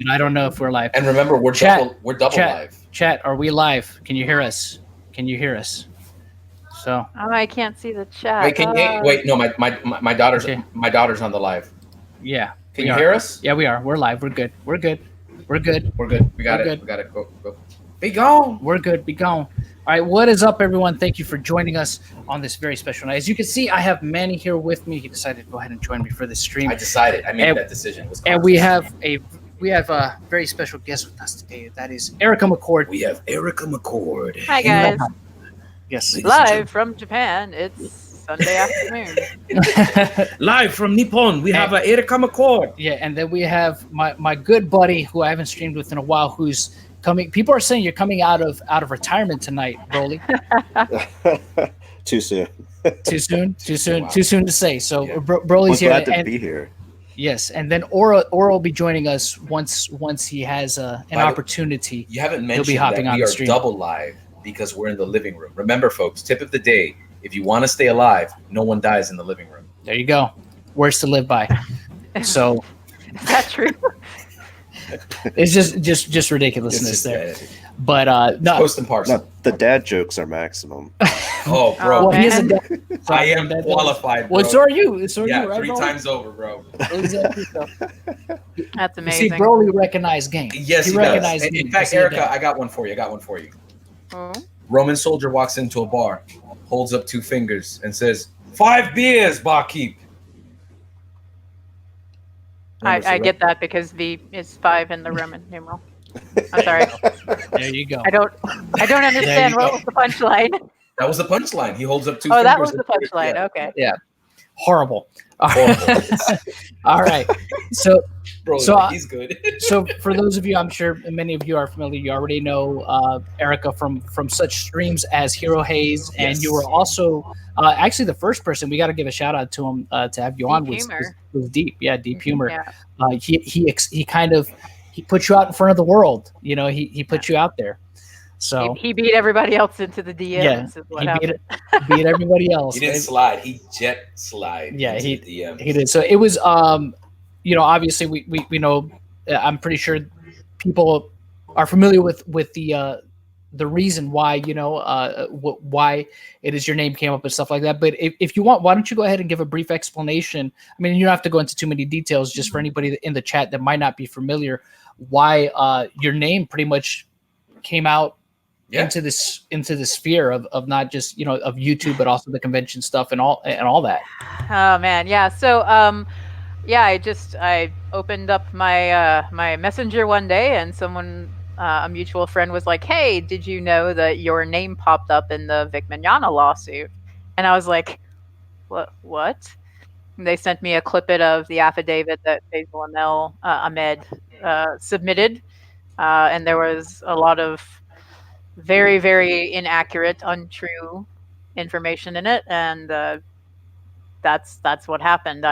And I don't know if we're live. And remember, we're double live. Chat, are we live? Can you hear us? So. Oh, I can't see the chat. Wait, wait, no, my daughter's okay. My daughter's on the live. Yeah. Can you hear us? Yeah, we are. We're live. We're good. We got it. We got it. Go. Be gone. We're good. Be gone. All right, what is up, everyone? Thank you for joining us on this very special night. As you can see, I have Manny here with me. He decided to go ahead and join me for this stream. I made that decision. And we have a very special guest with us today. That is Erica McCord. We have Erica McCord. Hi, guys. Yes. Live from Japan. It's Sunday afternoon. Live from Nippon, we have Erica McCord. Yeah, and then we have my good buddy who I haven't streamed with in a while, who's coming. People are saying you're coming out of retirement tonight, Broly. Too soon. Too soon. Wow. Too soon to say. So yeah. Broly's here. Glad to be here. Yes, and then Ora will be joining us once he has an opportunity. You haven't mentioned he'll be hopping that on we the are stream. Double live because we're in the living room. Remember, folks, tip of the day: if you want to stay alive, no one dies in the living room. There you go. Words to live by. So is that true? It's just ridiculousness there. But no, post and parcel. No, the dad jokes are maximum. Oh, bro. Well, he's a dad. So I am qualified, bro. Well, so are you. Yeah, right, 3 times over, bro. Exactly. So. That's amazing. See, Broly recognized game. Yes, he does. And in fact, Erica, I got one for you. Oh. Roman soldier walks into a bar, holds up 2 fingers, and says, 5 beers, barkeep. I get that because V is 5 in the Roman numeral. I'm sorry. There you go. I don't understand what was the punchline. That was the punchline. He holds up 2 Oh, fingers. that was the punchline. Yeah. Okay. Yeah. Horrible. All right. So, Bro, he's good. So for those of you, I'm sure many of you are familiar. You already know Erica from such streams as Hero Haze, and Yes. you were also actually the first person. We got to give a shout out to him to have you on. Was Deep, yeah, Deep Humor. Yeah. He kind of put you out in front of the world. You know, he put you out there. So he beat everybody else into the DMs. Yeah, is what happened. beat everybody else. He didn't slide. He jet slide. Yeah, into the DMs. he did. So it was obviously we know. I'm pretty sure people are familiar with the reason why why it is your name came up and stuff like that. But if you want, why don't you go ahead and give a brief explanation? I mean, you don't have to go into too many details. Just for anybody in the chat that might not be familiar, why your name pretty much came out into the sphere of not just of YouTube, but also the convention stuff and all that. Oh man, yeah. So I opened up my my messenger one day, and someone, a mutual friend, was like, "Hey, did you know that your name popped up in the Vic Mignogna lawsuit?" And I was like, "What?" And they sent me a clippet of the affidavit that Faisal Ahmed submitted, and there was a lot of very, very inaccurate, untrue information in it, and that's what happened.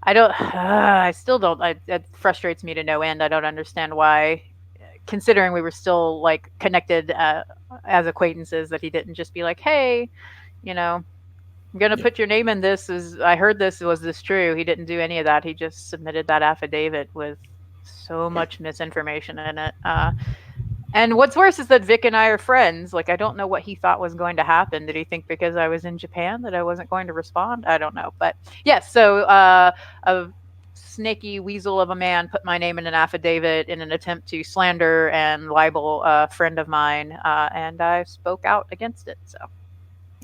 It frustrates me to no end. I don't understand why, considering we were still like connected as acquaintances, that he didn't just be like, "Hey, I'm gonna put your name in this. I heard this. Was this true?" He didn't do any of that. He just submitted that affidavit with so much misinformation in it. And what's worse is that Vic and I are friends. Like, I don't know what he thought was going to happen. Did he think because I was in Japan that I wasn't going to respond? I don't know. But yes, so a snaky weasel of a man put my name in an affidavit in an attempt to slander and libel a friend of mine, and I spoke out against it. So.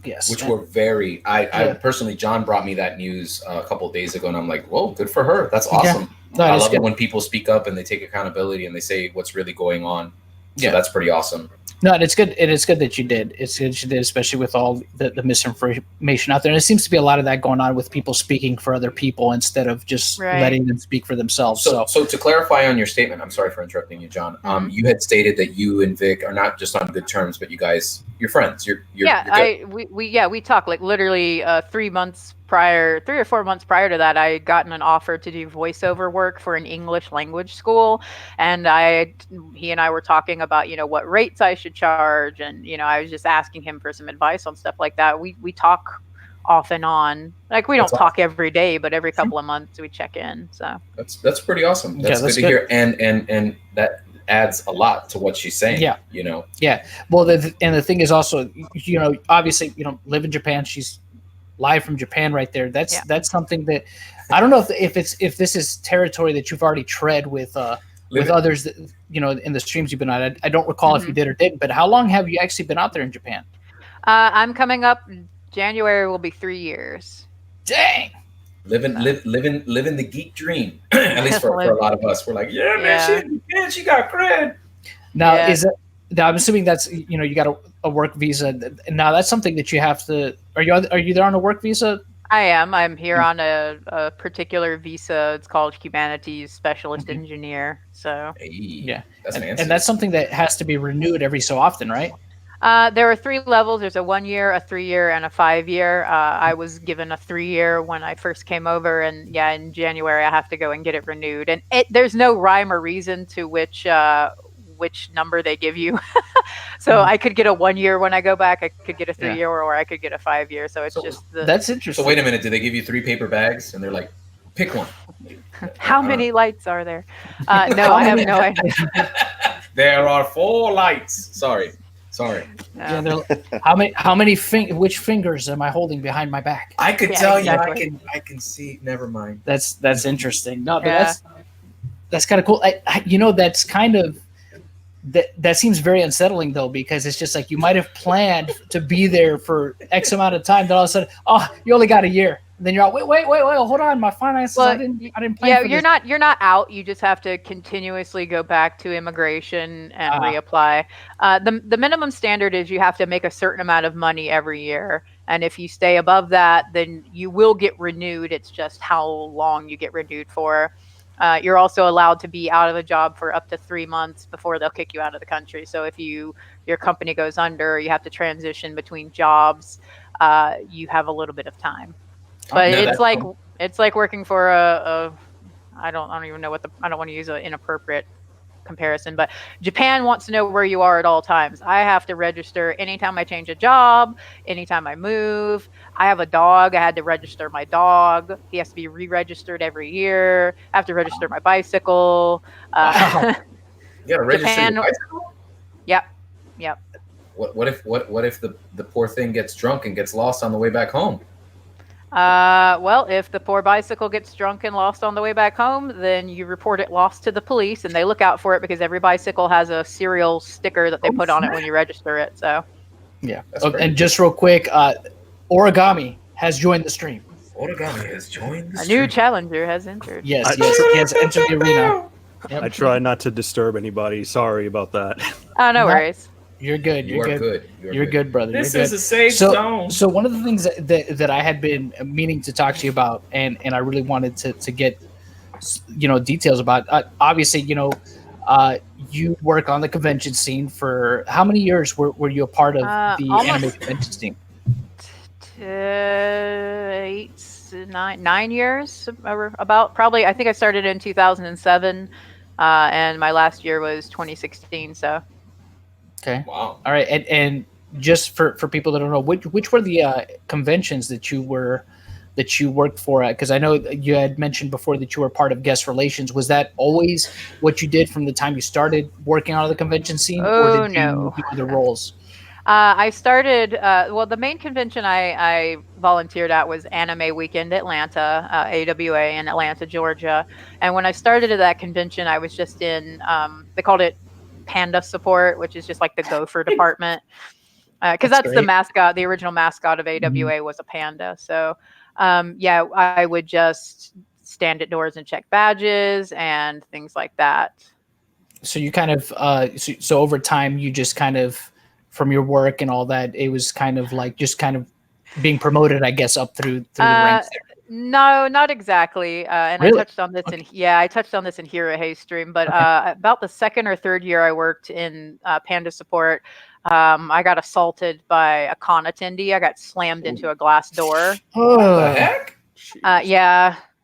Yes. Which were very, I personally, John brought me that news a couple of days ago, and I'm like, whoa, good for her. That's awesome. No, I love it when people speak up and they take accountability and they say what's really going on. So that's pretty awesome. No, and it's good. It is good that you did. It's good that you did, especially with all the misinformation out there. And it seems to be a lot of that going on with people speaking for other people instead of just letting them speak for themselves. So to clarify on your statement, I'm sorry for interrupting you, John. You had stated that you and Vic are not just on good terms, but you guys, you're friends. You're we talk like literally 3 or 4 months prior to that. I had gotten an offer to do voiceover work for an English language school, and he and I were talking about what rates I should charge, and I was just asking him for some advice on stuff like that. We talk off and on. Like we don't That's talk every day, but every couple of months we check in. So That's pretty awesome. That's good to hear, and that adds a lot to what she's saying. Yeah. You know. Yeah. Well, the thing is also, you know, obviously, you know, live in Japan. She's live from Japan right there. That's something that I don't know if this is territory that you've already tread with others that, you know, in the streams you've been on. I don't recall if you did or didn't, but how long have you actually been out there in Japan? I'm coming up. January will be 3 years. Dang. Living the geek dream. At least for a lot of us, we're like, yeah, man, she got cred. Now is it? Now I'm assuming that's, you know, you got a work visa. Now that's something that you have to. Are you there on a work visa? I am. I'm here on a particular visa. It's called Humanities Specialist Engineer. So yeah, that's fancy. And that's something that has to be renewed every so often, right? There are 3 levels. There's a 1 year, a 3 year, and a 5 year. I was given a 3 year when I first came over, and in January I have to go and get it renewed. And there's no rhyme or reason to which number they give you. So I could get a 1 year when I go back. I could get a 3 year, or I could get a 5 year. So it's that's interesting. So wait a minute. Do they give you 3 paper bags, and they're like, pick one? How many lights are there? No, I have no idea. There are 4 lights. Sorry. Yeah, which fingers am I holding behind my back? I could tell you. I can see. Never mind. That's interesting. No, but that's kind of cool. You know, that's kind of that seems very unsettling though, because it's just like you might have planned to be there for X amount of time, then all of a sudden, you only got a year. And then you're out. Wait, hold on, my finances. Well, I didn't plan for this. You're not out. You just have to continuously go back to immigration and reapply. The minimum standard is you have to make a certain amount of money every year, and if you stay above that, then you will get renewed. It's just how long you get renewed for. You're also allowed to be out of a job for up to 3 months before they'll kick you out of the country. So if your company goes under, you have to transition between jobs. You have a little bit of time. But it's like working for I don't even know I don't want to use an inappropriate comparison, but Japan wants to know where you are at all times. I have to register anytime I change a job, anytime I move. I have a dog. I had to register my dog. He has to be re-registered every year. I have to register my bicycle. You gotta register your bicycle? Yep. What if the poor thing gets drunk and gets lost on the way back home? Well, if the poor bicycle gets drunk and lost on the way back home, then you report it lost to the police, and they look out for it because every bicycle has a serial sticker that they put on it when you register it. So, yeah. And just real quick, Origami has joined the stream. Origami has joined the stream. A new challenger has entered. Yes, he has entered the arena. Yep. I try not to disturb anybody. Sorry about that. Oh, no worries. You're good. You're good. You're good, brother. This is a safe zone. So one of the things that I had been meaning to talk to you about, and I really wanted to get, you know, details about. Obviously, you know, you work on the convention scene for how many years were you a part of the anime convention scene? 9 years, about probably. I think I started in 2007, and my last year was 2016. So. Okay. Wow. All right, and just for people that don't know, which were the conventions that you worked for at? Because I know you had mentioned before that you were part of guest relations. Was that always what you did from the time you started working on the convention scene, or did you do other roles? I started. The main convention I volunteered at was Anime Weekend Atlanta, AWA in Atlanta, Georgia. And when I started at that convention, I was just in. They called it Panda support, which is just like the gopher department, because that's the mascot. The original mascot of AWA was a panda. So I would just stand at doors and check badges and things like that. So you kind of so over time you just kind of, from your work and all that, it was kind of like just kind of being promoted, I guess, up through the ranks there. No, not exactly. And really? I touched on this in Hero stream, but about the second or third year I worked in Panda support, I got assaulted by a con attendee. I got slammed into a glass door. What the heck?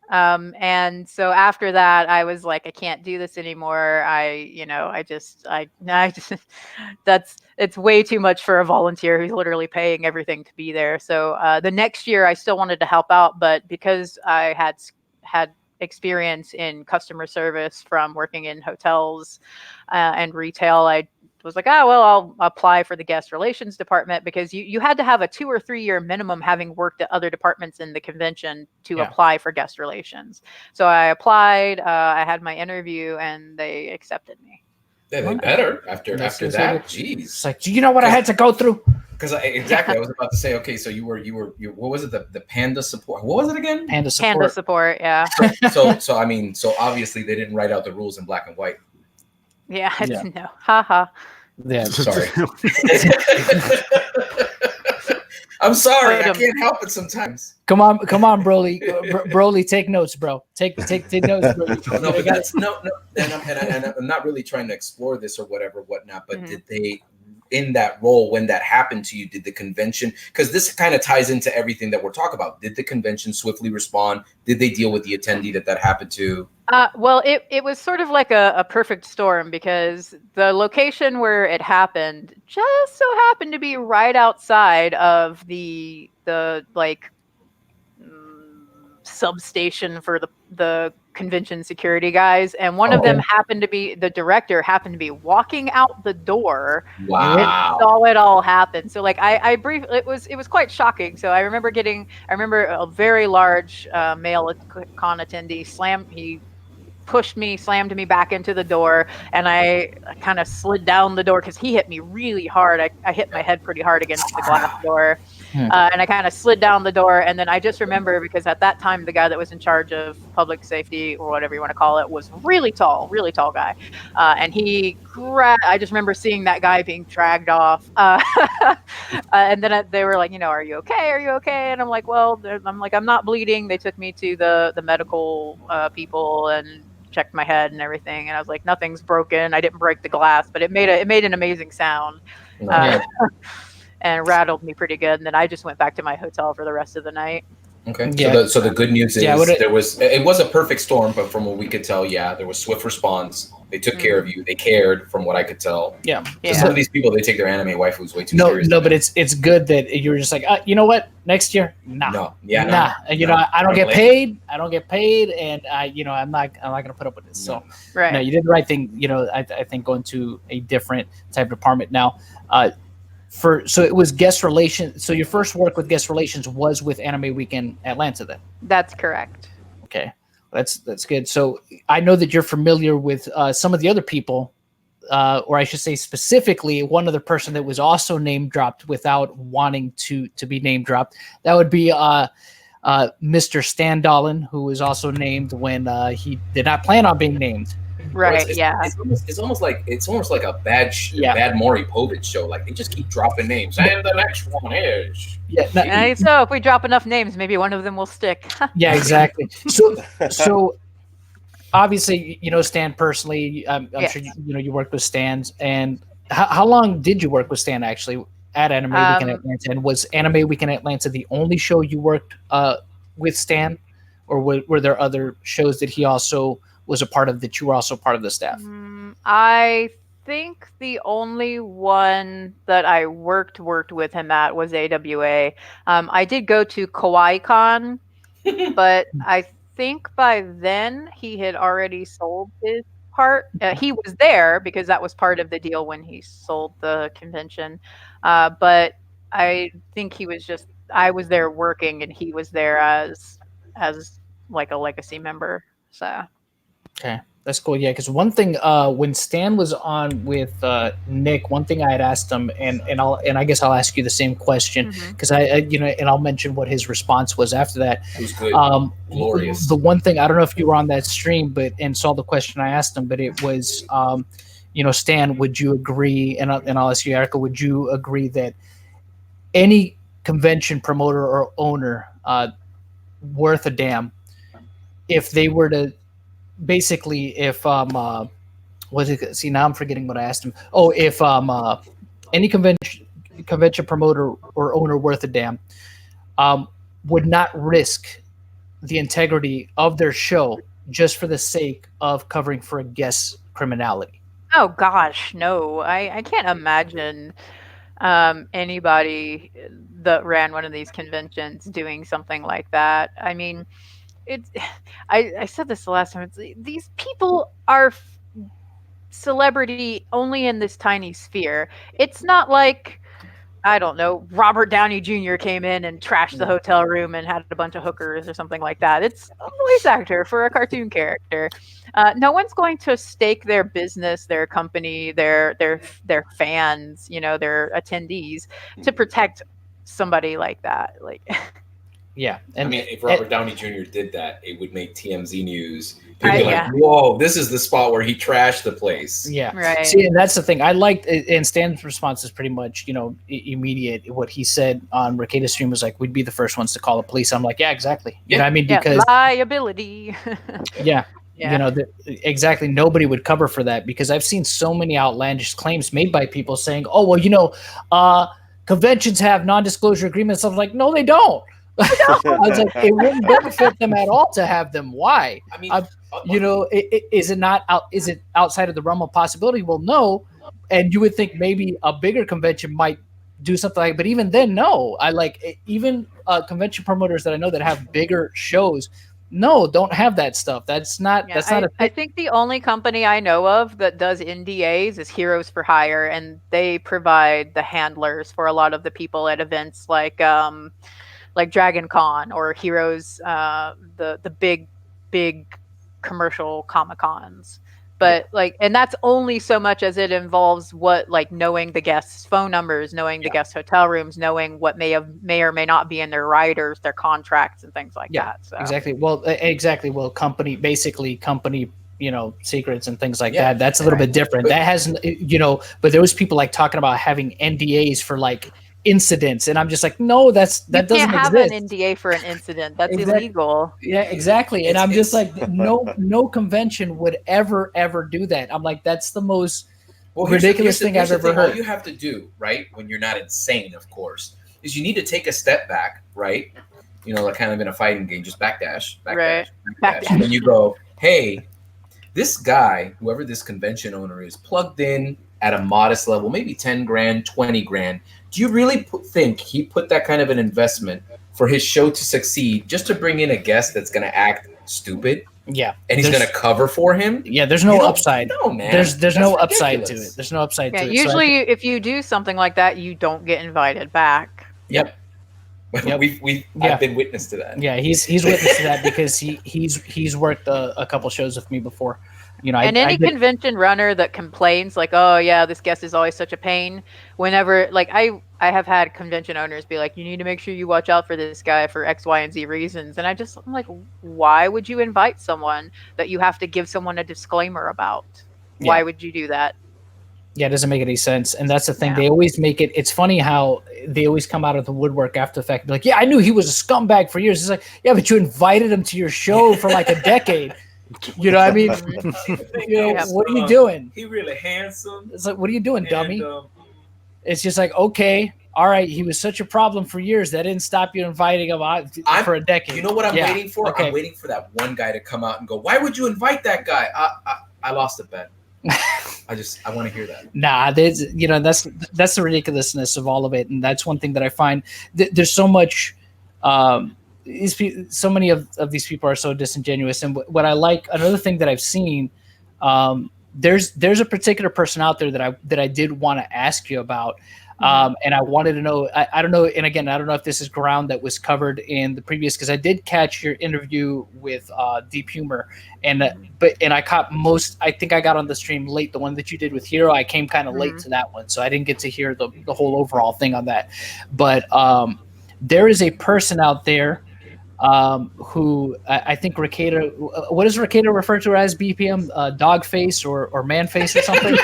And so after that, I was like, I can't do this anymore. I just, it's way too much for a volunteer who's literally paying everything to be there. So the next year, I still wanted to help out, but because I had experience in customer service from working in hotels and retail, I was like, well, I'll apply for the guest relations department, because you had to have a 2 or 3 year minimum having worked at other departments in the convention to apply for guest relations. So I applied, I had my interview, and they accepted me. Yeah, they better after that. Jeez, it's like, do you know what I had to go through? Because exactly, I was about to say, okay, so you were what was it, the panda support? What was it again? Panda support. Panda support, yeah. So I mean, so obviously they didn't write out the rules in black and white. Yeah, no, haha. Yeah, sorry. I'm sorry, I can't help it sometimes. Come on, Broly. Broly, take notes, bro. Take notes, Broly. No, but that's no, and I'm not really trying to explore this or whatnot. But did they, in that role, when that happened to you, did the convention? Because this kind of ties into everything that we're talking about. Did the convention swiftly respond? Did they deal with the attendee that happened to? Well, it was sort of like a perfect storm, because the location where it happened just so happened to be right outside of the like substation for the convention security guys, and one of them happened to be, the director happened to be walking out the door. Wow. And saw it all happen. So like I briefly, it was quite shocking. So I remember a very large male con attendee he pushed me, slammed me back into the door, and I kind of slid down the door because he hit me really hard. I hit my head pretty hard against the glass door. And I kind of slid down the door, and then I just remember, because at that time the guy that was in charge of public safety, or whatever you want to call it, was really tall guy, and I just remember seeing that guy being dragged off, and then they were like, are you okay? And I'm like, well, I'm not bleeding. They took me to the medical people and checked my head and everything, and I was like, nothing's broken. I didn't break the glass, but it made an amazing sound. And rattled me pretty good. And then I just went back to my hotel for the rest of the night. Okay. Yeah. So the good news is it was a perfect storm, but from what we could tell, there was swift response. They took care of you. They cared, from what I could tell. Yeah. Some of these people, they take their anime waifus way too seriously. No, but it's good that you're just like, you know what? Next year, nah. No. Yeah. Nah. I don't get paid. And I'm not gonna put up with this. So no, you did the right thing. I think going to a different type of department now. So it was guest relations. So your first work with guest relations was with Anime Week in Atlanta, then? That's correct. Okay, that's good. So I know that you're familiar with some of the other people, or I should say specifically one other person that was also name dropped without wanting to be name dropped. That would be Mr. Stan Dolan, who was also named when he did not plan on being named. Right. It's almost like a bad Maury Povich show. Like, they just keep dropping names, and the next one is. So if we drop enough names, maybe one of them will stick. Yeah, exactly. So obviously, Stan personally. I'm sure you worked with Stan. And how long did you work with Stan actually at Anime Week in Atlanta? And was Anime Week in Atlanta the only show you worked with Stan, or were there other shows that he also was a part of, that you were also part of the staff? I think the only one that I worked with him at was AWA. I did go to Kawaii Con, but I think by then he had already sold his part. He was there because that was part of the deal when he sold the convention. But I think I was there working, and he was there as like a legacy member. So. Okay, that's cool. Yeah, because one thing, when Stan was on with Nick, one thing I had asked him, and I guess I'll ask you the same question, because and I'll mention what his response was after that. It was good. Glorious. The one thing, I don't know if you were on that stream, and saw the question I asked him, but it was, Stan, would you agree? And I'll ask you, Erica, would you agree that any convention promoter or owner worth a damn, if they were to basically, if now I'm forgetting what I asked him. If any convention promoter or owner worth a damn would not risk the integrity of their show just for the sake of covering for a guest's criminality. Oh gosh, no. I can't imagine anybody that ran one of these conventions doing something like that. I mean, it's I said this the last time. These people are celebrity only in this tiny sphere. It's not like, I don't know, Robert Downey Jr. came in and trashed the hotel room and had a bunch of hookers or something like that. It's a voice actor for a cartoon character. No one's going to stake their business, their company, their fans, their attendees to protect somebody like that. Like, Yeah, I mean, if Robert Downey Jr. did that, it would make TMZ news. People be like, "Whoa, this is the spot where he trashed the place." Yeah, right. See, and that's the thing. I liked, and Stan's response is pretty much, immediate. What he said on Relocating stream was like, "We'd be the first ones to call the police." I'm like, "Yeah, exactly." You know what I mean? Because liability. yeah. Exactly. Nobody would cover for that, because I've seen so many outlandish claims made by people saying, "Oh, well, conventions have non-disclosure agreements." I was like, "No, they don't." I was like, it wouldn't benefit them at all to have them. Why? I mean, is it not out? Is it outside of the realm of possibility? Well, no. And you would think maybe a bigger convention might do something like, but even then, no. Even convention promoters that I know that have bigger shows, no, don't have that stuff. That's not. That's not. I think the only company I know of that does NDAs is Heroes for Hire, and they provide the handlers for a lot of the people at events like Dragon Con or Heroes, the big commercial Comic Cons. But and that's only so much as it involves knowing the guests' phone numbers, knowing the guests' hotel rooms, knowing what may or may not be in their riders, their contracts, and things like that. So. Exactly. Well, company secrets and things like that. That's a little bit different. That hasn't, but there was people talking about having NDAs for incidents, and I'm just like, no, that doesn't exist. You can't have an NDA for an incident. That's illegal. Yeah, exactly. And I'm just like, no convention would ever do that. I'm like, that's the most ridiculous thing I've ever heard. All you have to do, right, when you're not insane, of course, is you need to take a step back, right? Kind of in a fighting game, just backdash. And then you go, hey, this guy, whoever this convention owner is, plugged in at a modest level, maybe 10 grand, 20 grand. Do you really think he put that kind of an investment for his show to succeed just to bring in a guest that's going to act stupid? Yeah. And he's going to cover for him? Yeah, there's no upside. No, man. There's no upside to it. There's no upside to it. Usually if you do something like that, you don't get invited back. Yep. I've been witness to that. Yeah, he's witness to that because he's worked a couple shows with me before. Any convention runner that complains oh yeah, this guest is always such a pain. Whenever I have had convention owners be like, you need to make sure you watch out for this guy for X, Y, and Z reasons. And I'm like, why would you invite someone that you have to give someone a disclaimer about? Yeah. Why would you do that? Yeah, it doesn't make any sense. And that's the thing. Yeah. They always make it. It's funny how they always come out of the woodwork after the fact. Be like, yeah, I knew he was a scumbag for years. It's like, yeah, but you invited him to your show for a decade. You know what I mean? What are you doing? He really handsome. It's like, what are you doing, dummy? It's just like, okay, all right. He was such a problem for years. That didn't stop you inviting him out for a decade. You know what I'm waiting for? Okay. I'm waiting for that one guy to come out and go, why would you invite that guy? I lost a bet. I want to hear that. Nah, that's the ridiculousness of all of it. And that's one thing that I find there's so much, so many of these people are so disingenuous. And what I like, another thing that I've seen, there's a particular person out there that I did want to ask you about. And I wanted to know, I don't know. And again, I don't know if this is ground that was covered in the previous, because I did catch your interview with Deep Humor, and I caught I think I got on the stream late. The one that you did with Hero, I came kind of late to that one, so I didn't get to hear the whole overall thing on that. But there is a person out there who I think Relocating, what does Relocating refer to as, BPM? Dog face or man face or something?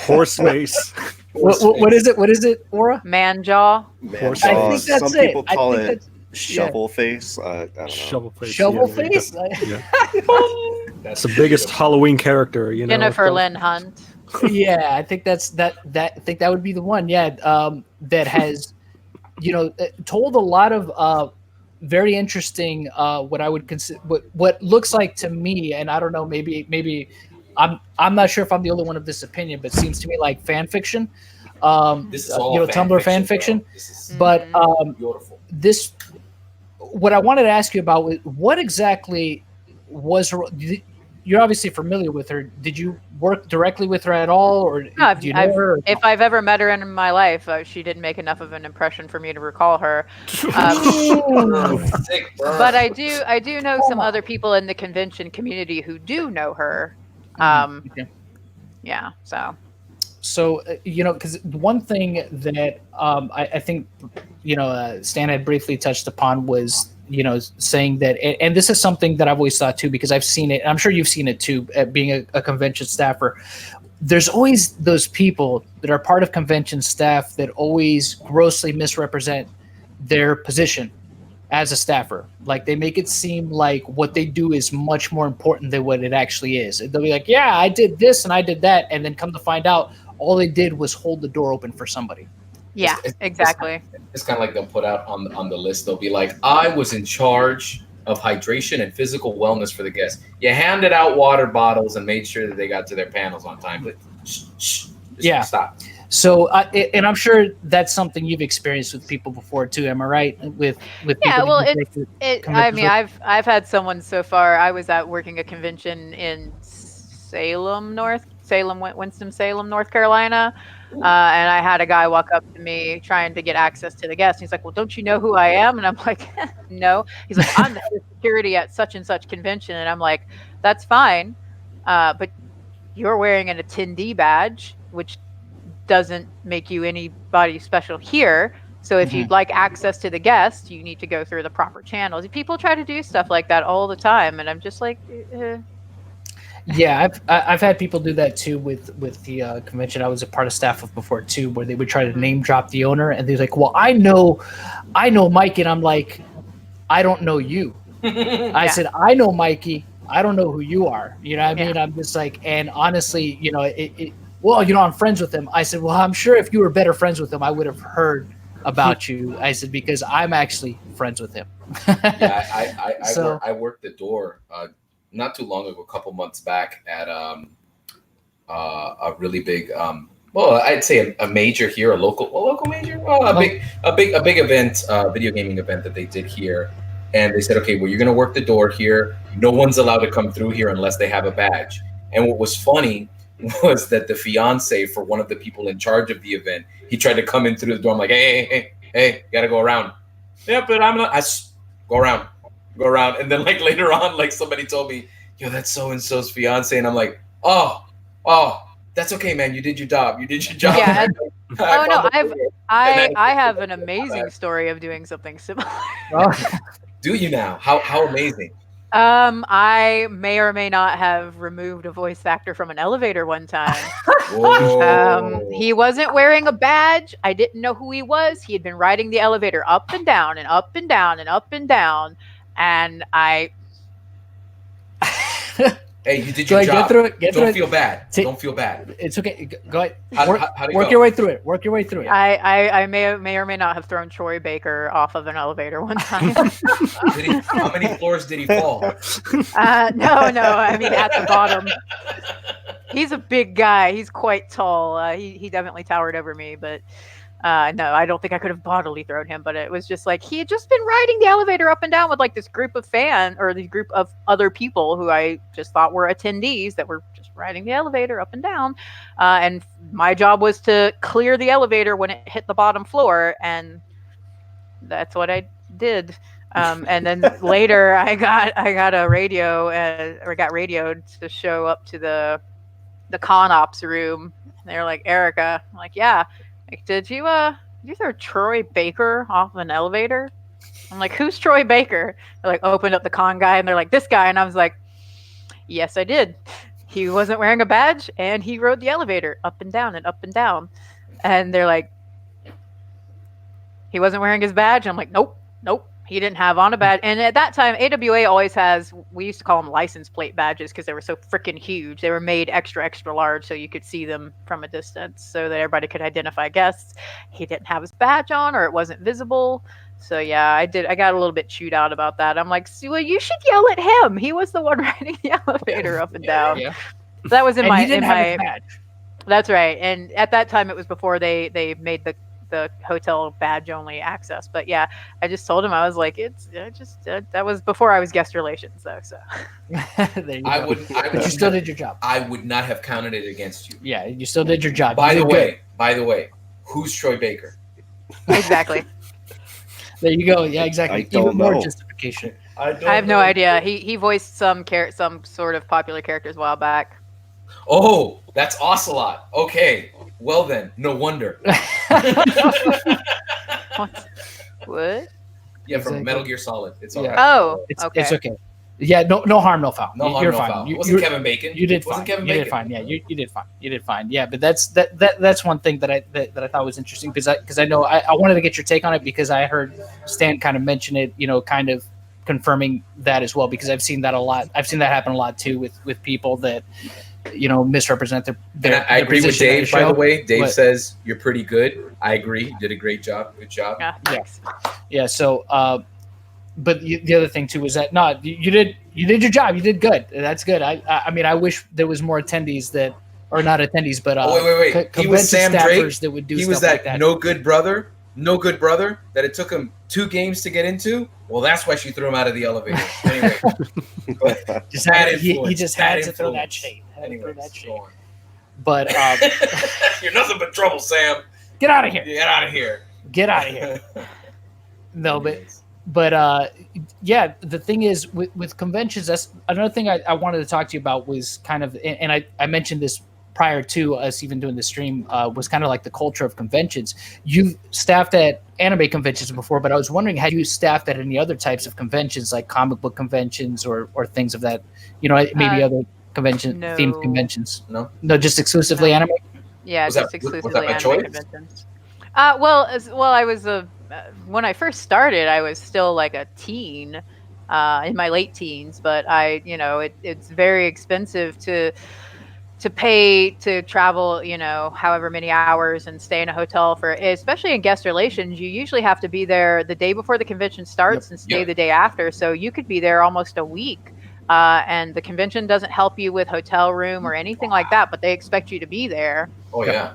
Horse face. What is it? What is it, Aura? Man jaw. Man jaw. I think that's Some people call it shovel face. I don't know. Shovel face. Shovel face? Yeah. That's the biggest Halloween character, Jennifer Lynn Hunt. Yeah, I think I think that would be the one. Yeah, that has, told a lot of very interesting. What I would consider what looks like to me, and I don't know, maybe I'm not sure if I'm the only one of this opinion, but it seems to me like fan fiction. This is all Tumblr fan fiction. This is But beautiful. this, what I wanted to ask you about, what exactly was her? You're obviously familiar with her. Did you work directly with her at all, or do you know her? If I've ever met her in my life, she didn't make enough of an impression for me to recall her. But I do know some other people in the convention community who do know her. Yeah, so because one thing that I think Stan had briefly touched upon was saying that, and this is something that I've always thought too, because I've seen it, and I'm sure you've seen it too, at being a convention staffer. There's always those people that are part of convention staff that always grossly misrepresent their position as a staffer. Like, they make it seem like what they do is much more important than what it actually is. They'll be like, yeah, I did this and I did that, and then come to find out all they did was hold the door open for somebody. Yeah, exactly. It's kind of like they'll put out on the list, they'll be like, I was in charge of hydration and physical wellness for the guests. You handed out water bottles and made sure that they got to their panels on time. But stop. So, and I'm sure that's something you've experienced with people before too. Am I right? With yeah, well, I mean, I've had someone so far. I was at working a convention in Winston-Salem, North Carolina. And I had a guy walk up to me trying to get access to the guest. He's like, well, don't you know who I am? And I'm like, no. He's like, I'm the head of security at such and such convention. And I'm like, that's fine. But you're wearing an attendee badge, which doesn't make you anybody special here. So if you'd like access to the guest, you need to go through the proper channels. People try to do stuff like that all the time. And I'm just like, Yeah, I've had people do that too with the convention I was a part of staff of before too, where they would try to name drop the owner, and they're like, "Well, I know Mike," and I'm like, "I don't know you." I said, "I know Mikey. I don't know who you are." You know what I mean? I'm just like, and honestly, I'm friends with him. I said, "Well, I'm sure if you were better friends with him, I would have heard about you." I said, because I'm actually friends with him. Yeah, I worked the door. Not too long ago, a couple months back, at a really big, I'd say a major here, a local major, a big event, video gaming event that they did here, and they said, okay, well, you're gonna work the door here. No one's allowed to come through here unless they have a badge. And what was funny was that the fiance for one of the people in charge of the event, he tried to come in through the door. I'm like, hey, you gotta go around. Yeah, but I'm not. Go around. And then like later on, like somebody told me, yo, that's so and so's fiance, and I'm like, oh, that's okay, man. You did your job. Yeah. I have an amazing story of doing something similar. Do you now? How amazing. I may or may not have removed a voice actor from an elevator one time. He wasn't wearing a badge. I didn't know who he was. He had been riding the elevator up and down and up and down and up and down. And I... Hey, you did your job. Don't feel bad. Don't feel bad. It's okay. Go ahead. Work your way through it. I may or may not have thrown Troy Baker off of an elevator one time. How many floors did he fall? No. I mean, at the bottom. He's a big guy. He's quite tall. He definitely towered over me, but... no, I don't think I could have bodily thrown him, but it was just like he had just been riding the elevator up and down with like this group of the group of other people who I just thought were attendees that were just riding the elevator up and down. And my job was to clear the elevator when it hit the bottom floor, and that's what I did. And then later I got a radio or got radioed to show up to the con ops room. And they were like, Erica. I'm like, yeah. Like, did you throw Troy Baker off an elevator? I'm like, who's Troy Baker? They like opened up the con guy and they're like, this guy. And I was like, yes, I did. He wasn't wearing a badge and he rode the elevator up and down and up and down. And they're like, he wasn't wearing his badge. I'm like, nope. He didn't have on a badge. And at that time, AWA always has, we used to call them license plate badges because they were so freaking huge. They were made extra, extra large so you could see them from a distance so that everybody could identify guests. He didn't have his badge on or it wasn't visible. So yeah, I got a little bit chewed out about that. I'm like, well, you should yell at him. He was the one riding the elevator up and down. Yeah. That was in And my he didn't in have my. a badge. That's right. And at that time, it was before they made the hotel badge only access. But yeah, I just told him, I was like, that was before I was guest relations though. So There you go. But you still did your job. I would not have counted it against you. Yeah, you still did your job. By the way, who's Troy Baker? exactly. There you go. Yeah, exactly. I don't Even more know. justification. I have no idea. He voiced some sort of popular characters a while back. Oh, that's Ocelot. Okay. Well then, no wonder. What? Yeah, Exactly. from Metal Gear Solid. It's all Yeah. right. Oh, It's okay. It's okay. Yeah, no harm, no foul. No harm, You're no fine. foul. You, It wasn't you- Kevin Bacon. You did It wasn't fine. Kevin You Bacon. did fine. Yeah, you did fine. You did fine. Yeah, but that's one thing that I thought was interesting because I know I wanted to get your take on it because I heard Stan kind of mention it, kind of confirming that as well because I've seen that a lot. I've seen that happen a lot too with people that misrepresent their And I agree with position in Dave, by the show. way. Dave But- says you're pretty good. I agree. You did a great job. Good job. Yeah, thanks. Yeah. So, but the other thing too is that no, you did your job. You did good. That's good. I mean, I wish there was more attendees that, or not attendees, but wait. He was convention Sam Drake. staffers that would do He stuff was that, like that. no good brother that it took him 2 games to get into. Well, that's why she threw him out of the elevator. Anyway, Just bad had, he influence, just bad had to throw that influence. shade. Had to throw anyways, that shade. go on. But You're nothing but trouble, Sam. get out of here. Get out of here. Get out of here. No, but yeah, the thing is with conventions, that's another thing I wanted to talk to you about was kind of, and I mentioned this prior to us even doing the stream, was kind of like the culture of conventions. You've staffed at anime conventions before, but I was wondering, had you staffed at any other types of conventions like comic book conventions or things of that, maybe other themed conventions? No, just exclusively anime. Yeah, Was just that exclusively by anime choice? conventions. I was when I first started, I was still like a teen, in my late teens. But it's very expensive to pay to travel, however many hours and stay in a hotel for, especially in guest relations. You usually have to be there the day before the convention starts and stay the day after. So you could be there almost a week. And the convention doesn't help you with hotel room or anything like that, but they expect you to be there. Oh yeah.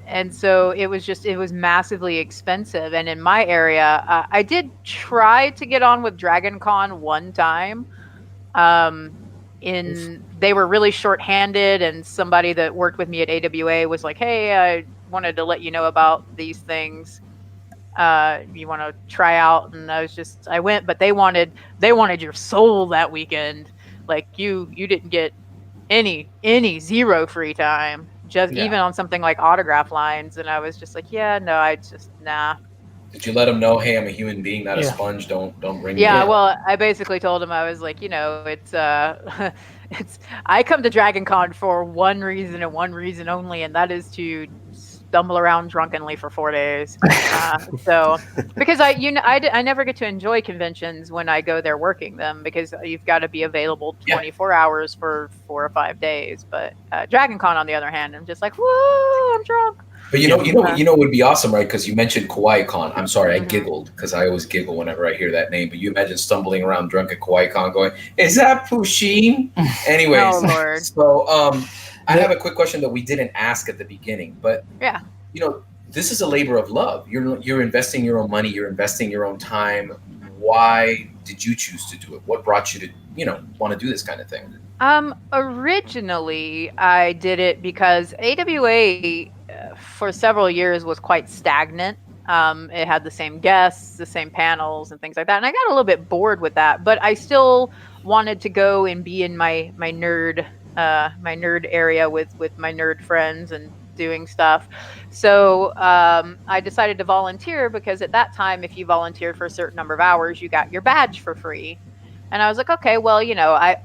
And so it was massively expensive. And in my area, I did try to get on with Dragon Con one time. They were really short-handed, and somebody that worked with me at AWA was like, "Hey, I wanted to let you know about these things. You want to try out?" And I went, but they wanted your soul that weekend. Like you didn't get any zero free time, even on something like autograph lines. And I was just like, yeah, no, nah. Did you let him know, hey, I'm a human being, not a sponge. Don't bring me Yeah, in. well, I basically told him, I was like, it's I come to Dragon Con for one reason and one reason only, and that is to stumble around drunkenly for 4 days. So because I never get to enjoy conventions when I go there working them, because you've got to be available 24 hours for 4 or 5 days. But Dragon Con, on the other hand, I'm just like, whoa, I'm drunk. But you know, would be awesome, right? Because you mentioned Kawaii Con. I'm sorry, I giggled because I always giggle whenever I hear that name. But you imagine stumbling around drunk at Kawaii Con, going, "Is that Pusheen?" Anyways, oh, Lord. So I have a quick question that we didn't ask at the beginning, but this is a labor of love. You're investing your own money, you're investing your own time. Why did you choose to do it? What brought you to want to do this kind of thing? Originally, I did it because AWA for several years was quite stagnant. It had the same guests, the same panels, and things like that. And I got a little bit bored with that, but I still wanted to go and be in my nerd area with my nerd friends and doing stuff. So I decided to volunteer, because at that time, if you volunteered for a certain number of hours, you got your badge for free. And I was like, okay, well,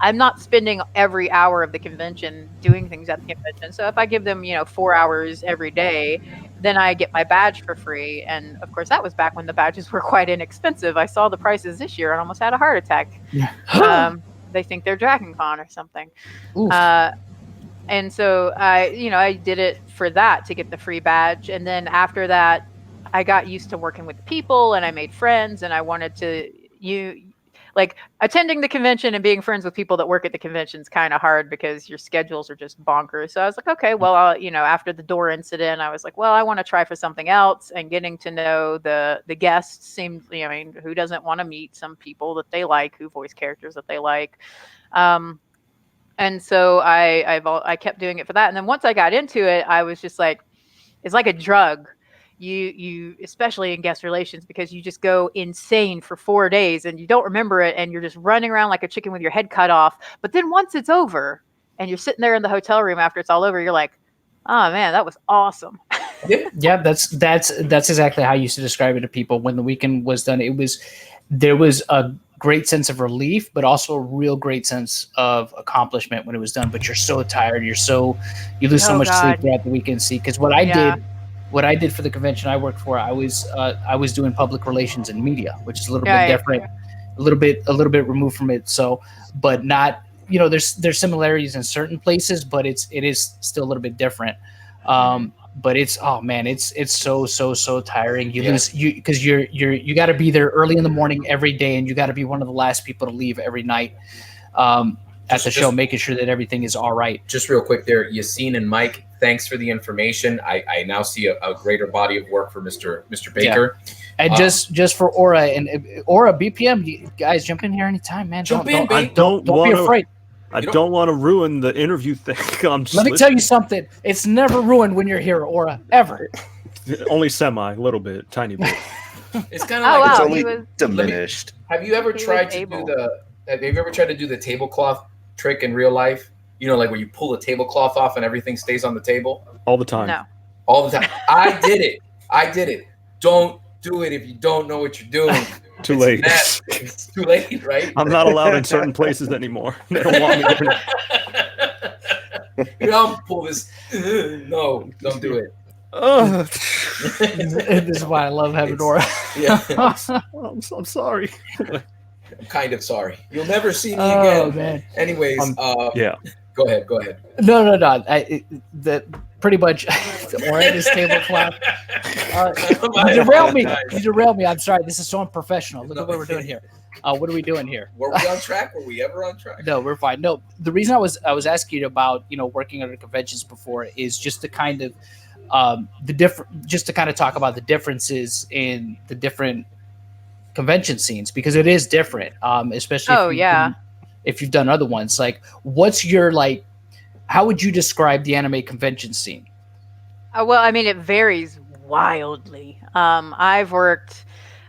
I'm not spending every hour of the convention doing things at the convention. So if I give them, 4 hours every day, then I get my badge for free. And of course, that was back when the badges were quite inexpensive. I saw the prices this year and almost had a heart attack. They think they're Dragon Con or something. And so I did it for that, to get the free badge. And then after that, I got used to working with people and I made friends and I wanted to like attending the convention and being friends with people that work at the convention is kind of hard because your schedules are just bonkers. So I was like, okay, well, after the door incident, I was like, well, I want to try for something else, and getting to know the guests seemed, I mean, who doesn't want to meet some people that they like, who voice characters that they like. And so I kept doing it for that. And then once I got into it, I was just like, it's like a drug. You especially in guest relations, because you just go insane for 4 days and you don't remember it, and you're just running around like a chicken with your head cut off. But then once it's over and you're sitting there in the hotel room after it's all over, you're like, oh man, that was awesome. Yeah, that's exactly how I used to describe it to people when the weekend was done. There was a great sense of relief, but also a real great sense of accomplishment when it was done. But you're so tired, you lose so much sleep throughout the weekend. See, because what I did for the convention I worked for, I was doing public relations and media, which is a little bit different, a little bit removed from it. So, but not, there's similarities in certain places, but it is still a little bit different. But it's, oh man, it's so tiring. You lose because you got to be there early in the morning every day, and you got to be one of the last people to leave every night at the show, making sure that everything is all right. Just real quick there, Yassine and Mike, thanks for the information. I now see a greater body of work for Mr. Baker. Yeah. And just for Aura and Aura BPM, you guys jump in here anytime, man. Don't be afraid. I don't want to ruin the interview thing. Let me tell you something. It's never ruined when you're here, Aura, ever. Only a little bit, tiny bit. It's kind of it's only diminished. Have you ever tried to do the tablecloth trick in real life? Like where you pull the tablecloth off and everything stays on the table? All the time. No. All the time. I did it. Don't do it if you don't know what you're doing. Too late. It's too late, right? I'm not allowed in certain places anymore. They don't want me to. I'll pull this. No, don't do it. This is why I love having Aura. Yeah. I'm sorry. I'm kind of sorry. You'll never see me again. Oh, man. Anyways, yeah. Go ahead. No. Pretty much Aura is tablecloth. You derailed me. I'm sorry. This is so unprofessional. Look at what we're doing here. What are we doing here? Were we on track? Were we ever on track? No, we're fine. No, the reason I was asking you about working under conventions before is just to kind of talk about the differences in the different convention scenes, because it is different, especially if you've done other ones. Like, what's your how would you describe the anime convention scene? Well, I mean, it varies wildly. I've worked,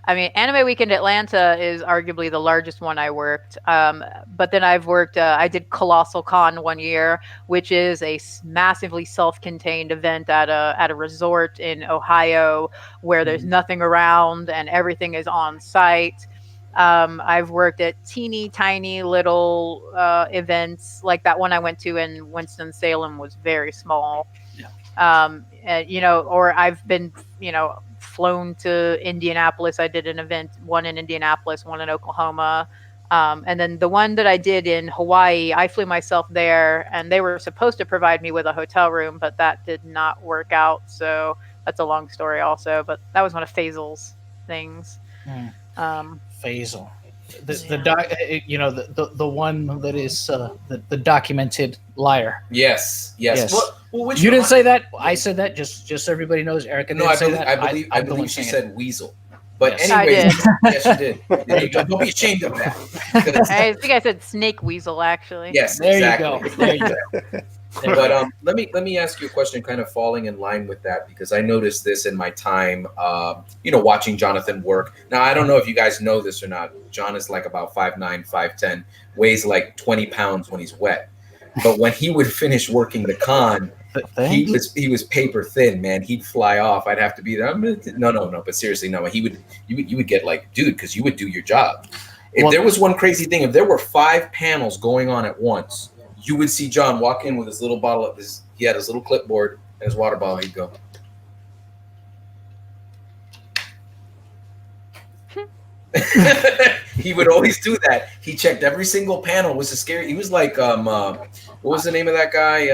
Anime Weekend Atlanta is arguably the largest one I worked. But then I've worked, I did Colossal Con one year, which is a massively self-contained event at a resort in Ohio where there's nothing around and everything is on site. I've worked at teeny tiny little events, like that one I went to in Winston-Salem was very small. Yeah. Or I've been, flown to Indianapolis. I did an event, one in Indianapolis, one in Oklahoma. And then the one that I did in Hawaii, I flew myself there, and they were supposed to provide me with a hotel room, but that did not work out. So that's a long story also, but that was one of Faisal's things. Faisal, the one that is the documented liar. Yes. Well, you didn't say that. I said that just so everybody knows. Erica didn't say that. I believe she said weasel. But anyways, yes, you did. There you go. Don't be ashamed of that. I think I said snake weasel, actually. Yes, there exactly. You go. But let me ask you a question, kind of falling in line with that, because I noticed this in my time, watching Jonathan work. Now, I don't know if you guys know this or not. John is like about 5'9", 5'10", weighs like 20 pounds when he's wet. But when he would finish working the con, he was paper thin, man. He'd fly off. I'd have to be there. No. But seriously, no. You would get like, dude, because you would do your job. If there was one crazy thing, if there were 5 panels going on at once, you would see John walk in with his little bottle of his. He had his little clipboard and his water bottle. He'd go. He would always do that. He checked every single panel. It was a scary. He was like, what was the name of that guy?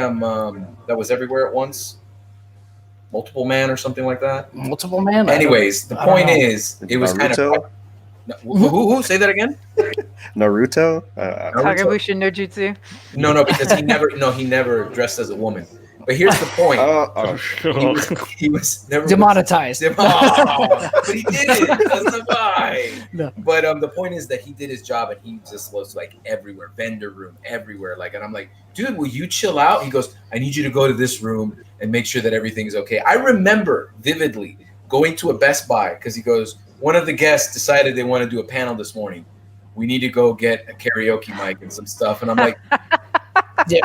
That was everywhere at once. multiple man or something like that. Multiple man. Anyways, the point is, it was kind of. Who? Say that again. Naruto. Kagebushin no Jutsu. No, because he never dressed as a woman. But here's the point. He was never demonetized. But he did it. Justify. No. But the point is that he did his job, and he just was like everywhere, vendor room, everywhere. Like, and I'm like, dude, will you chill out? He goes, I need you to go to this room and make sure that everything's okay. I remember vividly going to a Best Buy because he goes, one of the guests decided they want to do a panel this morning. We need to go get a karaoke mic and some stuff. And I'm like, yeah.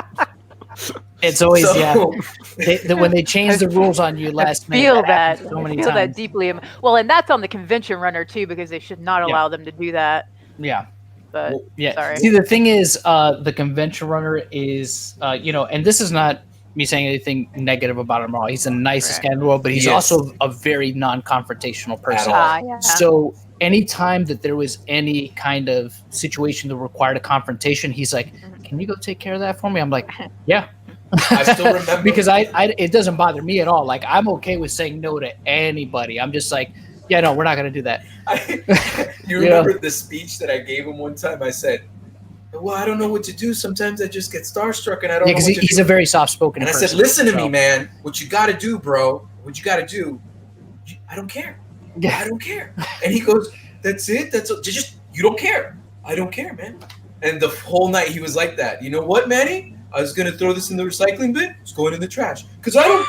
It's always when they change the rules on you last minute. Feel that deeply. Well, and that's on the convention runner too, because they should not allow them to do that. Yeah. But sorry. See, the thing is, the convention runner is, and this is not me saying anything negative about him at all. He's the nicest guy in the world, but he's also a very non-confrontational person. So anytime that there was any kind of situation that required a confrontation, he's like, can you go take care of that for me? I'm like, yeah. I still remember. Because it doesn't bother me at all. Like, I'm okay with saying no to anybody. I'm just like, yeah, no, we're not going to do that. You remember the speech that I gave him one time? I said, well, I don't know what to do. Sometimes I just get starstruck and I don't know what to do. He's a very soft-spoken person. And I said, listen to me, man. What you got to do, bro, I don't care. I don't care. And he goes, that's it? You don't care. I don't care, man. And the whole night he was like that. You know what, Manny? I was going to throw this in the recycling bin. It's going in the trash. Because I don't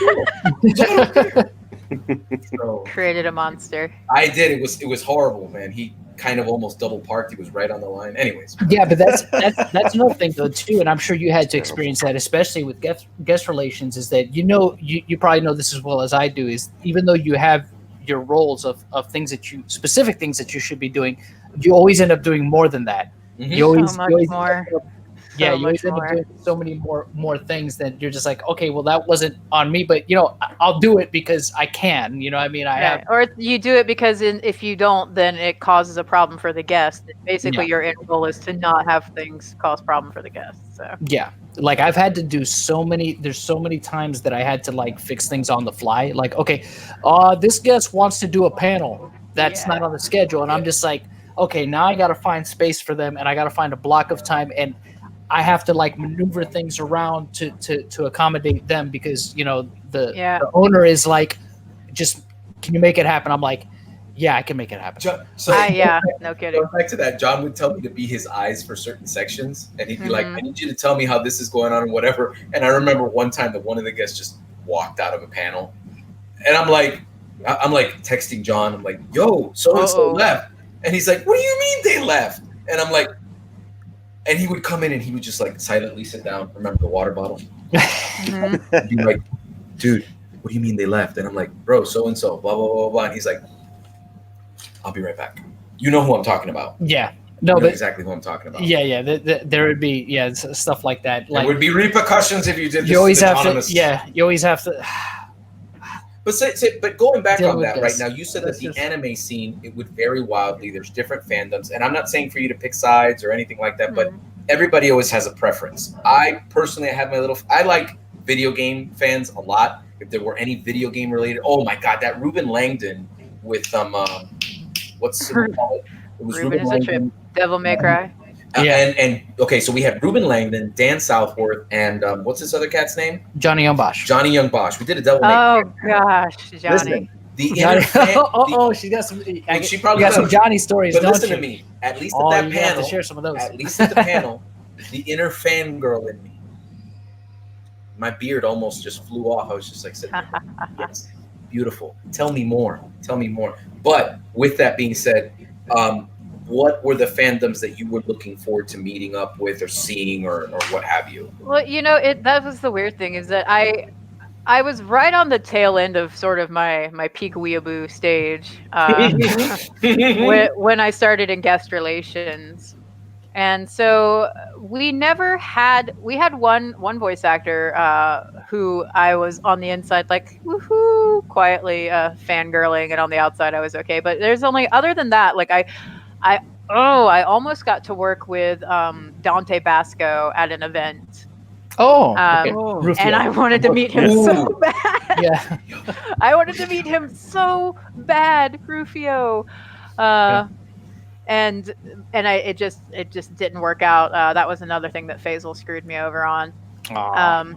care. So, created a monster. I did. It was horrible, man. He kind of almost double parked. He was right on the line. Anyways. Yeah, but that's another thing though too, and I'm sure you had to experience that, especially with guest relations, is that you probably know this as well as I do, is even though you have your roles of things that specific things that you should be doing, you always end up doing more than that. Mm-hmm. You always more. You always end up doing so many more things that you're just like, okay, well, that wasn't on me, but I'll do it because I can. I mean, I have. Or you do it because if you don't, then it causes a problem for the guest. Basically, your end goal is to not have things cause problem for the guest. So yeah, like I've had to do so many. There's so many times that I had to like fix things on the fly. Like, okay, this guest wants to do a panel that's not on the schedule, and I'm just like, okay, now I got to find space for them, and I got to find a block of time, and I have to like maneuver things around to accommodate them because the owner is like, just can you make it happen? I'm like, yeah, I can make it happen. No kidding. Going back to that, John would tell me to be his eyes for certain sections, and he'd be like, I need you to tell me how this is going on and whatever. And I remember one time that one of the guests just walked out of a panel, and I'm like texting John. I'm like, yo, so and so left, and he's like, what do you mean they left? And I'm like. And he would come in and he would just like silently sit down. Remember the water bottle? Be like, dude, what do you mean they left? And I'm like, bro, so and so, blah blah blah blah. And he's like, I'll be right back. You know who I'm talking about? Yeah, but exactly who I'm talking about. Yeah. There would be stuff like that. Like, there would be repercussions if you did. You always have to. Yeah, you always have to. But going back on that right now, you said that the anime scene, it would vary wildly. There's different fandoms, and I'm not saying for you to pick sides or anything like that, but everybody always has a preference. I personally have I like video game fans a lot. If there were any video game related, oh my god, that Ruben Langdon with what's it called? It was Ruben is a trip. Devil May Cry. And okay, so we had Ruben Langdon, Dan Southworth, and what's this other cat's name? Johnny Young Bosch. Johnny Young Bosch. We did a Devil May Cry. Oh gosh, Johnny. Listen, she's got some. She probably got some Johnny stories. But don't listen you? to me. At least at that panel, have to share some of those. At least at the panel, the inner fangirl in me. My beard almost just flew off. I was just like, yes, beautiful. Tell me more. But with that being said, what were the fandoms that you were looking forward to meeting up with or seeing or what have you? Well, that was the weird thing is that I was right on the tail end of sort of my peak weeaboo stage when I started in guest relations. And so we had one voice actor who I was on the inside like woohoo quietly fangirling, and on the outside I was okay. But there's only other than that, like I almost got to work with Dante Basco at an event. Oh, okay. Oh. and I wanted to meet him Ooh. so bad. Yeah. I wanted to meet him so bad, Rufio. And it just didn't work out. That was another thing that Faisal screwed me over on. Aw.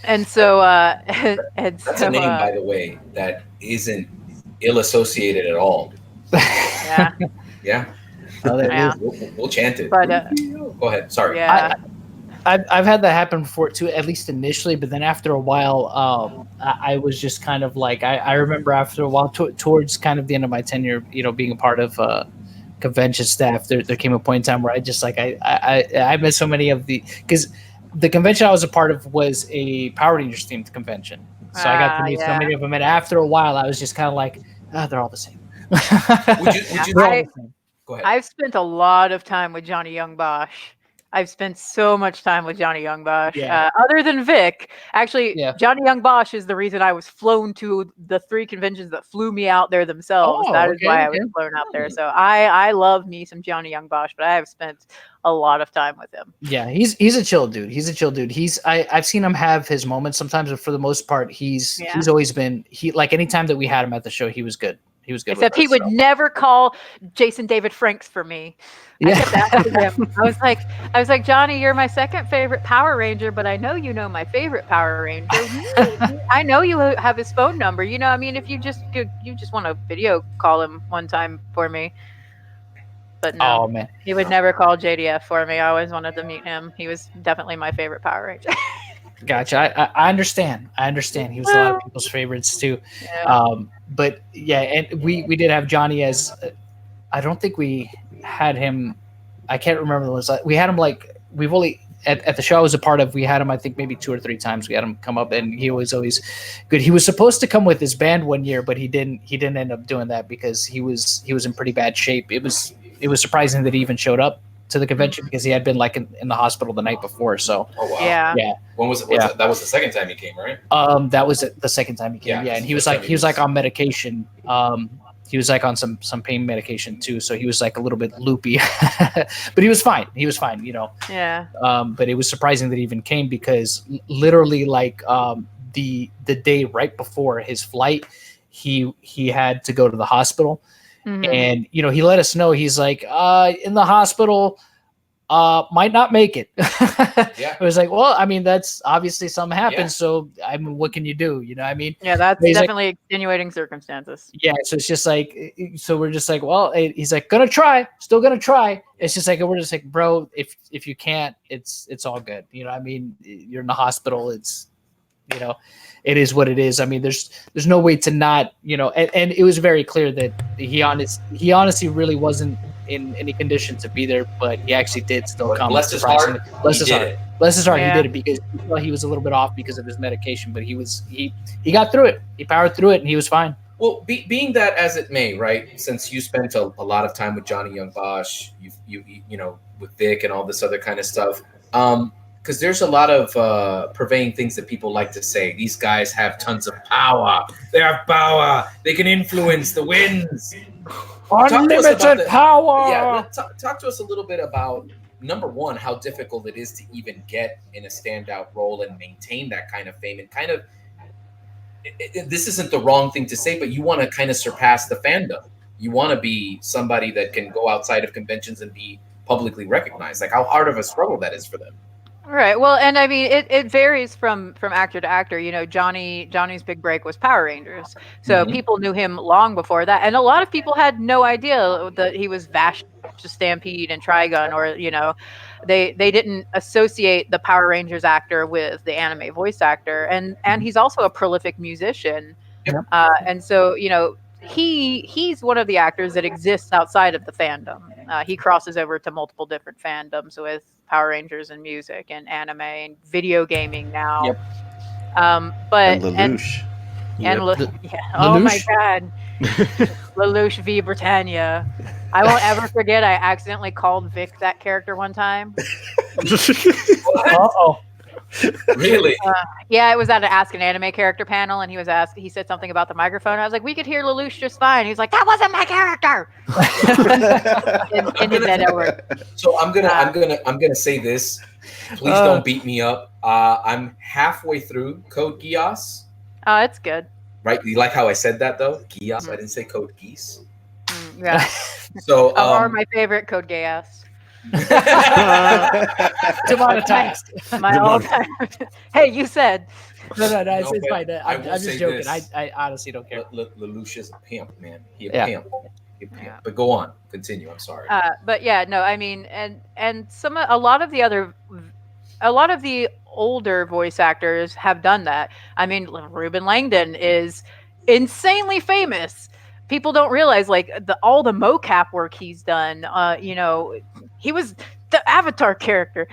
And so That's a name, by the way, that isn't ill-associated at all. yeah. Yeah, Oh, that Yeah. is. we'll chant it. But Go ahead. Sorry. yeah. I've had that happen before too, at least initially, but then after a while, I was just kind of like, I remember after a while, towards kind of the end of my tenure, being a part of convention staff, there came a point in time where I just like, I met so many of because the convention I was a part of was a Power Rangers themed convention. So I got to meet so many of them. And after a while, I was just kind of like, they're all the same. Would you They're all the same. Go ahead. I've spent a lot of time with Johnny Young Bosch. I've spent so much time with Johnny Young Bosch. Yeah. Other than Vic, actually, Yeah. Johnny Young Bosch is the reason I was flown to the 3 conventions that flew me out there themselves. Oh, That is why I okay. was flown out there. So I love me some Johnny Young Bosch, but I have spent a lot of time with him. Yeah, he's a chill dude. He's a chill dude. I've seen him have his moments sometimes, but for the most part, he's always been like anytime that we had him at the show, he was good. He was good. Except he would never call Jason David Franks for me. I kept asking him. I was like, Johnny, you're my second favorite Power Ranger, but I know you know my favorite Power Ranger. I know you have his phone number. I mean, if you just want to video call him one time for me. But no, oh man, he would never call JDF for me. I always wanted to meet him. He was definitely my favorite Power Ranger. Gotcha. I understand. He was a lot of people's favorites too. Yeah. But yeah, and we did have Johnny as. I don't think we had him. I can't remember the list. We had him like we've only at the show I was a part of. We had him I think maybe 2 or 3 times. We had him come up, and he was always good. He was supposed to come with his band one year, but he didn't. He didn't end up doing that because he was in pretty bad shape. It was surprising that he even showed up to the convention because he had been like in the hospital the night before. So oh wow. Yeah. When was it? That was the second time he came, right? That was the second time he came. Yeah, and he was like on medication. He was like on some pain medication too, so he was like a little bit loopy, but he was fine. Yeah. But it was surprising that he even came because literally like the day right before his flight, he had to go to the hospital. Mhm. And he let us know. He's like in the hospital, might not make it. Yeah. I was like, well, I mean, that's obviously something happened. Yeah. So I mean, what can you do? I mean, Yeah, that's he's definitely extenuating circumstances. yeah. So it's just like, so we're just like, well, he's like, still gonna try. It's just like, we're just like, bro, if you can't, it's all good. I mean, you're in the hospital. It's, it is what it is. I mean, there's no way to not, and it was very clear that he honestly really wasn't in any condition to be there, but he actually did still come. Bless his heart. Bless his heart. Yeah. He did it because he was a little bit off because of his medication, but he got through it. He powered through it, and he was fine. Well, being that as it may, right? Since you spent a lot of time with Johnny Young Bosch, you with Vic and all this other kind of stuff. Because there's a lot of purveying things that people like to say. These guys have tons of power. They have power. They can influence the winds. Unlimited power. Yeah, talk to us a little bit about, number one, how difficult it is to even get in a standout role and maintain that kind of fame. And kind of, this isn't the wrong thing to say, but you want to kind of surpass the fandom. You want to be somebody that can go outside of conventions and be publicly recognized. Like how hard of a struggle that is for them. Right. Well, and I mean, it varies from actor to actor. Johnny's big break was Power Rangers, so people knew him long before that, and a lot of people had no idea that he was Vash, Stampede, and Trigun, or they didn't associate the Power Rangers actor with the anime voice actor, and he's also a prolific musician, and so he's one of the actors that exists outside of the fandom. He crosses over to multiple different fandoms with Power Rangers and music and anime and video gaming now. Yep. But Lelouch. oh my God, Lelouch v Britannia. I won't ever forget. I accidentally called Vic that character one time. Uh-oh. Really? Yeah, it was at an Ask an Anime Character panel, and he said something about the microphone. I was like, we could hear Lelouch just fine. He was like, that wasn't my character. in his head over. So I'm gonna say this. Please don't beat me up. I'm halfway through Code Geass. Oh, it's good. Right? You like how I said that though? Geass. I didn't say Code Geass. Yeah. So or my favorite, Code Geass. Demonetized. My all-time. Hey, you said. No, it's fine. I'm just joking. This. I honestly don't care. Lelouch is a pimp, man. He's a pimp. Yeah. But go on, continue. I'm sorry. But yeah, no, I mean, and a lot of the older voice actors have done that. I mean, Ruben Langdon is insanely famous. People don't realize like all the mocap work he's done. He was the Avatar character.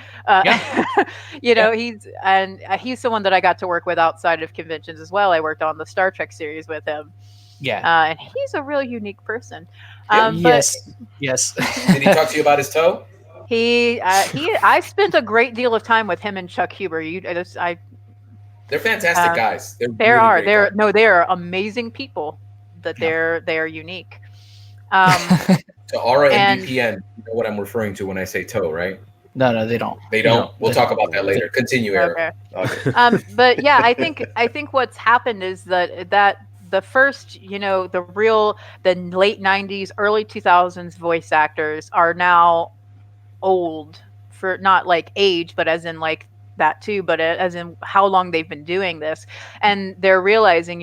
He's someone that I got to work with outside of conventions as well. I worked on the Star Trek series with him. Yeah. And he's a real unique person. Yes. Did he talk to you about his toe? I spent a great deal of time with him and Chuck Huber. They're fantastic guys. They are amazing people. That they are unique. So Aura and VPN, you know what I'm referring to when I say toe, right? No, they don't. They don't. We'll talk about that later. Continue, Eric. Okay. But yeah, I think what's happened is that the first, the late 90s, early 2000s voice actors are now old for not like age, but as in like that too, but as in how long they've been doing this, and they're realizing,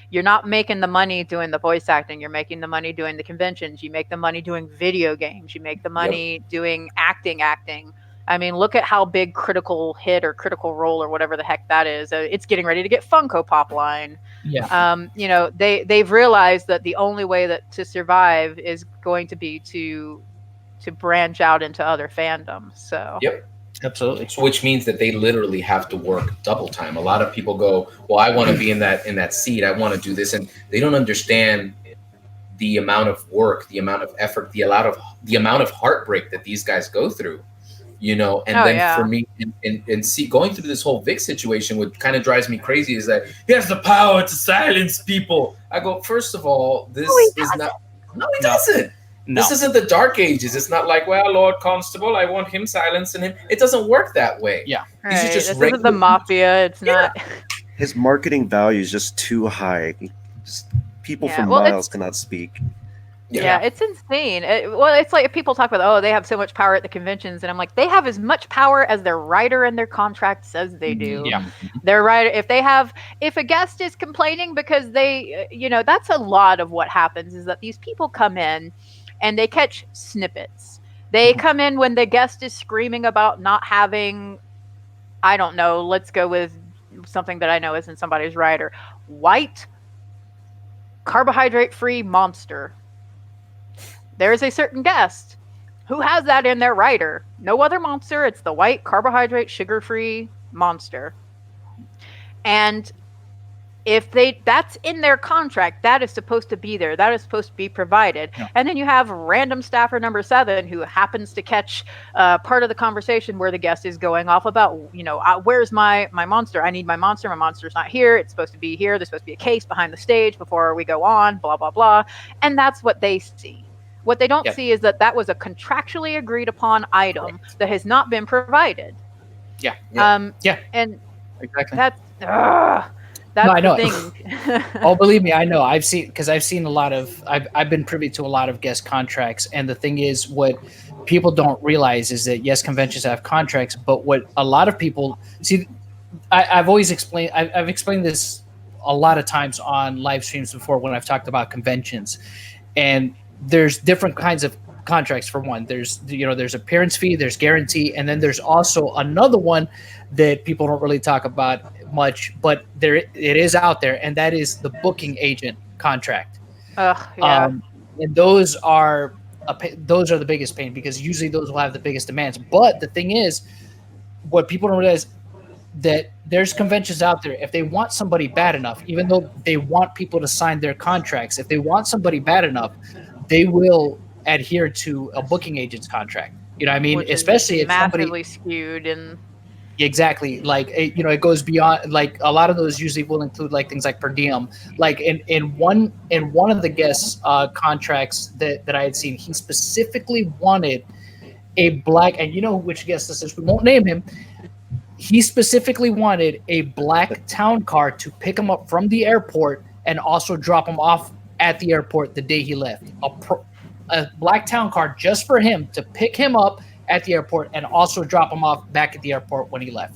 you're not making the money doing the voice acting. You're making the money doing the conventions. You make the money doing video games. You make the money doing acting. I mean, look at how big Critical Hit or Critical Role or whatever the heck that is. It's getting ready to get Funko Pop line. Yeah. They've realized that the only way that to survive is going to be to branch out into other fandoms. So. Yep. Absolutely. So, which means that they literally have to work double time. A lot of people go, well, I want to be in that seat. I want to do this. And they don't understand the amount of work, the amount of effort, the amount of heartbreak that these guys go through, for me and see going through this whole Vic situation, what kind of drives me crazy is that he has the power to silence people. I go, first of all, this is not, no, he doesn't. No. This isn't the Dark Ages. It's not like, well, Lord Constable, I want him silencing him. It doesn't work that way. Yeah. These are just this isn't the mafia. It's not. His marketing value is just too high. Just people from miles cannot speak. Yeah, it's insane. It's like if people talk about, they have so much power at the conventions, and I'm like, they have as much power as their writer and their contract says they do. Yeah. Their writer, if a guest is complaining because they, that's a lot of what happens is that these people come in and they catch snippets. They come in when the guest is screaming about not having, I don't know, let's go with something that I know isn't somebody's writer. White, carbohydrate-free monster. There is a certain guest who has that in their writer. No other monster. It's the white, carbohydrate, sugar-free monster. And if that's in their contract, that is supposed to be there. That is supposed to be provided. Yeah. And then you have random staffer number 7 who happens to catch part of the conversation where the guest is going off about, where's my monster? I need my monster. My monster's not here. It's supposed to be here. There's supposed to be a case behind the stage before we go on, blah, blah, blah. And that's what they see. What they don't see is that was a contractually agreed upon item that has not been provided. Yeah. And exactly. That's the thing. Oh, believe me, I know. I've seen a lot of. I've been privy to a lot of guest contracts, and the thing is, what people don't realize is that yes, conventions have contracts, but what a lot of people see, I've always explained. I've explained this a lot of times on live streams before when I've talked about conventions, and there's different kinds of contracts. For one, there's appearance fee, there's guarantee, and then there's also another one that people don't really talk about much, but it is out there, and that is the booking agent contract. And those are the biggest pain because usually those will have the biggest demands. But the thing is, what people don't realize that there's conventions out there. If they want somebody bad enough, even though they want people to sign their contracts, if they want somebody bad enough, they will adhere to a booking agent's contract. You know what I mean? Which especially is if massively somebody skewed and Exactly. Like it goes beyond. Like a lot of those usually will include like things like per diem. Like in one of the guest contracts that I had seen, he specifically wanted a black, and you know which guest this is. We won't name him. He specifically wanted a black town car to pick him up from the airport and also drop him off at the airport the day he left. A black town car just for him to pick him up at the airport and also drop him off back at the airport when he left.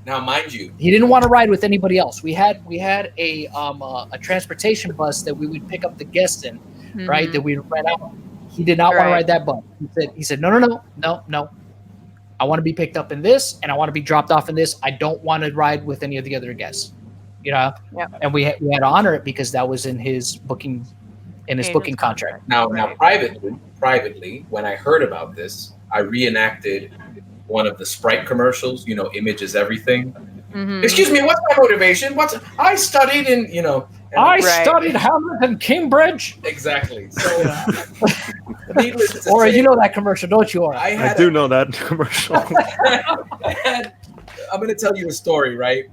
Now, mind you, he didn't want to ride with anybody else. We had a transportation bus that we would pick up the guests in, right? That we'd rent out. He did not want to ride that bus. He said, no. I want to be picked up in this, and I want to be dropped off in this. I don't want to ride with any of the other guests, And we had to honor it because that was in his booking contract. Now, privately, when I heard about this, I reenacted one of the Sprite commercials. Image is everything. Excuse me, what's my motivation? I studied in, studied Hamilton, Cambridge. Exactly. So, needless to Or say, you know that commercial, don't you? Or I do know that commercial. I'm going to tell you a story, right?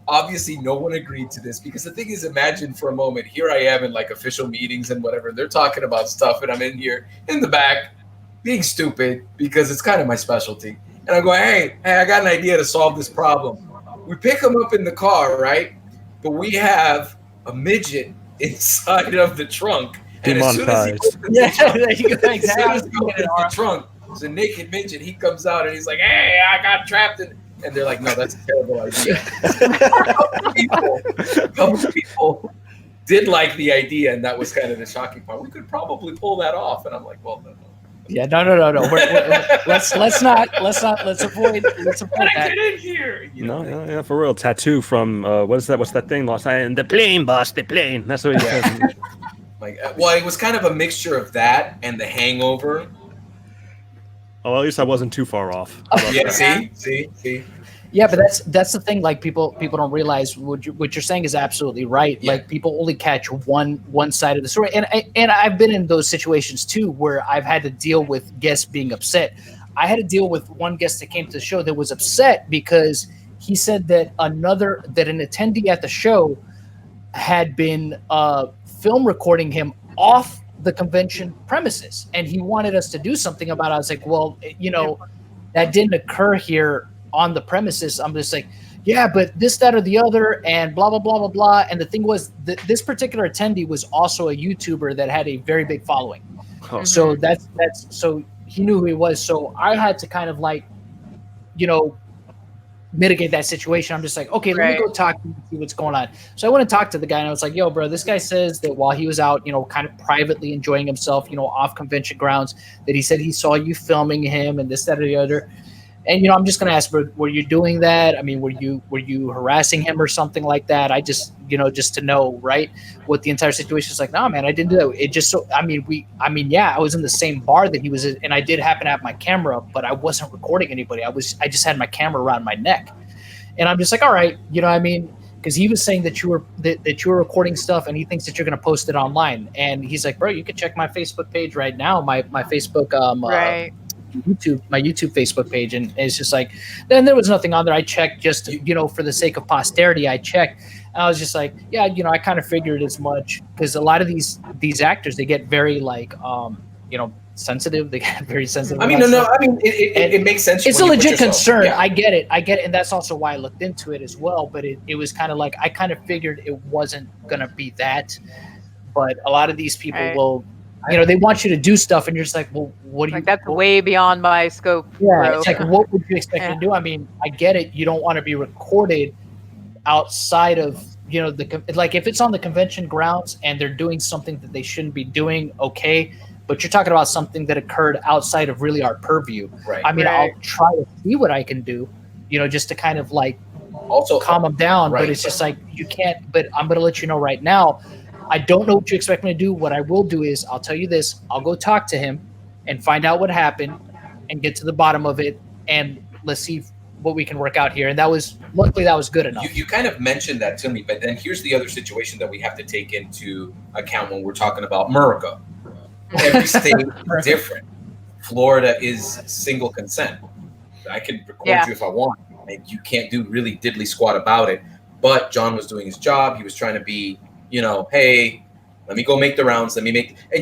Obviously, no one agreed to this because the thing is, imagine for a moment, here I am in like official meetings and whatever. They're talking about stuff, and I'm in here in the back being stupid because it's kind of my specialty. And I'm going, hey, I got an idea to solve this problem. We pick them up in the car, right? But we have a midget inside of the trunk. And as soon as he opens the trunk, it's a naked midget. He comes out and he's like, hey, I got trapped in. And they're like, no, that's a terrible idea. A couple people did like the idea, and that was kind of the shocking part. We could probably pull that off. And I'm like, well, no. Yeah, no. Let's avoid that. Get in here. No, for real. Tattoo from what's that thing? Lost Island. The plane, boss. The plane. That's what he says. Well, it was kind of a mixture of that and The Hangover. Oh, at least I wasn't too far off. Yeah, see. Yeah, but that's the thing. Like people don't realize what you're saying is absolutely right. Yeah. Like people only catch one side of the story, and I've been in those situations too where I've had to deal with guests being upset. I had to deal with one guest that came to the show that was upset because he said that an attendee at the show had been film recording him off the convention premises, and he wanted us to do something about it. I was like, well, that didn't occur here on the premises. I'm just like, yeah, but this, that, or the other, and blah, blah, blah, blah, blah. And the thing was that this particular attendee was also a YouTuber that had a very big following. Oh. So so he knew who he was. So I had to kind of like, mitigate that situation. I'm just like, okay, let me go talk to him and see what's going on. So I went and talked to the guy, and I was like, yo, bro, this guy says that while he was out, kind of privately enjoying himself, off convention grounds, that he said he saw you filming him and this, that, or the other. And, I'm just going to ask, were you doing that? I mean, were you harassing him or something like that? I just, just to know, right, what the entire situation is like. No, man, I didn't do that. It just I was in the same bar that he was in, and I did happen to have my camera, but I wasn't recording anybody. I just had my camera around my neck. And I'm just like, all right, because he was saying that you were recording stuff, and he thinks that you're going to post it online. And he's like, bro, you can check my Facebook page right now, my Facebook, my YouTube Facebook page, and it's just like, then there was nothing on there. I checked just for the sake of posterity. I checked, and I was just like, yeah, I kind of figured as much, because a lot of these actors, they get very like sensitive. They get very sensitive. I mean, it makes sense. It's a legit concern. Yeah. I get it, and that's also why I looked into it as well. But it was kind of like, I kind of figured it wasn't gonna be that, but a lot of these people will. They want you to do stuff, and you're just like, well, what do you? That's way beyond my scope. Yeah, bro. It's like, what would you expect me to do? I mean, I get it. You don't want to be recorded outside of, like if it's on the convention grounds and they're doing something that they shouldn't be doing, okay. But you're talking about something that occurred outside of really our purview. Right. I mean, I'll try to see what I can do, just to kind of like also calm them down. Right. But it's just like, you can't. But I'm going to let you know right now. I don't know what you expect me to do. What I will do is I'll tell you this. I'll go talk to him and find out what happened and get to the bottom of it. And let's see what we can work out here. And luckily that was good enough. You kind of mentioned that to me, but then here's the other situation that we have to take into account when we're talking about America. Every state is different. Florida is single consent. I can record you if I want. and you can't do really diddly squat about it. But John was doing his job. He was trying to be, hey, let me go make the rounds. And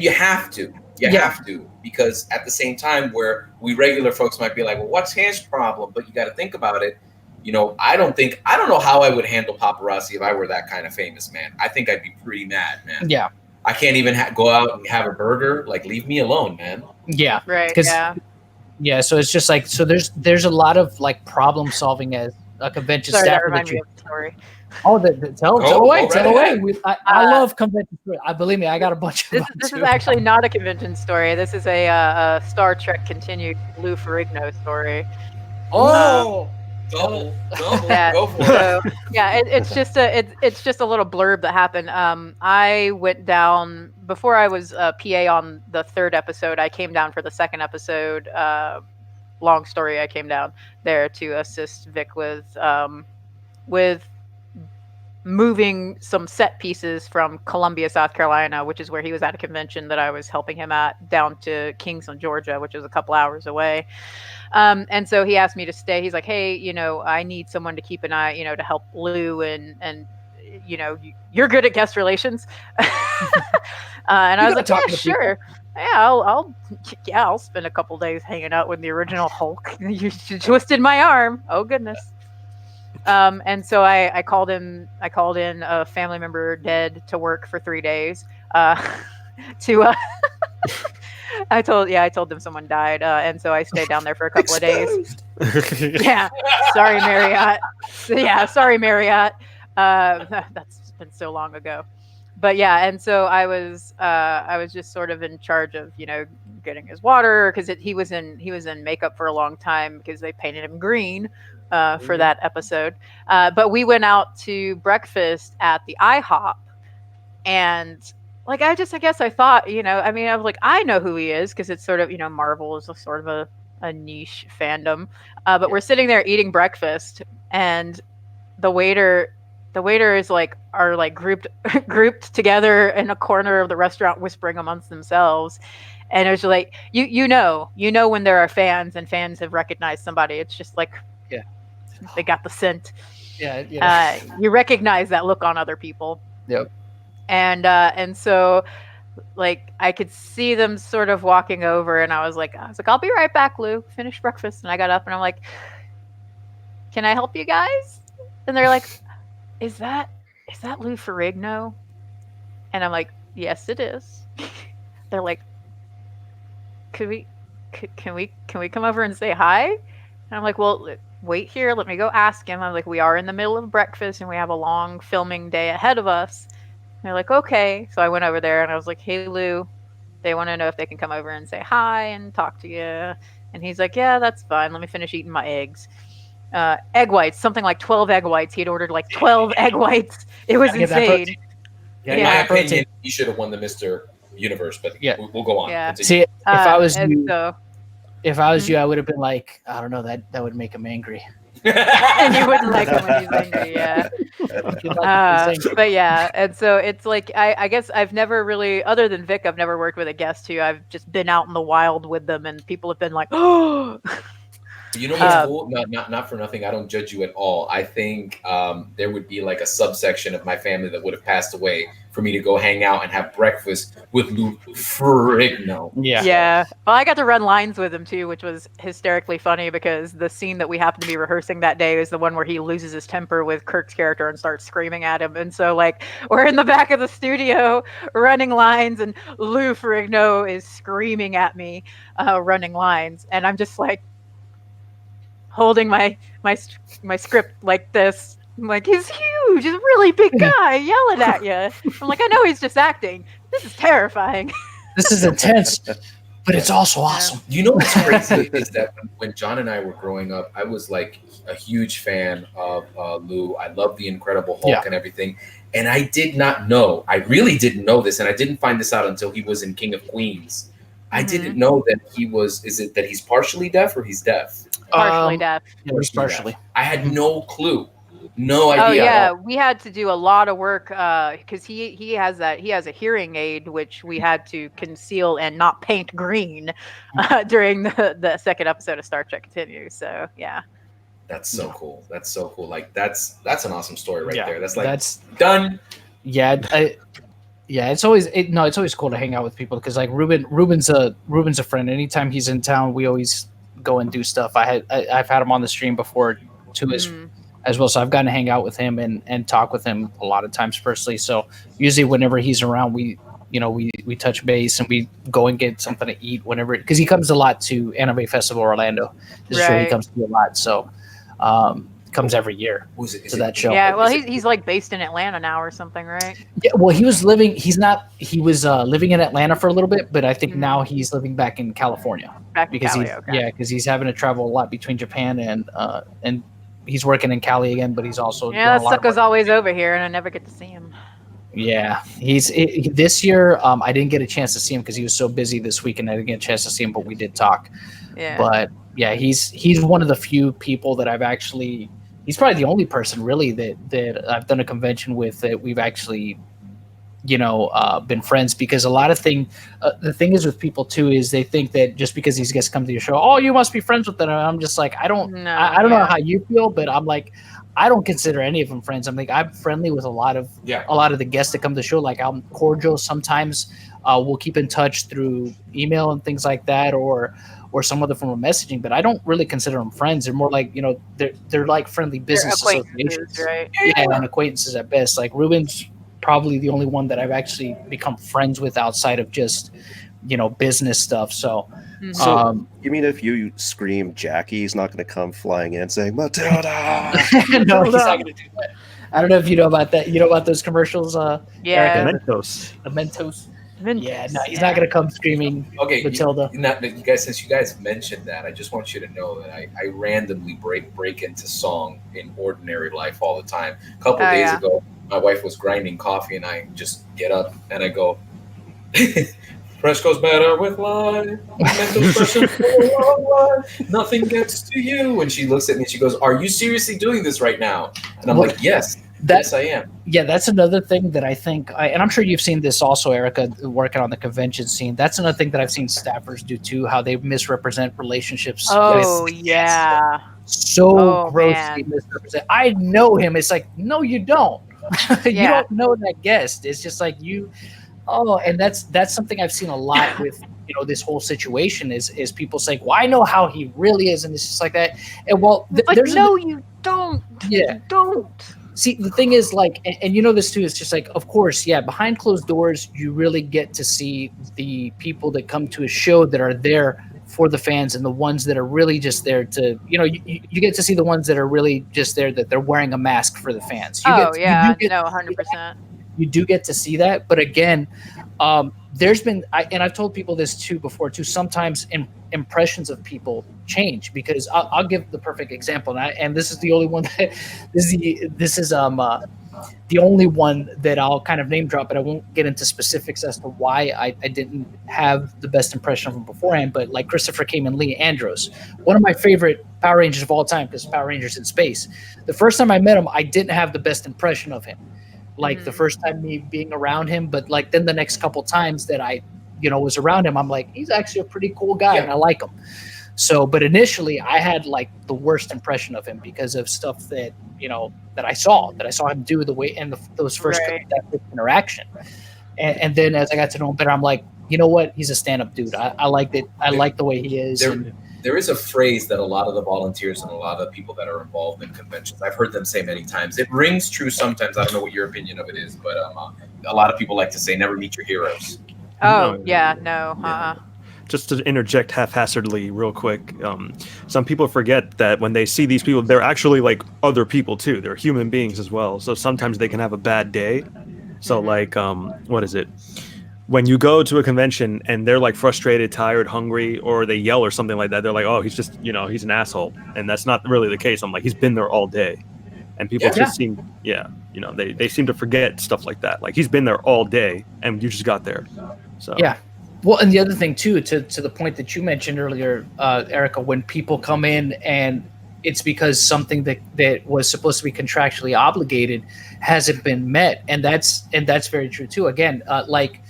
you have to. You have to, because at the same time, where we regular folks might be like, well, what's his problem? But you got to think about it. I don't know how I would handle paparazzi if I were that kind of famous, man. I think I'd be pretty mad, man. Yeah. I can't even go out and have a burger. Like, leave me alone, man. Yeah. Right. Yeah. So it's just like, so there's a lot of like problem solving as a convention Sorry, that staffer. reminded me of the story. Oh, tell away. I love convention stories. Believe me, I got a bunch of them. This is actually not a convention story. This is a Star Trek continued Lou Ferrigno story. Oh, double. Yeah, Go for so, it. yeah, it's just a little blurb that happened. I went down before I was PA on the 3rd episode. I came down for the 2nd episode. Long story. I came down there to assist Vic with moving some set pieces from Columbia, South Carolina, which is where he was at a convention that I was helping him at, down to Kingsland, Georgia, which is a couple hours away. And so he asked me to stay. He's like, hey, I need someone to keep an eye, to help Lou and you're good at guest relations. And I was like, yeah, sure. Yeah, I'll spend a couple days hanging out with the original Hulk. You twisted my arm. Oh, goodness. And so I called in a family member dead to work for 3 days. I told them someone died, and so I stayed down there for a couple of days. Yeah, sorry, Marriott. Sorry, Marriott. That's been so long ago. But yeah, and so I was just sort of in charge of getting his water, because he was in makeup for a long time because they painted him green for that episode. But we went out to breakfast at the IHOP, and like I guess I thought I was like, I know who he is, because it's sort of Marvel is a sort of a niche fandom. But we're sitting there eating breakfast, and the waiter is are grouped together in a corner of the restaurant, whispering amongst themselves. And it was like, you know when there are fans and fans have recognized somebody. It's just like, they got the scent. You recognize that look on other people. Yep. And so like I could see them sort of walking over, and I was like, I'll be right back, Lou. Finish breakfast. And I got up and I'm like, can I help you guys? And they're like, Is that Lou Ferrigno? And I'm like, yes, it is. They're like, can we come over and say hi? And I'm like, well, wait here. Let me go ask him. I'm like, we are in the middle of breakfast and we have a long filming day ahead of us. And they're like, okay. So I went over there and I was like, hey, Lou, they want to know if they can come over and say hi and talk to you. And he's like, yeah, that's fine. Let me finish eating my eggs. Egg whites, something like 12 egg whites. He had ordered like 12 egg whites. It was insane. In my opinion, he should have won the Mr. Universe, but we'll go on. Yeah. See, if I was you, Mm-hmm. I would have been like, I don't know, that would make him angry. And you wouldn't like him when he's angry, yeah. But yeah, and so it's like I guess I've never really, other than Vic, I've never worked with a guest who I've just been out in the wild with them, and people have been like, oh. You know what's cool? Not for nothing. I don't judge you at all. I think there would be like a subsection of my family that would have passed away for me to go hang out and have breakfast with Lou Ferrigno. Yeah. Yeah. Well, I got to run lines with him too, which was hysterically funny, because the scene that we happened to be rehearsing that day is the one where he loses his temper with Kirk's character and starts screaming at him. And so like we're in the back of the studio running lines, and Lou Ferrigno is screaming at me, running lines. And I'm just like, holding my script like this. I'm like, he's huge, he's a really big guy yelling at you. I'm like, I know he's just acting. This is terrifying. This is intense, but it's also awesome. You know what's crazy is that when John and I were growing up, I was like a huge fan of Lou. I love the Incredible Hulk and everything. And I did not know, I really didn't know this, and I didn't find this out until he was in King of Queens. I didn't know that he was, is it that he's partially deaf or he's deaf? Partially deaf. Yeah, he's partially. I had no clue. No idea. Oh yeah, we had to do a lot of work because he has a hearing aid, which we had to conceal and not paint green during the second episode of Star Trek Continues. So yeah. That's so cool. That's so cool. Like that's an awesome story right there. That's like that's done. Yeah, it's always it's always cool to hang out with people because like Ruben's a friend. Anytime he's in town, we always go and do stuff. I've had him on the stream before too as well, so I've gotten to hang out with him and talk with him a lot of times personally. So usually whenever he's around, we touch base and we go and get something to eat whenever, because he comes a lot to Anime Festival Orlando. This is where he comes to a lot. So comes every year to that show. Yeah, well, he's like based in Atlanta now or something, right? Yeah, well, he was living in Atlanta for a little bit, but I think now he's living back in California. Because he's having to travel a lot between Japan and he's working in Cali again, but he's also that sucker's always over here, and I never get to see him. Yeah, this year. I didn't get a chance to see him because he was so busy this week, and I didn't get a chance to see him. But we did talk. Yeah. But yeah, he's one of the few people that I've actually. He's probably the only person really that I've done a convention with that we've actually, been friends, because a lot of the thing is with people too is they think that just because these guys come to your show, oh, you must be friends with them. And I'm just like, I don't know how you feel, but I'm like, I don't consider any of them friends. I'm like, I'm friendly with a lot of the guests that come to the show. Like I'm cordial. Sometimes we'll keep in touch through email and things like that, or some other form of messaging, but I don't really consider them friends. They're more like, they're like friendly business associations, right? Yeah, and acquaintances at best. Like Ruben's probably the only one that I've actually become friends with outside of just, business stuff. So, you mean if you scream Jackie, he's not going to come flying in saying Matilda? No, he's not going to do that. I don't know if you know about that. You know about those commercials? Yeah. Mentos. Yeah, no, he's not going to come screaming Matilda. You guys, since you guys mentioned that, I just want you to know that I randomly break into song in ordinary life all the time. A couple days ago, my wife was grinding coffee, and I just get up and I go, fresh goes better with lime. Nothing gets to you. And she looks at me and she goes, are you seriously doing this right now? And I'm like, yes. Yes, I am. Yeah, that's another thing that I think, and I'm sure you've seen this also, Erica, working on the convention scene. That's another thing that I've seen staffers do too, how they misrepresent relationships. Oh, yeah. Grossly misrepresent. I know him. It's like, no, you don't. You don't know that guest. It's just like and that's something I've seen a lot with, this whole situation is people saying, well, I know how he really is. And it's just like that. And well, you don't. Yeah. You don't. See, the thing is, like, and this too, it's just like, of course, behind closed doors, you really get to see the people that come to a show that are there for the fans, and the ones that are really just there to, you get to see the ones that are really just there, that they're wearing a mask for the fans. 100%. You do get to see that. But again, there's been, and I've told people this too before too, sometimes impressions of people change, because I'll give the perfect example, and this is the only one that this is the only one that I'll kind of name drop, but I won't get into specifics as to why I didn't have the best impression of him beforehand. But like Christopher Kamen Lee Andros, one of my favorite Power Rangers of all time, because Power Rangers in Space. The first time I met him, I didn't have the best impression of him. Like the first time me being around him, but like then the next couple times that I was around him, I'm like, he's actually a pretty cool guy and I like him. So, but initially I had like the worst impression of him because of stuff that, that I saw him do the way and those first that interaction. And then as I got to know him better, I'm like, you know what? He's a stand-up dude. I liked it. I like the way he is. There is a phrase that a lot of the volunteers and a lot of the people that are involved in conventions, I've heard them say many times. It rings true sometimes. I don't know what your opinion of it is, but a lot of people like to say, never meet your heroes. Oh, no. Just to interject haphazardly real quick, some people forget that when they see these people, they're actually like other people too. They're human beings as well. So sometimes they can have a bad day. So like, what is it? When you go to a convention and they're like frustrated, tired, hungry, or they yell or something like that, they're like, oh, he's just, he's an asshole. And that's not really the case. I'm like, he's been there all day. And people just seem, they seem to forget stuff like that. Like he's been there all day and you just got there. So yeah. Well, and the other thing too, to the point that you mentioned earlier, Erica, when people come in and it's because something that was supposed to be contractually obligated hasn't been met, and that's very true too. Again, like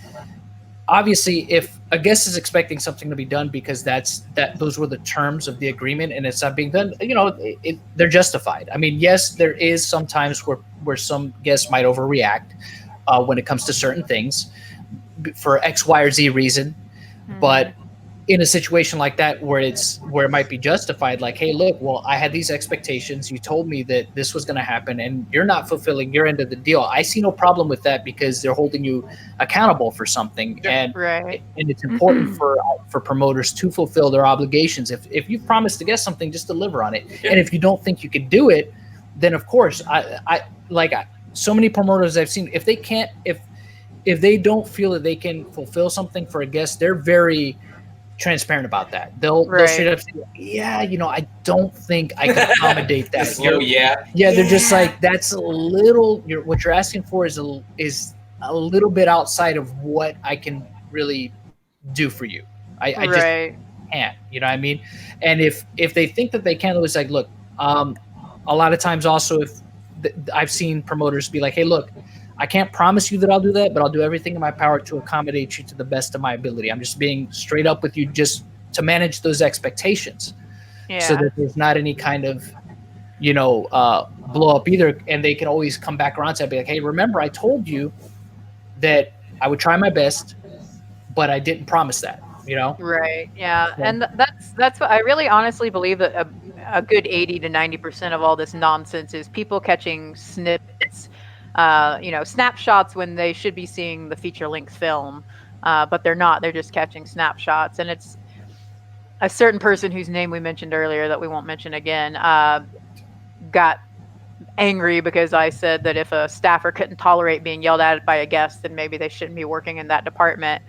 obviously, if a guest is expecting something to be done because those were the terms of the agreement and it's not being done, they're justified. I mean, yes, there is sometimes where some guests might overreact when it comes to certain things for X, Y, or Z reason, but in a situation like that where it might be justified, like, hey, look, well, I had these expectations. You told me that this was going to happen and you're not fulfilling your end of the deal. I see no problem with that because they're holding you accountable for something. And it's important for promoters to fulfill their obligations. If you've promised to get something, just deliver on it. Yeah. And if you don't think you could do it, then of course, so many promoters I've seen, if they don't feel that they can fulfill something for a guest, they're very transparent about that. They'll straight up say, yeah, I don't think I can accommodate that. They're just like, that's a little, what you're asking for is a little bit outside of what I can really do for you. I just can't, you know what I mean? And if they think that they can, it's like, look, a lot of times also I've seen promoters be like, hey, look, I can't promise you that I'll do that, but I'll do everything in my power to accommodate you to the best of my ability. I'm just being straight up with you just to manage those expectations so that there's not any kind of, blow up either. And they can always come back around to be like, hey, remember, I told you that I would try my best, but I didn't promise that, Right. Yeah. And that's what I really honestly believe that a good 80 to 90% of all this nonsense is people catching snippets. Snapshots when they should be seeing the feature-length film, but they're not. They're just catching snapshots. And it's a certain person whose name we mentioned earlier that we won't mention again, got angry because I said that if a staffer couldn't tolerate being yelled at by a guest, then maybe they shouldn't be working in that department.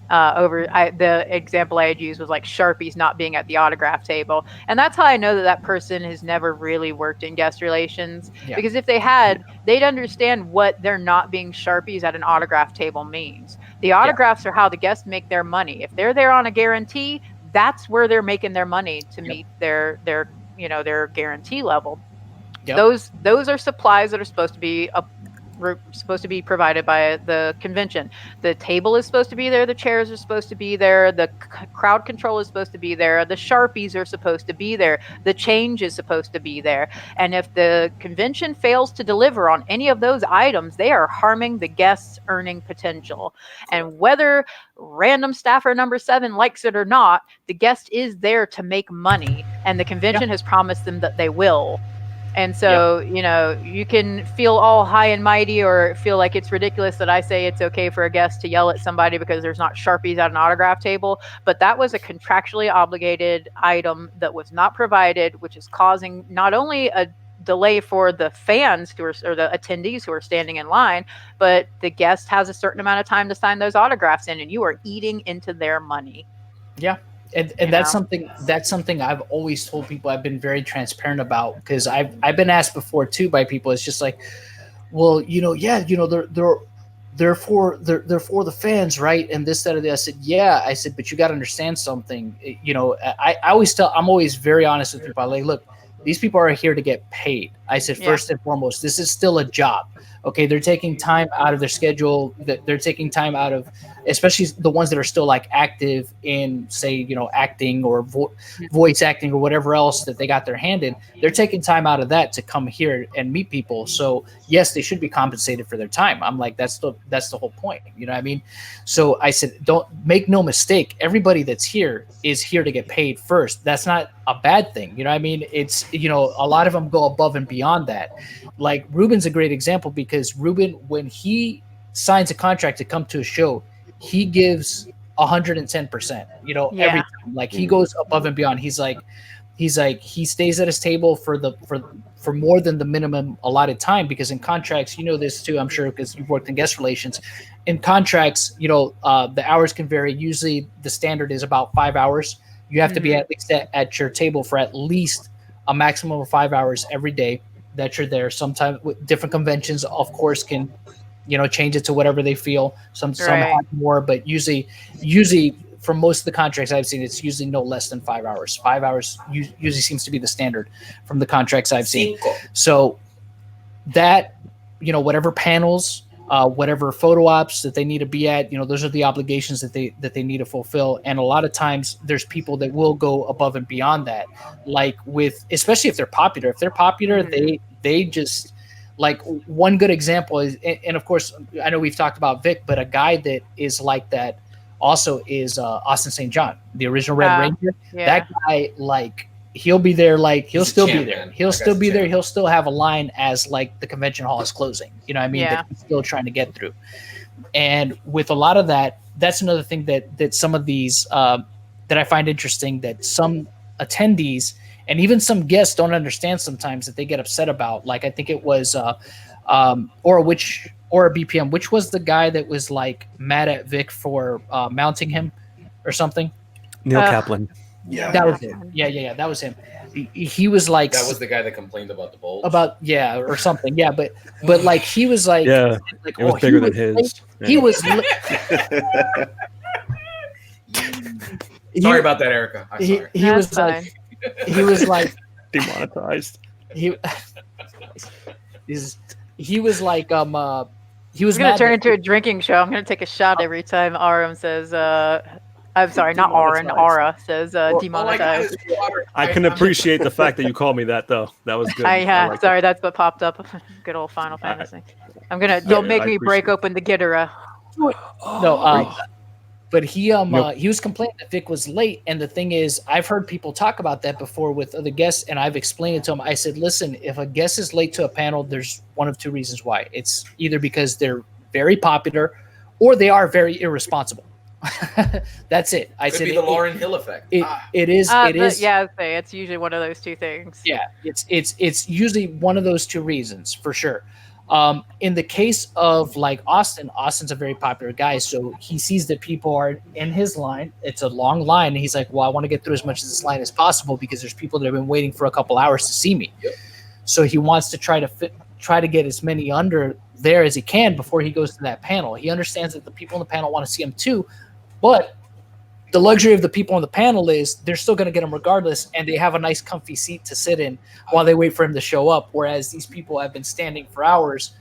The example I had used was like Sharpies not being at the autograph table. And that's how I know that person has never really worked in guest relations. Yeah. Because if they had, they'd understand what there not being Sharpies at an autograph table means. The autographs are how the guests make their money. If they're there on a guarantee, that's where they're making their money to meet their guarantee level. Yep. Those are supplies that are supposed to be provided by the convention. The table is supposed to be there. The chairs are supposed to be there. The crowd control is supposed to be there. The Sharpies are supposed to be there. The change is supposed to be there. And if the convention fails to deliver on any of those items, they are harming the guest's earning potential. And whether random staffer number 7 likes it or not, the guest is there to make money. And the convention has promised them that they will. And so, you can feel all high and mighty or feel like it's ridiculous that I say it's okay for a guest to yell at somebody because there's not Sharpies at an autograph table. But that was a contractually obligated item that was not provided, which is causing not only a delay for the fans or the attendees who are standing in line, but the guest has a certain amount of time to sign those autographs in, and you are eating into their money. Yeah. And that's something I've always told people. I've been very transparent about, because I've been asked before too by people. It's just like, well, they're for the fans, right? And this, that, or that. I said, yeah. I said, but you got to understand something. I'm always very honest with people. I'm like, look, these people are here to get paid. I said, first and foremost, this is still a job. Okay, they're taking time out of their schedule. They're taking time out of, especially the ones that are still like active in, say, acting or voice acting or whatever else that they got their hand in. They're taking time out of that to come here and meet people. So yes, they should be compensated for their time. I'm like, that's the whole point. You know what I mean? So I said, don't make no mistake. Everybody that's here is here to get paid first. That's not a bad thing. You know what I mean? It's, a lot of them go above and beyond that. Like Ruben's a great example, because Ruben, when he signs a contract to come to a show, he gives 110%, every time. Like he goes above and beyond. He's like, he stays at his table for more than the minimum allotted time, because in contracts, this too, I'm sure, because you've worked in guest relations. In contracts, the hours can vary. Usually the standard is about 5 hours. You have to be at least at your table for at least a maximum of 5 hours every day that you're there. Sometimes with different conventions, of course, can change it to whatever they feel. Some have more, but usually for most of the contracts I've seen, it's usually no less than 5 hours. 5 hours usually seems to be the standard from the contracts I've seen. So that, whatever panels whatever photo ops that they need to be at. Those are the obligations that they need to fulfill. And a lot of times there's people that will go above and beyond that, like especially if they're popular. If they're popular, they just, like, one good example is, and of course I know we've talked about Vic, but a guy that is like that also is Austin St. John, the original Red Ranger. That guy, like, he'll be there, like, he'll still be there. He'll still be there. He'll still have a line as, like, the convention hall is closing. You know what I mean? That he's still trying to get through. And with a lot of that, that's another thing that some of these that I find interesting, that some attendees and even some guests don't understand sometimes, that they get upset about. Like, I think it was or BPM, which was the guy that was, like, mad at Vic for mounting him or something. Neil Kaplan. Yeah, that was it. Yeah, that was him. He was like, that was the guy that complained about the bulge. Or something. Yeah, but like, he was like, like, it was bigger than his. He was. Sorry about that, Erica. I'm sorry. He was like demonetized. He was like he was going to turn into a drinking show. I'm going to take a shot every time Aram says I'm sorry, not Aran. Ara says demonetized. I can appreciate the fact that you called me that, though. That was good. Sorry, that's what popped up. Good old Final Fantasy. I'm gonna. Don't make me break open the Ghidorah. But he was complaining that Vic was late, and the thing is, I've heard people talk about that before with other guests, and I've explained it to them. I said, listen, if a guest is late to a panel, there's one of two reasons why. It's either because they're very popular, or they are very irresponsible. That's it. Could be the Lauryn Hill effect. It is. Yeah, it's usually one of those two things. Yeah, it's usually one of those two reasons for sure. In the case of, like, Austin's a very popular guy, so he sees that people are in his line. It's a long line, and he's like, well, I want to get through as much of this line as possible because there's people that have been waiting for a couple hours to see me. Yep. So he wants to try to get as many under there as he can before he goes to that panel. He understands that the people in the panel want to see him too, but the luxury of the people on the panel is they're still going to get him regardless, and they have a nice comfy seat to sit in while they wait for him to show up, whereas these people have been standing for hours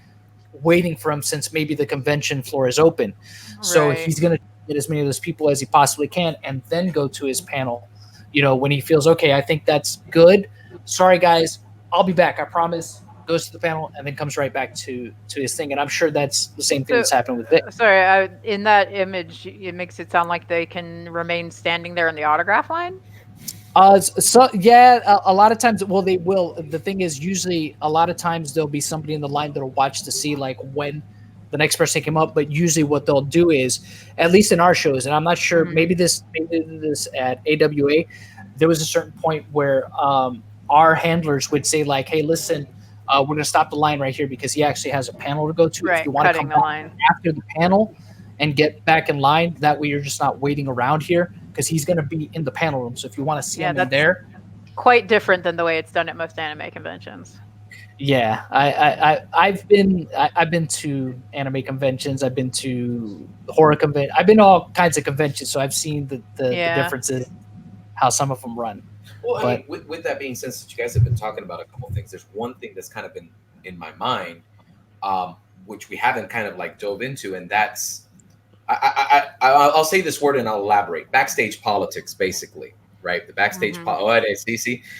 waiting for him since maybe the convention floor is open. Right. So he's going to get as many of those people as he possibly can and then go to his panel, when he feels, okay, I think that's good. Sorry, guys, I'll be back, I promise. Goes to the panel and then comes right back to his thing. And I'm sure that's the same thing that's happened with Vic. Sorry, in that image, it makes it sound like they can remain standing there in the autograph line? A lot of times, well, they will. The thing is, usually a lot of times there'll be somebody in the line that'll watch to see, like, when the next person came up. But usually what they'll do is, at least in our shows, and I'm not sure, maybe this at AWA, there was a certain point where our handlers would say, like, hey, listen, we're going to stop the line right here because he actually has a panel to go to. Right, if you want to come back after the panel and get back in line, that way you're just not waiting around here because he's going to be in the panel room. So if you want to see him in there. Quite different than the way it's done at most anime conventions. Yeah, I've been to anime conventions. I've been to horror conventions. I've been to all kinds of conventions, so I've seen the differences, how some of them run. Well, I mean, with that being said, since you guys have been talking about a couple of things, there's one thing that's kind of been in my mind, which we haven't kind of like dove into, and that's, I'll say this word and I'll elaborate. Backstage politics, basically, right? The backstage,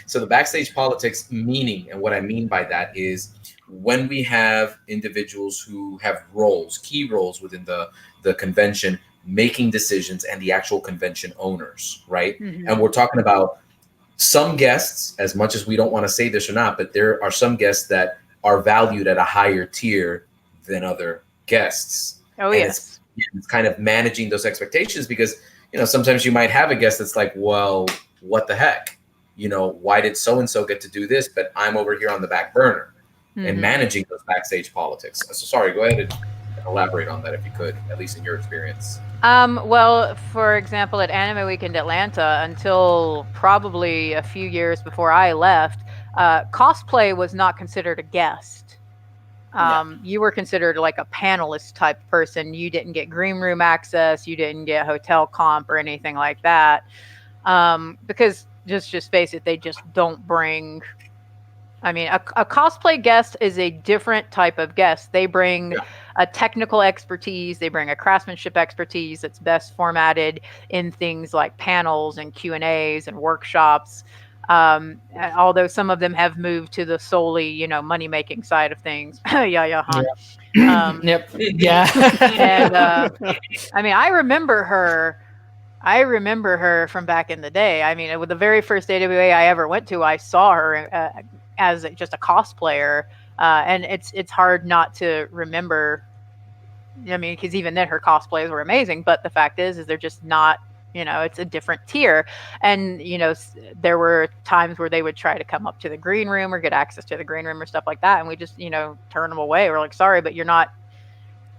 So the backstage politics meaning, and what I mean by that is when we have individuals who have roles, key roles within the convention, making decisions, and the actual convention owners, right? And we're talking about some guests, as much as we don't want to say this or not, but there are some guests that are valued at a higher tier than other guests. Oh, and yes. It's kind of managing those expectations because, sometimes you might have a guest that's like, well, what the heck? Why did so-and-so get to do this, but I'm over here on the back burner and managing those backstage politics. So sorry, go ahead and elaborate on that if you could, at least in your experience. Well, for example, at Anime Weekend Atlanta, until probably a few years before I left, cosplay was not considered a guest. You were considered like a panelist type person. You didn't get green room access. You didn't get hotel comp or anything like that. Because just face it, they just don't bring I mean, a cosplay guest is a different type of guest. They bring a technical expertise. They bring a craftsmanship expertise that's best formatted in things like panels and Q&As and workshops. Although some of them have moved to the solely, money-making side of things. Yeah, hon. Yep. Yeah. And I mean, I remember her from back in the day. I mean, with the very first AWA I ever went to, I saw her as just a cosplayer, and it's hard not to remember. I mean, because even then her cosplays were amazing, but the fact is they're just not. It's a different tier, and there were times where they would try to come up to the green room or get access to the green room or stuff like that, and we just turn them away. We're like, sorry, but you're not.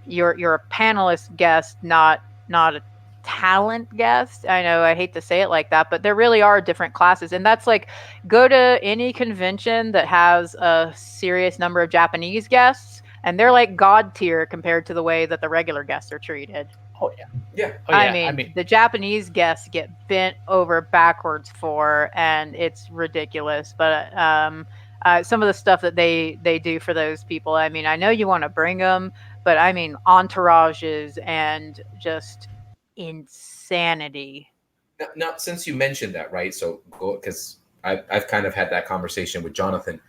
You're a panelist guest, not a talent guest. I know I hate to say it like that, but there really are different classes. And that's like, go to any convention that has a serious number of Japanese guests, and they're like god tier compared to the way that the regular guests are treated. Oh yeah. Yeah. Oh, yeah. I mean, the Japanese guests get bent over backwards for, and it's ridiculous. But some of the stuff that they do for those people, I mean, I know you want to bring them, but I mean, entourages and just insanity. Now, since you mentioned that, right? So because I've kind of had that conversation with Jonathan.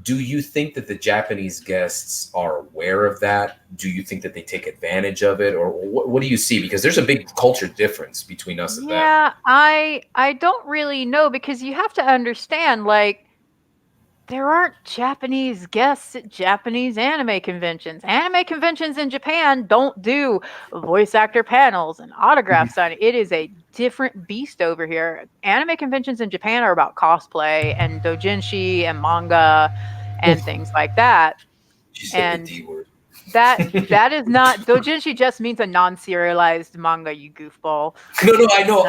Do you think that the Japanese guests are aware of that? Do you think that they take advantage of it, or what do you see? Because there's a big culture difference between us and them. Yeah, I don't really know, because you have to understand, like, there aren't Japanese guests at Japanese anime conventions. Anime conventions in Japan don't do voice actor panels and autograph signing. It is a different beast over here. Anime conventions in Japan are about cosplay and doujinshi and manga and things like that. She said And the D word. that is not, doujinshi just means a non-serialized manga, you goofball. No, I know.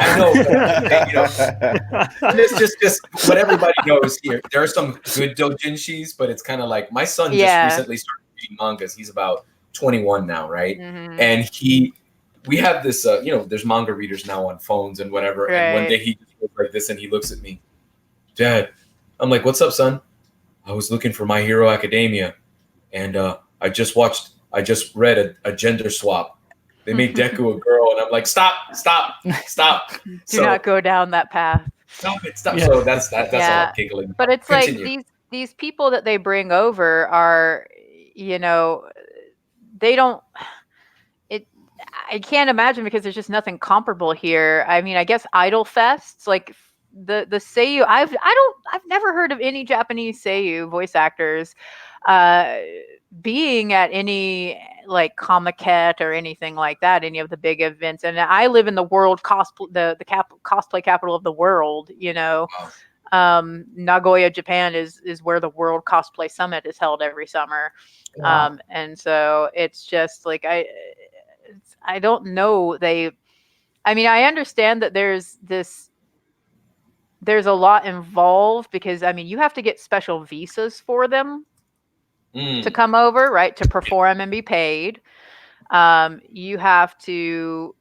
It's just what everybody knows here. There are some good doujinshis, but it's kind of like my son just recently started reading mangas. He's about 21 now, right? Mm-hmm. And we have this, there's manga readers now on phones and whatever. Right. And one day he just goes like this and he looks at me, Dad. I'm like, what's up, son? I was looking for My Hero Academia, and I just read a gender swap. They made Deku a girl, and I'm like, stop. Do not go down that path. Stop it. Yeah. So that's all I'm giggling. But it's Continue. like these people that they bring over are, they don't. I can't imagine, because there's just nothing comparable here. I mean, I guess Idol Fests, like the seiyuu. I've never heard of any Japanese seiyuu voice actors being at any like Comiket or anything like that, any of the big events. And I live in the world cosplay capital of the world. Nagoya, Japan is where the World Cosplay Summit is held every summer. Wow. And so it's just like I don't know. I mean, I understand that there's a lot involved, because I mean, you have to get special visas for them to come over, right? To perform and be paid. You have to,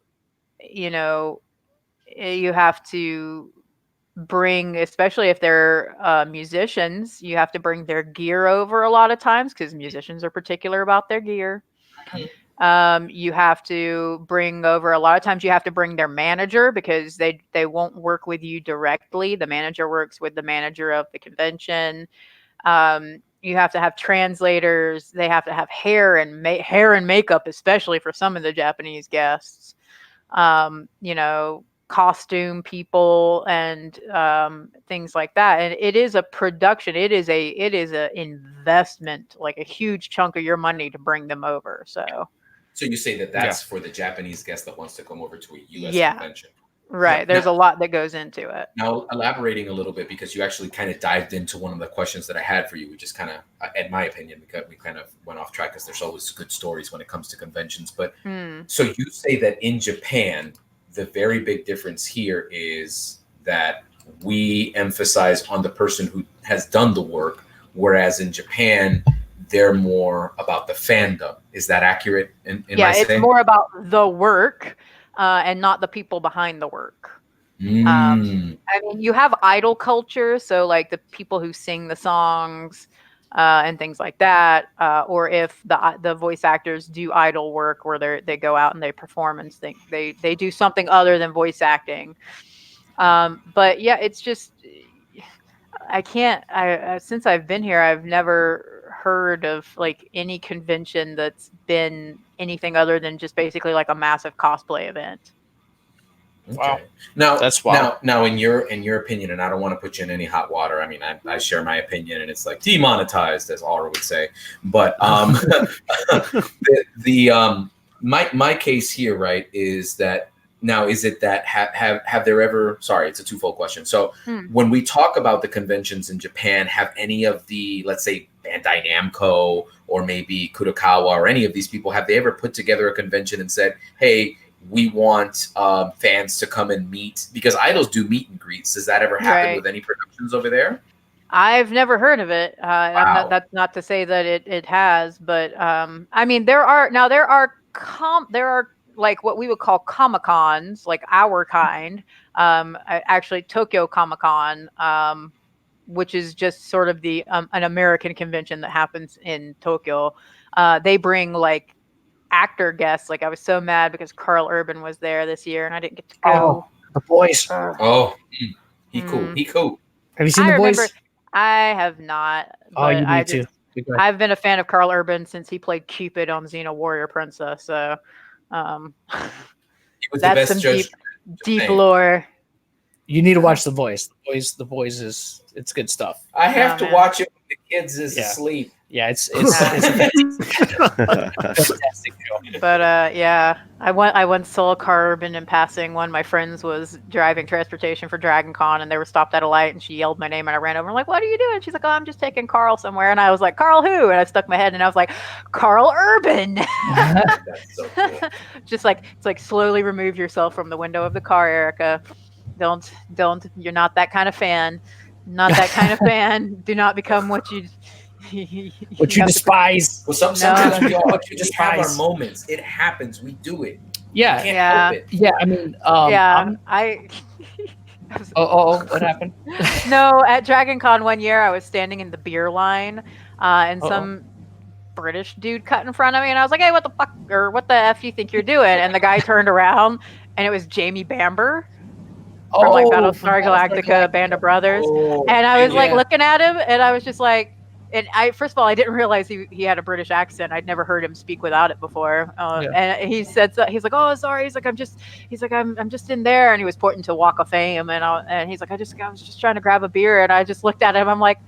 bring, especially if they're musicians, you have to bring their gear over a lot of times, because musicians are particular about their gear. You have to bring over, a lot of times you have to bring their manager, because they won't work with you directly. The manager works with the manager of the convention. You have to have translators. They have to have hair and makeup, especially for some of the Japanese guests. Costume people and things like that. And it is a production. It is a investment, like a huge chunk of your money to bring them over. So you say that's for the Japanese guest that wants to come over to a U.S. convention. Right. There's a lot that goes into it. Now, elaborating a little bit, because you actually kind of dived into one of the questions that I had for you, which is kind of, in my opinion, we kind of went off track, because there's always good stories when it comes to conventions. But so you say that in Japan, the very big difference here is that we emphasize on the person who has done the work, whereas in Japan, they're more about the fandom. Is that accurate? It's more about the work and not the people behind the work. I mean, you have idol culture, so like the people who sing the songs and things like that, or if the voice actors do idol work where they go out and they perform and they do something other than voice acting. But yeah, it's just I can't. Since I've been here, I've never heard of like any convention that's been anything other than just basically like a massive cosplay event. Okay. Wow. Now That's wild. Now, in your opinion, and I don't want to put you in any hot water. I mean, I share my opinion, and it's like demonetized, as Aura would say. But my case here, right, is that now is it that have there ever? Sorry, it's a twofold question. So when we talk about the conventions in Japan, have any of the, let's say, Bandai Namco or maybe Kurokawa or any of these people, have they ever put together a convention and said, hey, we want fans to come and meet, because idols do meet and greets. Does that ever happen with any productions over there? I've never heard of it. Wow. That's not to say that it has, but I mean, there are like what we would call Comic-Cons, like our kind. Actually, Tokyo Comic-Con, which is just sort of the an American convention that happens in Tokyo. They bring like actor guests. Like I was so mad because Carl Urban was there this year and I didn't get to go. Oh, The Boys. He cool. Have you seen The Boys? I have not. Oh, you need to. I've been a fan of Carl Urban since he played Cupid on Xena Warrior Princess. So he was that's the best some deep lore. You need to watch The Boys. The Boys it's good stuff. I have to watch it when the kids is asleep. Yeah, it's a fantastic show. But yeah, I once saw Carl Urban in passing. One of my friends was driving transportation for Dragon Con, and they were stopped at a light, and she yelled my name, and I ran over. I'm like, "What are you doing?" She's like, "Oh, I'm just taking Carl somewhere." And I was like, "Carl who?" And I stuck my head, and I was like, "Carl Urban." That's so cool. Just like it's like slowly remove yourself from the window of the car, Erica. Don't. You're not that kind of fan. Not that kind of fan. Do not become what you despise. Well, sometimes we all just have our moments. It happens. We do it. Yeah. You can't help it. Yeah. I mean, what happened? No, at Dragon Con one year, I was standing in the beer line, and some British dude cut in front of me, and I was like, "Hey, what the fuck, or what the f you think you're doing?" And the guy turned around, and it was Jamie Bamber. From like Battlestar Galactica, Band of Brothers, and I was like looking at him, and I was just like, and first of all, I didn't realize he had a British accent. I'd never heard him speak without it before. And he said, he's like, "Oh, sorry." He's like, I'm just in there, and he was pointing to Walk of Fame, and he's like, I was just trying to grab a beer, and I just looked at him. I'm like,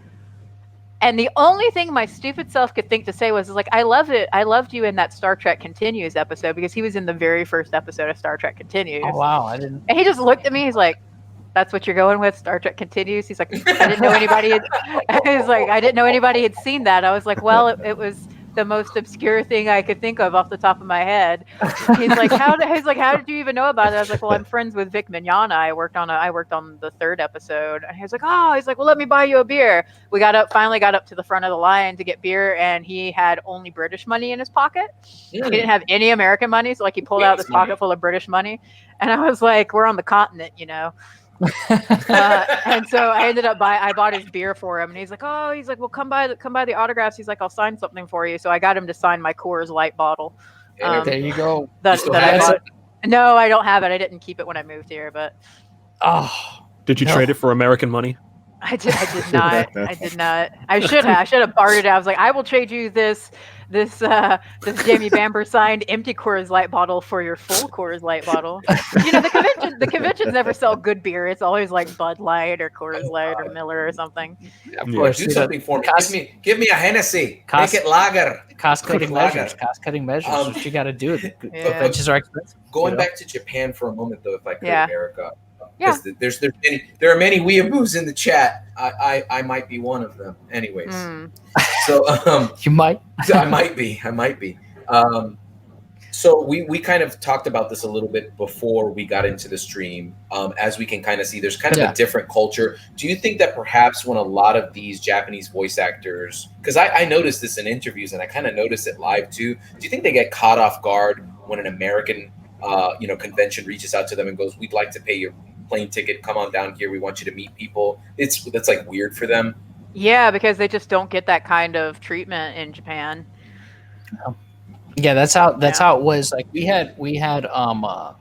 and the only thing my stupid self could think to say was like, I love it. I loved you in that Star Trek Continues episode, because he was in the very first episode of Star Trek Continues. Oh wow, I didn't. And he just looked at me. He's like, "That's what you're going with, Star Trek Continues?" He's like, "I didn't know anybody had." He's like, "I didn't know anybody had seen that." I was like, "Well, it was the most obscure thing I could think of off the top of my head." He's like, "How did you even know about it?" I was like, "Well, I'm friends with Vic Mignogna. I worked on the third episode." And he was like, "Oh," he's like, "Well, let me buy you a beer." We finally got up to the front of the line to get beer, and he had only British money in his pocket. He didn't have any American money, so like he pulled out this pocket full of British money, and I was like, "We're on the continent, you know." And so I ended up I bought his beer for him, and he's like, "Well, come by the autographs." He's like, "I'll sign something for you." So I got him to sign my Coors Light bottle. There you go. That I bought. No, I don't have it. I didn't keep it when I moved here, but. Did you trade it for American money? I did not. I did not. I should have bartered it. I was like, "I will trade you this Jamie Bamber signed empty Coors Light bottle for your full Coors Light bottle." You know, the conventions never sell good beer. It's always like Bud Light or Coors Light or Miller or something. Yeah, of course. Do something for me. Give me a Hennessy. Make it lager. Cost-cutting measures. Cost-cutting measures. What you got to do. Conventions are expensive. Going back to Japan for a moment, though, if I could, Erica. Yeah. There are many weeaboos in the chat. I might be one of them. Anyways. So you might. I might be. So we kind of talked about this a little bit before we got into the stream. As we can kind of see, there's kind of a different culture. Do you think that perhaps when a lot of these Japanese voice actors, because I noticed this in interviews and I kind of noticed it live too, do you think they get caught off guard when an American convention reaches out to them and goes, "We'd like to play plane ticket, come on down here. We want you to meet people. That's like weird for them. Yeah, because they just don't get that kind of treatment in Japan. Yeah, that's how it was. Like we had Reiko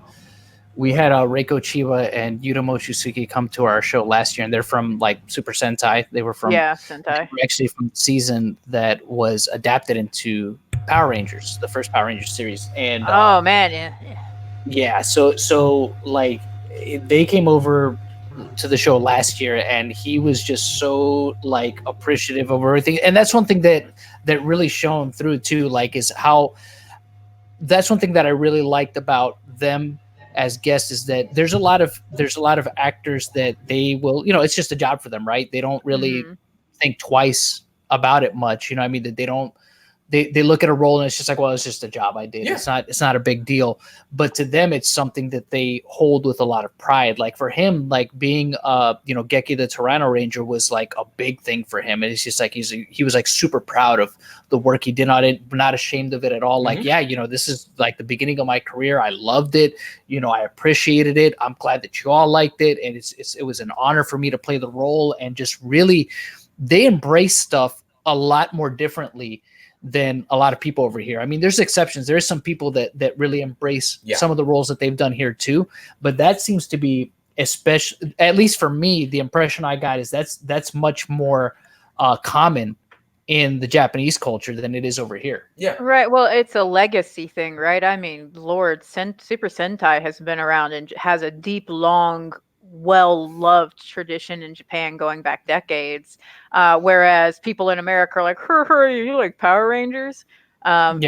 Chiba and Yuta Mochizuki come to our show last year, and they're from like Super Sentai. They were Sentai. They were actually from the season that was adapted into Power Rangers, the first Power Rangers series. And man, yeah, so like they came over to the show last year, and he was just so like appreciative of everything. And that's one thing that really shone through too, like is how that's one thing that I really liked about them as guests, is that there's a lot of actors that they will, it's just a job for them, right? They don't really think twice about it much. You know what I mean? That they don't, they look at a role and it's just like, well, it's just a job I did. Yeah. It's not a big deal. But to them, it's something that they hold with a lot of pride. Like for him, like being Geki the Tyranno Ranger was like a big thing for him. And it's just like he was like super proud of the work he did on it, not ashamed of it at all. Like, this is like the beginning of my career. I loved it. I appreciated it. I'm glad that you all liked it. And it was an honor for me to play the role. And just really, they embrace stuff a lot more differently than a lot of people over here. I mean, there's exceptions. There is some people that really embrace some of the roles that they've done here too, but that seems to be, especially, at least for me, the impression I got is that's much more common in the Japanese culture than it is over here. Yeah. Right. Well, it's a legacy thing, right? I mean, Lord, Super Sentai has been around and has a deep, long, well-loved tradition in Japan going back decades, whereas people in America are like, you like Power Rangers? Or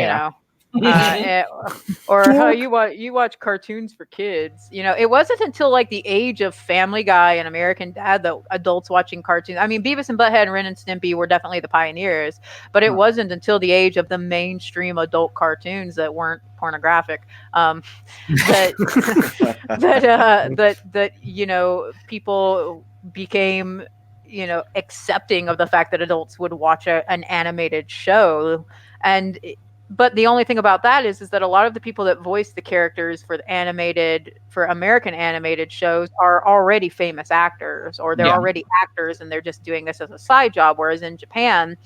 you watch cartoons for kids. It wasn't until like the age of Family Guy and American Dad that adults watching cartoons. I mean, Beavis and Butthead and Ren and Stimpy were definitely the pioneers, but it wasn't until the age of the mainstream adult cartoons that weren't pornographic that people became accepting of the fact that adults would watch an animated show. But the only thing about that is that a lot of the people that voice the characters for American animated shows are already famous actors, or they're already actors and they're just doing this as a side job. Whereas in Japan,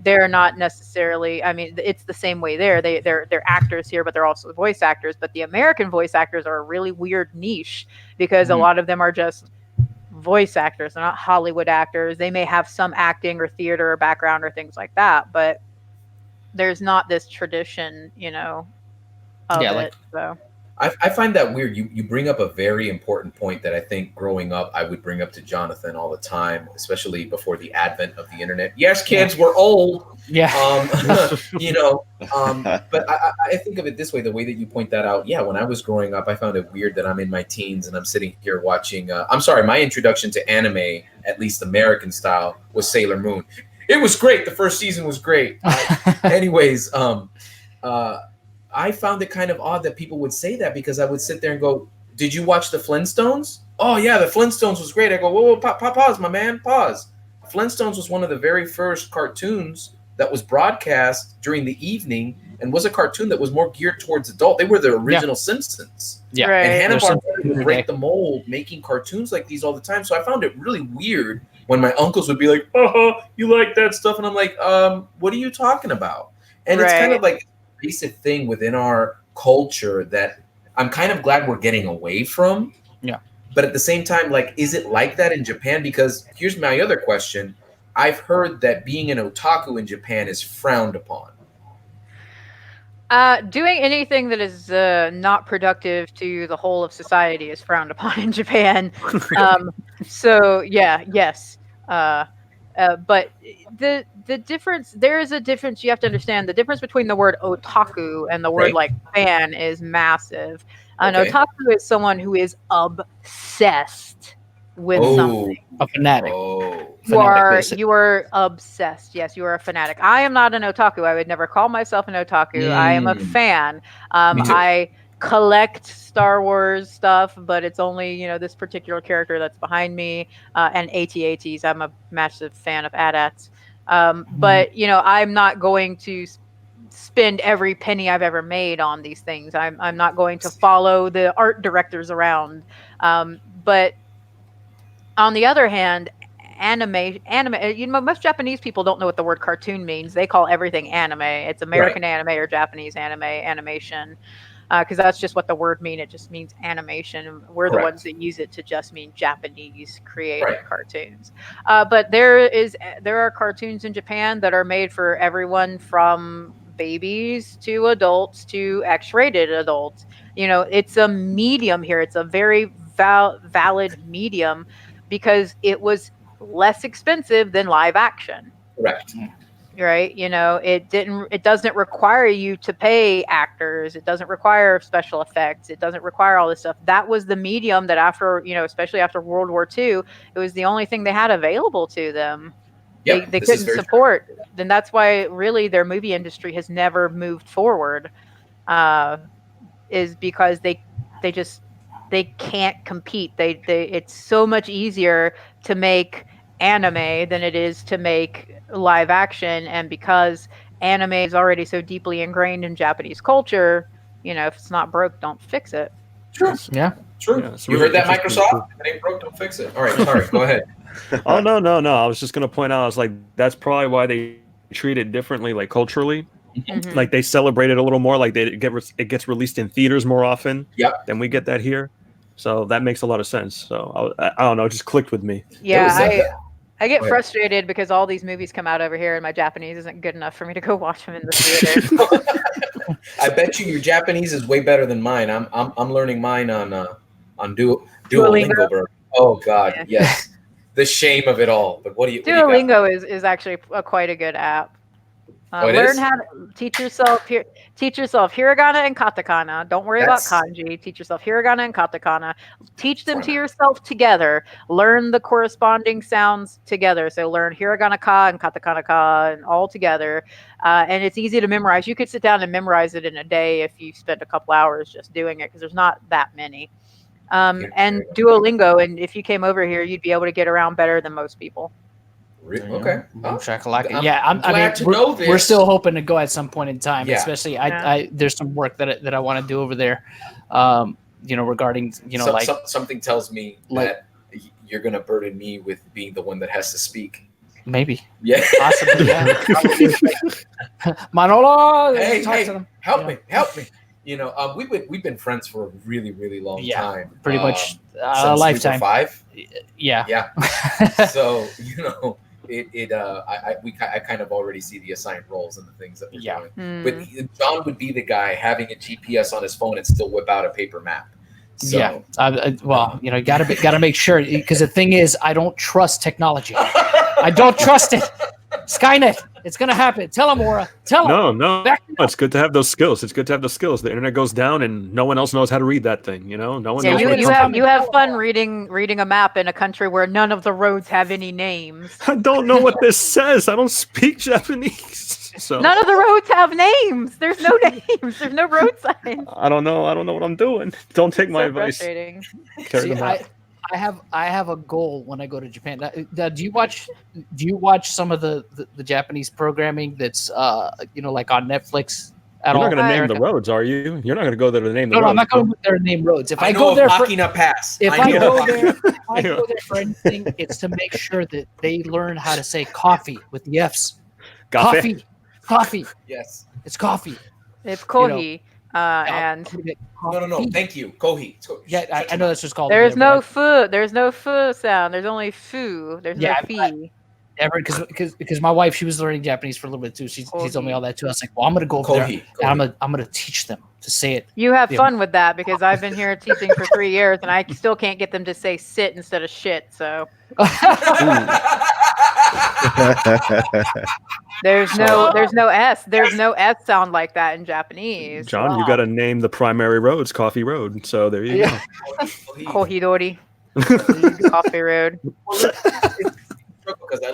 they're not necessarily, I mean, it's the same way there. They're actors here, but they're also voice actors. But the American voice actors are a really weird niche because a lot of them are just voice actors. They're not Hollywood actors. They may have some acting or theater background or things like that, but there's not this tradition, of it. So I find that weird. You bring up a very important point that I think growing up I would bring up to Jonathan all the time, especially before the advent of the internet. Yes, kids, we're old. Yeah. But I think of it this way, the way that you point that out. Yeah, when I was growing up, I found it weird that I'm in my teens and I'm sitting here watching. My introduction to anime, at least American style, was Sailor Moon. It was great. The first season was great. Anyways, I found it kind of odd that people would say that, because I would sit there and go, did you watch the Flintstones? Oh, yeah, the Flintstones was great. I go, whoa, pause, my man, pause. Flintstones was one of the very first cartoons that was broadcast during the evening and was a cartoon that was more geared towards adult. They were the original Simpsons. Yeah. Right. And Hanna-Barbera would break the mold making cartoons like these all the time. So I found it really weird when my uncles would be like, oh, you like that stuff? And I'm like, what are you talking about? And it's kind of like a basic thing within our culture that I'm kind of glad we're getting away from. Yeah. But at the same time, like, is it like that in Japan? Because here's my other question. I've heard that being an otaku in Japan is frowned upon. Doing anything that is not productive to the whole of society is frowned upon in Japan. Yes. But the difference, there is a difference. You have to understand the difference between the word otaku and the word like fan is massive. An otaku is someone who is obsessed with something. A fanatic. You are obsessed. Yes, you are a fanatic. I am not an otaku. I would never call myself an otaku. I am a fan. I collect Star Wars stuff, but it's only, this particular character that's behind me, and AT-ATs. I'm a massive fan of AT-ATs. But, I'm not going to spend every penny I've ever made on these things. I'm not going to follow the art directors around. But on the other hand, anime, most Japanese people don't know what the word cartoon means. They call everything anime. It's American anime or Japanese anime, animation. Because that's just what the word means. It just means animation. We're the ones that use it to just mean Japanese created cartoons. But there are cartoons in Japan that are made for everyone from babies to adults to X-rated adults. It's a medium here. It's a very valid medium because it was less expensive than live action. Correct. Right, it doesn't require you to pay actors. It doesn't require special effects. It doesn't require all this stuff. That was the medium that after, especially after World War II, it was the only thing they had available to them. Yep, they couldn't support. Then that's why really their movie industry has never moved forward, is because they can't compete. It's so much easier to make anime than it is to make live action, and because anime is already so deeply ingrained in Japanese culture, if it's not broke, don't fix it. True. Yeah. True. Yeah, You heard that, Microsoft? If it ain't broke, don't fix it. All right, sorry, go ahead. Oh no. I was just gonna point out, I was like, that's probably why they treat it differently, like culturally. Mm-hmm. Like they celebrate it a little more, like it gets released in theaters more often than we get that here. So that makes a lot of sense. So I don't know, it just clicked with me. Yeah, I get frustrated because all these movies come out over here and my Japanese isn't good enough for me to go watch them in the theater. I bet you your Japanese is way better than mine. I'm learning mine on Duolingo, bro. Oh God, yes. The shame of it all. But what do you? Duolingo is actually quite a good app. Learn how to teach yourself hiragana and katakana. Don't worry about kanji. Teach yourself hiragana and katakana. Teach them to yourself together. Learn the corresponding sounds together. So learn hiragana ka and katakana ka and all together. And it's easy to memorize. You could sit down and memorize it in a day if you spent a couple hours just doing it, because there's not that many. And Duolingo, and if you came over here, you'd be able to get around better than most people. Okay. We're still hoping to go at some point in time. Especially, there's some work that I want to do over there. Regarding something tells me that you're gonna burden me with being the one that has to speak. Maybe. Yeah. Possibly. Yeah. Manolo, hey, help me. We've been friends for a really, really long time. Pretty much a lifetime. 5. Yeah. So I kind of already see the assigned roles and the things that we're doing. But John would be the guy having a GPS on his phone and still whip out a paper map. So. Yeah. Gotta make sure, because the thing is, I don't trust technology. I don't trust it. Skynet, it's gonna happen. Tell him, Aura. Tell him. No. It's good to have those skills. The internet goes down, and no one else knows how to read that thing. No one knows. You have fun reading a map in a country where none of the roads have any names. I don't know what this says. I don't speak Japanese. So none of the roads have names. There's no names. There's no road signs. I don't know what I'm doing. Don't take my advice. Frustrating. I have a goal when I go to Japan. Do you watch some of the Japanese programming that's like on Netflix? You're not going to name the roads, are you? You're not going to go there to name the roads. No, I'm not going there to name roads. If I go there for Akina Pass, if I go there for anything, it's to make sure that they learn how to say coffee with the F's. Coffee. Yes, it's coffee. It's kohi. And no, thank you, kohi. Yeah, I know that's just called. There's no fu. There's no fu sound. There's only fu. There's no fi. Because my wife, she was learning Japanese for a little bit too. She told me all that too. I was like, well, I'm gonna go over there and I'm gonna teach them to say it. You have fun with that, because I've been here teaching for 3 years and I still can't get them to say sit instead of shit. So there's no s. There's no s sound like that in Japanese. John, you got to name the primary roads Coffee Road. So there you go. Kohidori. Coffee Road. Because I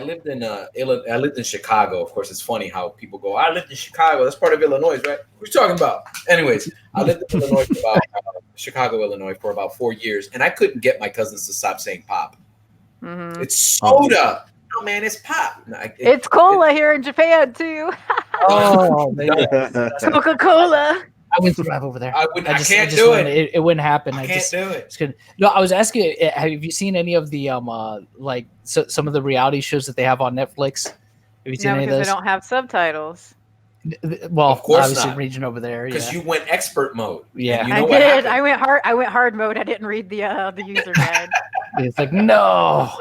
lived in Chicago. Of course, it's funny how people go, I lived in Chicago. That's part of Illinois, right? What are you talking about? Anyways, I lived in Chicago, Illinois for about 4 years, and I couldn't get my cousins to stop saying pop. Mm-hmm. It's soda, No, man, it's pop. No, It's cola here in Japan too. Oh, man. Coca-Cola. I wouldn't survive over there. I can't do it. It wouldn't happen. I can't do it. Just couldn't. No, I was asking, have you seen any of the like some of the reality shows that they have on Netflix? Have you seen No, any of because those? they don't have subtitles. Well, Of course obviously not. region over there. Because Yeah. you went expert mode. Yeah. And you I know what did. happened. I went hard mode. I didn't read the user guide. It's like no. Oh.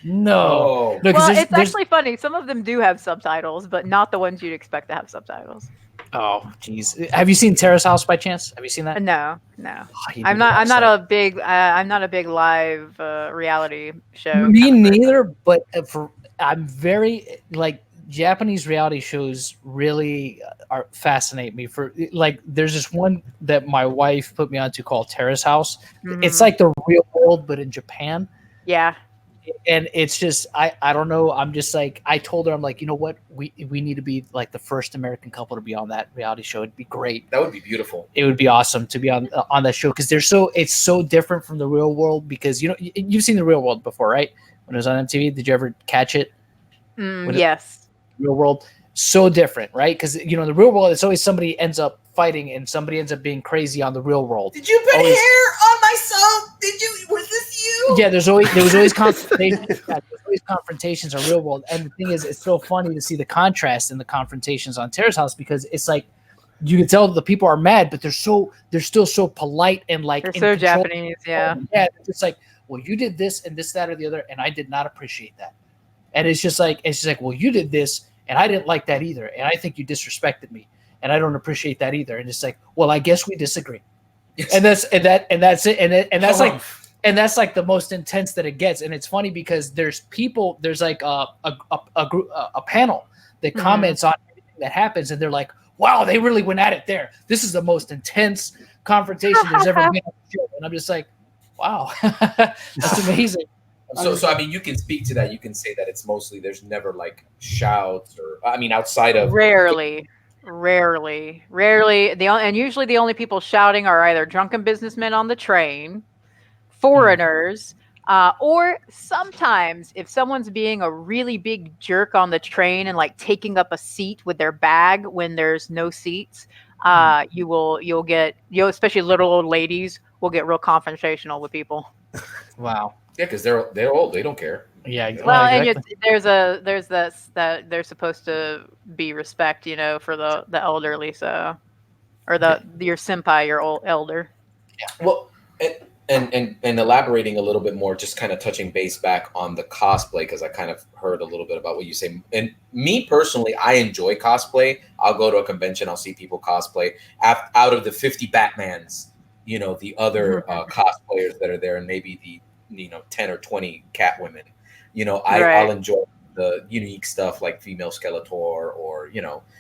No, 'cause Well, there's- it's actually funny. Some of them do have subtitles, but not the ones you'd expect to have subtitles. Oh, jeez. Have you seen Terrace House by chance? Have you seen that? No. Oh, you I'm need to watch not that. I'm not a big live reality show. Me kind of person. neither, but I'm very like Japanese reality shows really fascinate me. For like, there's this one that my wife put me onto called Terrace House. It's Mhm. like the real world, but in Japan. Yeah. And it's just I don't know. I'm just like, I told her, I'm like, you know what, we need to be like the first American couple to be on that reality show. It'd be great. That would be beautiful. It would be awesome to be on that show because it's so different from the real world. Because you've seen the real world before, right? When it was on MTV, did you ever catch it? Yes. Real world, so different, right? Because in the real world, it's always somebody ends up fighting and somebody ends up being crazy on the real world. Did you put Always- hair on my soap? Was this you? Yeah, there was always confrontations. Yeah, there's always confrontations on real world. And the thing is, it's so funny to see the contrast in the confrontations on Terrace House because it's like you can tell the people are mad, but they're still so polite and like They're in so control. Japanese, yeah. Yeah, it's like, well, you did this and this, that, or the other, and I did not appreciate that. And it's just like, well, you did this and I didn't like that either, and I think you disrespected me, and I don't appreciate that either. And it's like, well, I guess we disagree. And that's it. And that's like the most intense that it gets. And it's funny because there's like a group, a panel that comments on everything that happens, and they're like, wow, they really went at it there. This is the most intense confrontation there's ever been on the show. And I'm just like, wow, that's amazing. So I mean, you can speak to that. You can say that it's mostly there's never like shouts or outside of Rarely. And usually the only people shouting are either drunken businessmen on the train, foreigners, or sometimes if someone's being a really big jerk on the train and like taking up a seat with their bag when there's no seats, you'll get especially little old ladies will get real confrontational with people. Wow. Yeah, because they're old. They don't care. Yeah. Well, exactly. and there's this that there's supposed to be respect, for the elderly, so or your senpai, your old elder. Yeah. Well, and elaborating a little bit more, just kind of touching base back on the cosplay because I kind of heard a little bit about what you say. And me personally, I enjoy cosplay. I'll go to a convention, I'll see people cosplay. Out of the 50 Batmans, the other cosplayers that are there, and maybe the 10 or 20 Catwomen. I'll enjoy the unique stuff like female Skeletor or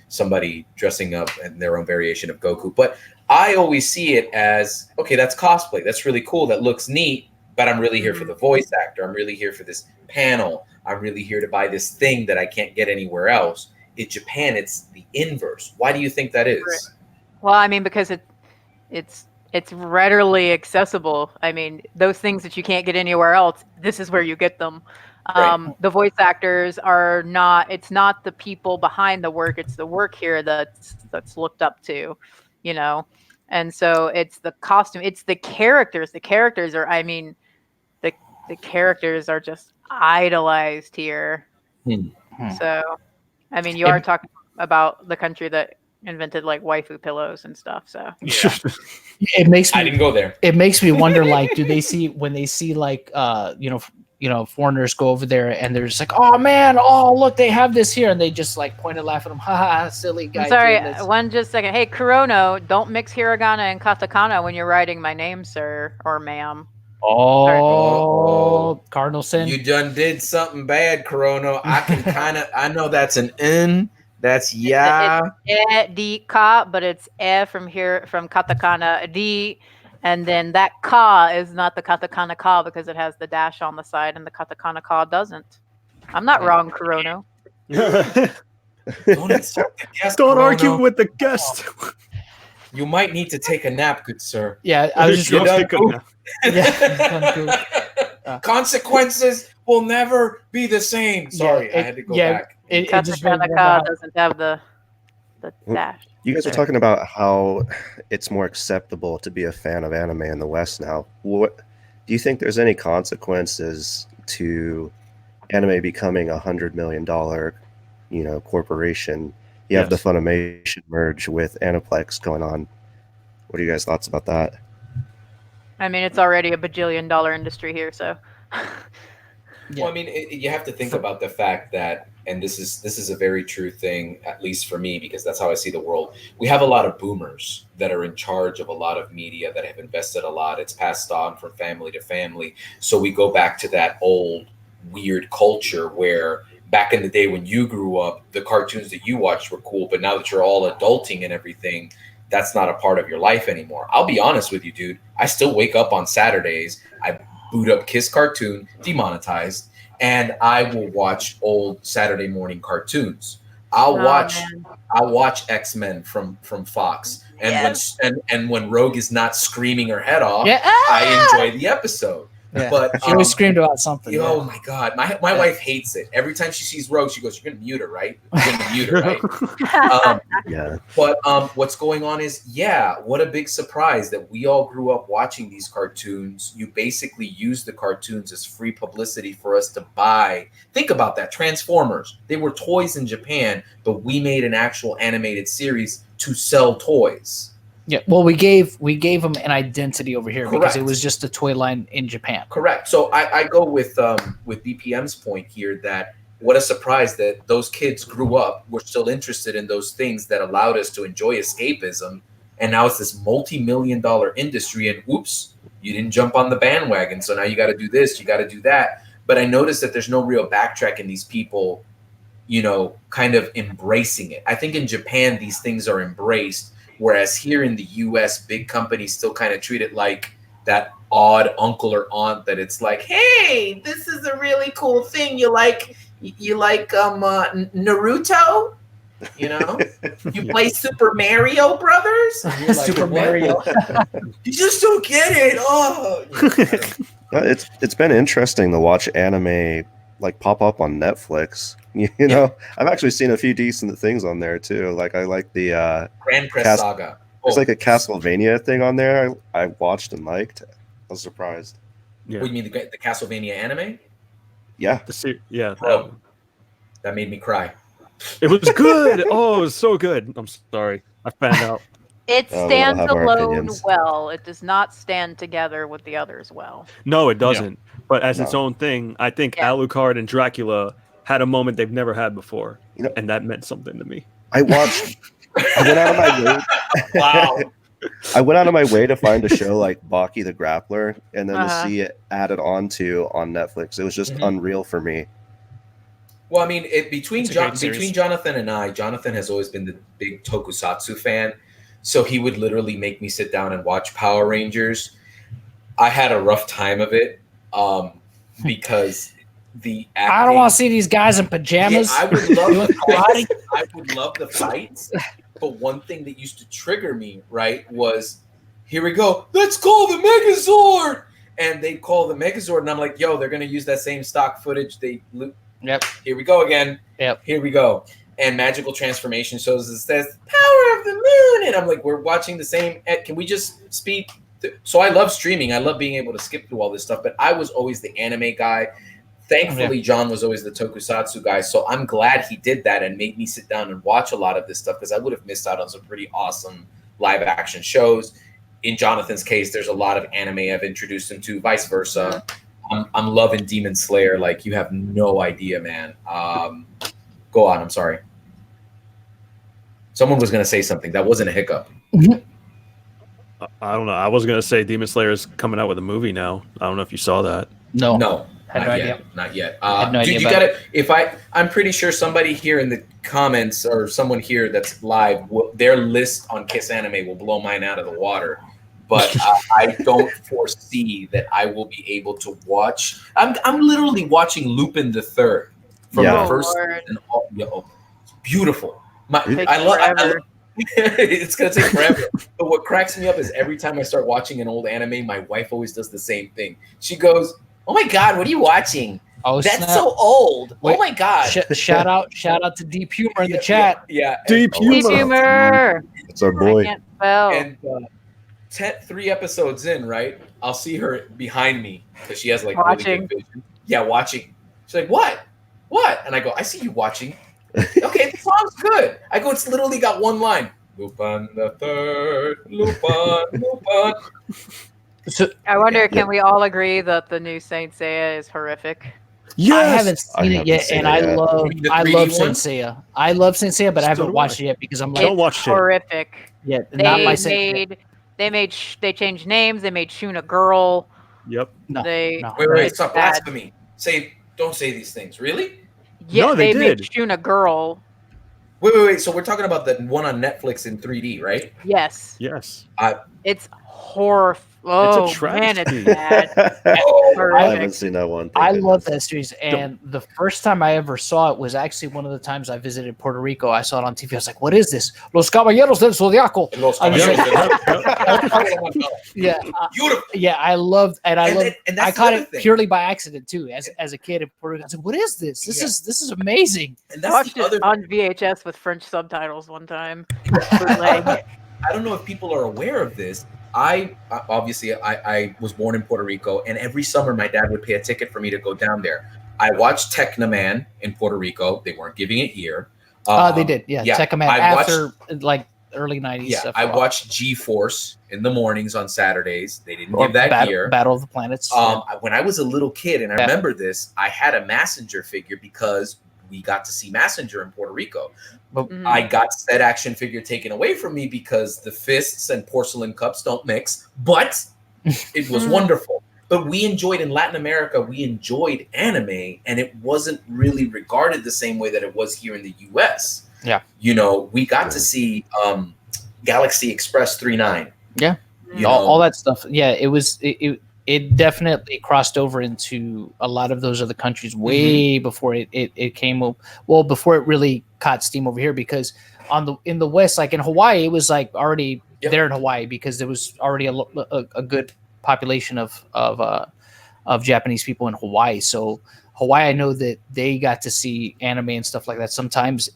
somebody dressing up in their own variation of Goku. But I always see it as, okay, that's cosplay. That's really cool. That looks neat. But I'm really here for the voice actor. I'm really here for this panel. I'm really here to buy this thing that I can't get anywhere else. In Japan, it's the inverse. Why do you think that is? Right. Well, I mean, because it's readily accessible. I mean, those things that you can't get anywhere else, this is where you get them. Right. The voice actors are not, it's not the people behind the work, it's the work here that's looked up to, and so it's the costume, it's the characters. The characters are, I mean, the characters are just idolized here. So, I mean, you are talking about the country that invented like waifu pillows and stuff. So it makes me, I didn't go there. It makes me wonder, like, do they see when they see like foreigners go over there and they're just like, oh man, oh look, they have this here, and they just like point and laugh at them, haha, silly guy. I'm sorry, one just second. Hey, Kurono, don't mix hiragana and katakana when you're writing my name, sir or ma'am. Oh, Cardinal Sin. You done did something bad, Kurono. I know that's an N. That's yeah. It's di ka, but it's from katakana di, and then that ka is not the katakana ka because it has the dash on the side, and the katakana ka doesn't. I'm not wrong, Kurono. Don't insult the guest, Don't Kurono. argue with the guest. You might need to take a nap, good sir. Yeah, I was just Go take a nap. yeah. Consequences will never be the same. Sorry, I had to go back. It just Katakana doesn't have the dash. You guys are talking about how it's more acceptable to be a fan of anime in the West now. What do you think there's any consequences to anime becoming $100 million, corporation? You have the Funimation merge with Aniplex going on. What are you guys' thoughts about that? I mean, it's already a bajillion-dollar industry here, so. Well, I mean, you have to think about the fact that, and this is a very true thing, at least for me, because that's how I see the world. We have a lot of boomers that are in charge of a lot of media that have invested a lot. It's passed on from family to family. So we go back to that old weird culture where back in the day when you grew up, the cartoons that you watched were cool, but now that you're all adulting and everything, that's not a part of your life anymore. I'll be honest with you, dude. I still wake up on Saturdays. I boot up Kiss Cartoon, demonetized, and I will watch old Saturday morning cartoons. I'll watch X-Men from Fox, and when Rogue is not screaming her head off, I enjoy the episode. Yeah. But she always screamed about something. Oh my God, my wife hates it. Every time she sees Rogue, she goes, "You're gonna mute her, right? You're gonna mute her, right?" But what's going on is, what a big surprise that we all grew up watching these cartoons. You basically use the cartoons as free publicity for us to buy. Think about that. Transformers, they were toys in Japan, but we made an actual animated series to sell toys. Yeah, well, we gave them an identity over here because it was just a toy line in Japan. Correct. So I go with BPM's point here that what a surprise that those kids grew up, were still interested in those things that allowed us to enjoy escapism, and now it's this multi-million-dollar industry, and oops, you didn't jump on the bandwagon, so now you got to do this, you got to do that. But I noticed that there's no real backtrack in these people, kind of embracing it. I think in Japan these things are embraced. Whereas here in the U.S., big companies still kind of treat it like that odd uncle or aunt that it's like, hey, this is a really cool thing. You like Naruto? You play Super Mario Brothers? Like, Super Mario. You just don't get it. Oh, it's been interesting to watch anime pop up on Netflix. I've actually seen a few decent things on there too. Like I like the Grand Crest Saga. There's like a Castlevania thing on there. I watched and liked. I was surprised. Yeah. What do you mean the Castlevania anime? Yeah. Oh, that made me cry. It was good. Oh, it was so good. I'm sorry. I found out. It stands alone well. It does not stand together with the others well. No, it doesn't. Yeah. But as its own thing, I think Alucard and Dracula had a moment they've never had before, and that meant something to me. I went out of my way. Wow. I went out of my way to find a show like Baki the Grappler, and then to see it added on Netflix. It was just unreal for me. Well, I mean, between Jonathan and I, Jonathan has always been the big tokusatsu fan, so he would literally make me sit down and watch Power Rangers. I had a rough time of it because the acting, I don't want to see these guys in pajamas. I would love the fights. I would love the fights, but one thing that used to trigger me, right, was here we go. Let's call the Megazord, and they'd call the Megazord, and I'm like, yo, they're gonna use that same stock footage. Yep. Here we go again. Yep. Here we go. And magical transformation shows it says power of the moon, and I'm like, we're watching the same. Can we just speed? So I love streaming. I love being able to skip through all this stuff, but I was always the anime guy. Thankfully, John was always the tokusatsu guy, so I'm glad he did that and made me sit down and watch a lot of this stuff because I would have missed out on some pretty awesome live action shows. In Jonathan's case, there's a lot of anime I've introduced him to, vice versa. I'm loving Demon Slayer like you have no idea, man. Go on, I'm sorry. Someone was going to say something. That wasn't a hiccup. I don't know. I was going to say Demon Slayer is coming out with a movie now. I don't know if you saw that. No. Had no idea. Not yet. Dude, you got to. I'm pretty sure somebody here in the comments or someone here that's live, their list on Kiss Anime will blow mine out of the water. But I don't foresee that I will be able to watch. I'm literally watching Lupin the Third from the first. It's beautiful. I love. It's gonna take forever. But what cracks me up is every time I start watching an old anime, my wife always does the same thing. She goes, Oh my God, what are you watching? Oh, That's snap. so old. Wait, oh my God. Shout out to Deep Humor in the chat. Yeah. Deep Deep humor. It's our I boy. can't spell. And 3 episodes in, right? I'll see her behind me because she has like Watching. really good vision. Yeah, watching. She's like, what? What? And I go, I see you watching. Okay, the song's good. I go, it's literally got one line. Lupin the Third, Lupin. So, I wonder, Yeah. can we all agree that the new Saint Seiya is horrific? Yes. I haven't I seen it haven't yet, seen and it I yet. love You mean the I 3D love one? Saint Seiya. I love Saint Seiya, but I So haven't do watched I. it yet because I'm like, Don't watch it. Horrific. yeah, not my They Saint Seiya. they changed names. They made Shun a girl. Yep. No, They no. Wait, It's stop bad. blasphemy. Don't say these things. Really? Yeah, No, they made did. Shun a girl. Wait. So we're talking about the one on Netflix in 3D, right? Yes, Yes. it's horror. Oh man, travesty. it's bad. Oh, I Horrific. haven't seen that one. I Thank love goodness. that series, and the first time I ever saw it was actually one of the times I visited Puerto Rico. I saw it on TV. I was like, "What is this? Los Caballeros del Zodiaco." Los I was Caballeros like- del- Yeah, Beautiful. yeah, I loved, and I loved. And I that's caught the other it thing. purely by accident too, as a kid in Puerto Rico. I was like, "What is this? This Yeah. is amazing." And I that's watched the other it on VHS with French subtitles one time. Bootleg. I don't know if people are aware of this. I was born in Puerto Rico, and every summer my dad would pay a ticket for me to go down there. I watched Technoman in Puerto Rico. They weren't giving it here. They did, yeah. Check them out I after like early '90s Yeah, stuff. I watched G-Force in the mornings on Saturdays. They didn't Or give that here. Battle of the Planets. When I was a little kid, and I remember this, I had a Messenger figure because we got to see Messenger in Puerto Rico. But I got said action figure taken away from me because the fists and porcelain cups don't mix. But it was wonderful. But we enjoyed in Latin America, we enjoyed anime, and it wasn't really regarded the same way that it was here in the US. Yeah. You know, we got to see Galaxy Express 39. Yeah. You know, all that stuff. Yeah, it definitely crossed over into a lot of those other countries way before it came up. Well, before it really caught steam over here, because in the West, like in Hawaii, it was like already there in Hawaii because there was already a good population of Japanese people in Hawaii. So Hawaii, I know that they got to see anime and stuff like that. Sometimes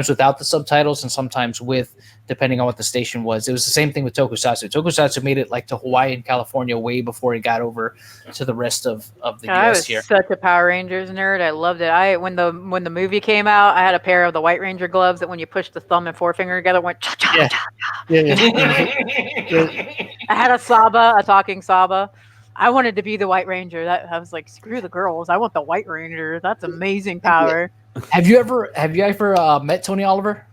without the subtitles and sometimes with, depending on what the station was. It was the same thing with Tokusatsu. Tokusatsu made it like to Hawaii and California way before it got over to the rest of the I US was here. such a Power Rangers nerd. I loved it. When the movie came out, I had a pair of the White Ranger gloves that when you push the thumb and forefinger together went cha cha Yeah. cha. Yeah. I had a talking Saba. I wanted to be the White Ranger. I was like, screw the girls. I want the White Ranger. That's amazing power. Have you ever met Tony Oliver?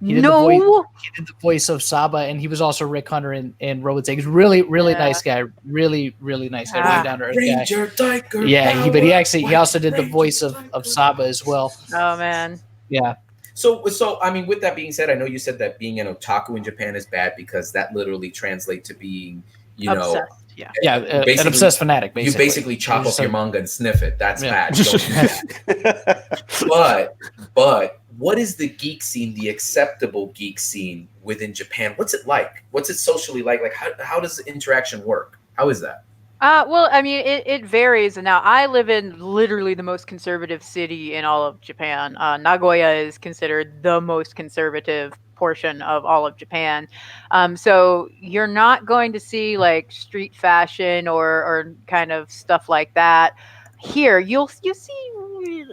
He did the voice of Saba, and he was also Rick Hunter in Robotech. He's really nice guy. Really nice guy. Really down to earth guy. Ranger Tiger. Yeah, he also did the voice of Saba as well. Oh man. Yeah. So I mean, with that being said, I know you said that being an otaku in Japan is bad because that literally translates to being, Obsessed. An obsessed fanatic. Basically, you basically chop up your manga and sniff it. That's bad. Don't do that. But what is the geek scene, the acceptable geek scene within Japan? What's it like? What's it socially like? Like how does the interaction work? How is that? Well, I mean, it varies. Now, I live in literally the most conservative city in all of Japan. Nagoya is considered the most conservative portion of all of Japan. So you're not going to see like street fashion or kind of stuff like that. Here, you'll see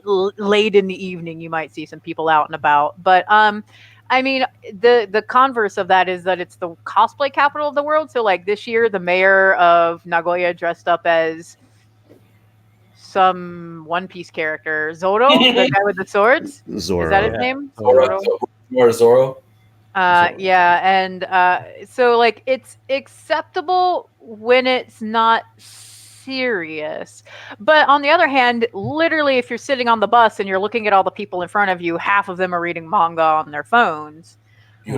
late in the evening, you might see some people out and about. But I mean, the converse of that is that it's the cosplay capital of the world. So like this year, the mayor of Nagoya dressed up as some One Piece character, Zoro, the guy with the swords. Zoro. Is that his name? Zoro. Yeah, and so like it's acceptable when it's not serious. But on the other hand, literally if you're sitting on the bus and you're looking at all the people in front of you, half of them are reading manga on their phones. We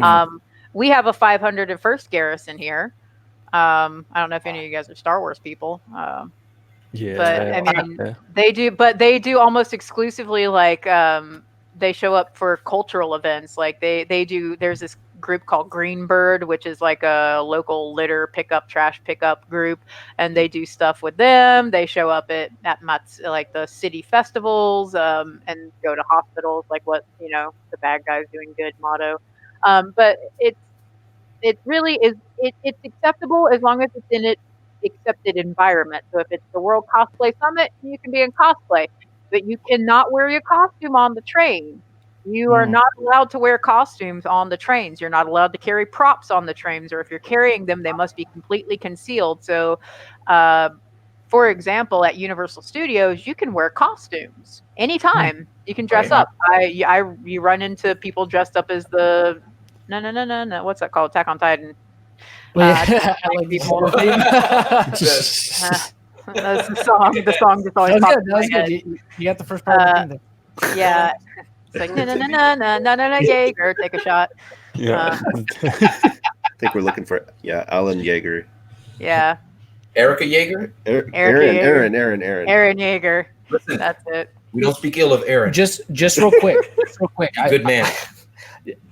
have a 501st Garrison here. I don't know if any of you guys are Star Wars people. Yeah. But I mean, they do almost exclusively like they show up for cultural events. Like they do. There's this group called Greenbird, which is like a local litter pickup, trash pickup group, and they do stuff with them. They show up at like the city festivals, and go to hospitals, like what the bad guys doing good motto. But it really is. It's acceptable as long as it's in its accepted environment. So if it's the World Cosplay Summit, you can be in cosplay, but you cannot wear your costume on the train. You are not allowed to wear costumes on the trains. You're not allowed to carry props on the trains, or if you're carrying them, they must be completely concealed. So, for example, at Universal Studios, you can wear costumes anytime. You can dress up. You run into people dressed up as the no. What's that called? Attack on Titan. I like people. That's the song. The song just always pops in my head. You got the first part of the thing there. Yeah. It's like no, Jaeger, take a shot. Yeah. I think we're looking for Alan Yeager. Yeah. Erica Yeager? Aaron Yeager. Listen, that's it. We don't speak ill of Aaron. Just real quick. Good man.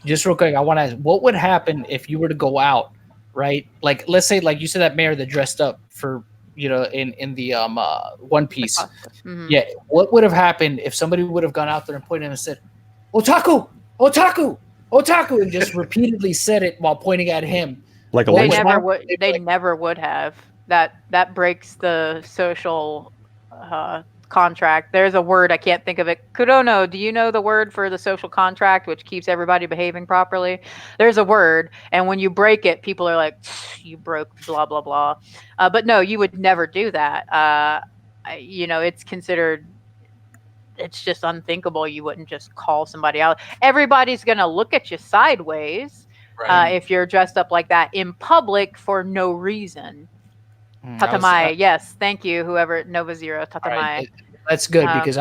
Just real quick, I want to ask, what would happen if you were to go out, right? Like, let's say, like you said, that mayor that dressed up for, in the One Piece. Mm-hmm. Yeah. What would have happened if somebody would have gone out there and pointed and said, "Otaku, otaku, otaku," and just repeatedly said it while pointing at him? Like a they never would. They never would have. That breaks the social contract. There's a word, I can't think of it. Kurono, do you know the word for the social contract which keeps everybody behaving properly? There's a word, and when you break it, people are like, you broke blah blah blah. But no, you would never do that. It's considered, it's just unthinkable. You wouldn't just call somebody out. Everybody's gonna look at you sideways if you're dressed up like that in public for no reason. Tatamai, yes, thank you, whoever, Nova Zero, Tatamai. Right. That's good because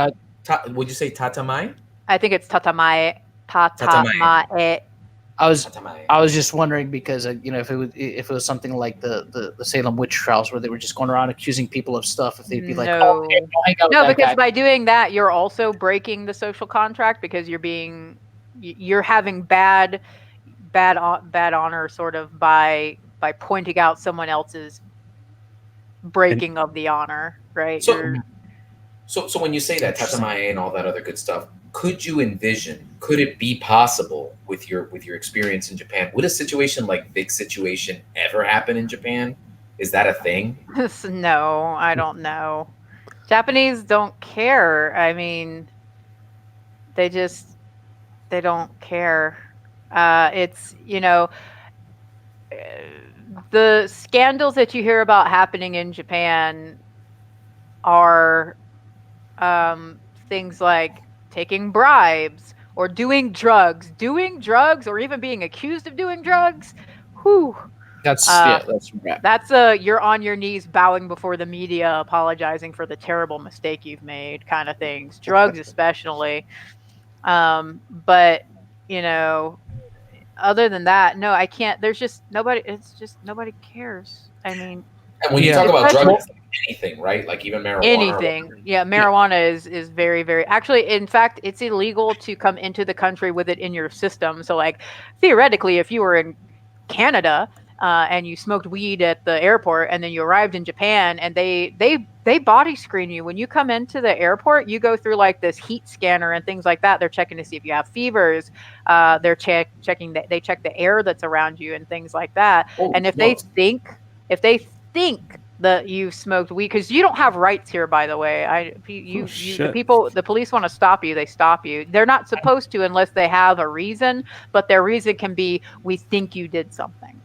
would you say Tatamai? I think it's Tatamai. Tatamae. I was just wondering because if it was something like the Salem witch trials where they were just going around accusing people of stuff, if they'd be like, no, because guy. By doing that you're also breaking the social contract, because you're having bad honor sort of by pointing out someone else's breaking of the honor, right? So when you say that Tatamae and all that other good stuff, could it be possible with your experience in Japan, would a situation like Vic's situation ever happen in Japan? Is that a thing? No, I don't know. Japanese don't care. I mean, they don't care. It's, the scandals that you hear about happening in Japan are things like taking bribes or doing drugs, or even being accused of doing drugs. Whew. That's right. That's you're on your knees bowing before the media, apologizing for the terrible mistake you've made, kind of things. Drugs especially. But other than that, no, I can't. There's just nobody. It's just nobody cares. I mean, and when you talk about drugs, anything, right? Like even marijuana. Anything. Yeah, marijuana is very, very. Actually, in fact, it's illegal to come into the country with it in your system. So, like, theoretically, if you were in Canada and you smoked weed at the airport, and then you arrived in Japan, and they body screen you when you come into the airport, you go through like this heat scanner and things like that. They're checking to see if you have fevers. They're checking they check the air that's around you and things like that. And if they think that you've smoked weed, because you don't have rights here, by the way. The police want to stop you, they stop you. They're not supposed to unless they have a reason, but their reason can be, we think you did something.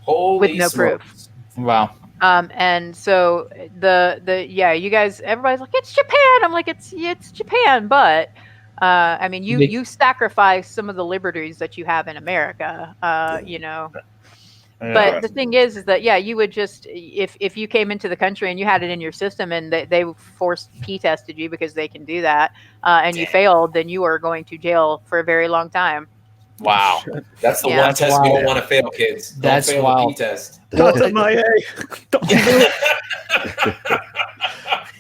Holy with no smokes. proof. Wow. And so you guys, everybody's like, it's Japan. I'm like, it's Japan, but I mean, you sacrifice some of the liberties that you have in America, But the thing is that you would just, if you came into the country and you had it in your system and they forced P-tested you, because they can do that, and you failed, then you are going to jail for a very long time. Wow. That's the one test we don't want to fail, kids. That's don't fail wild. the P-test. Don't do it.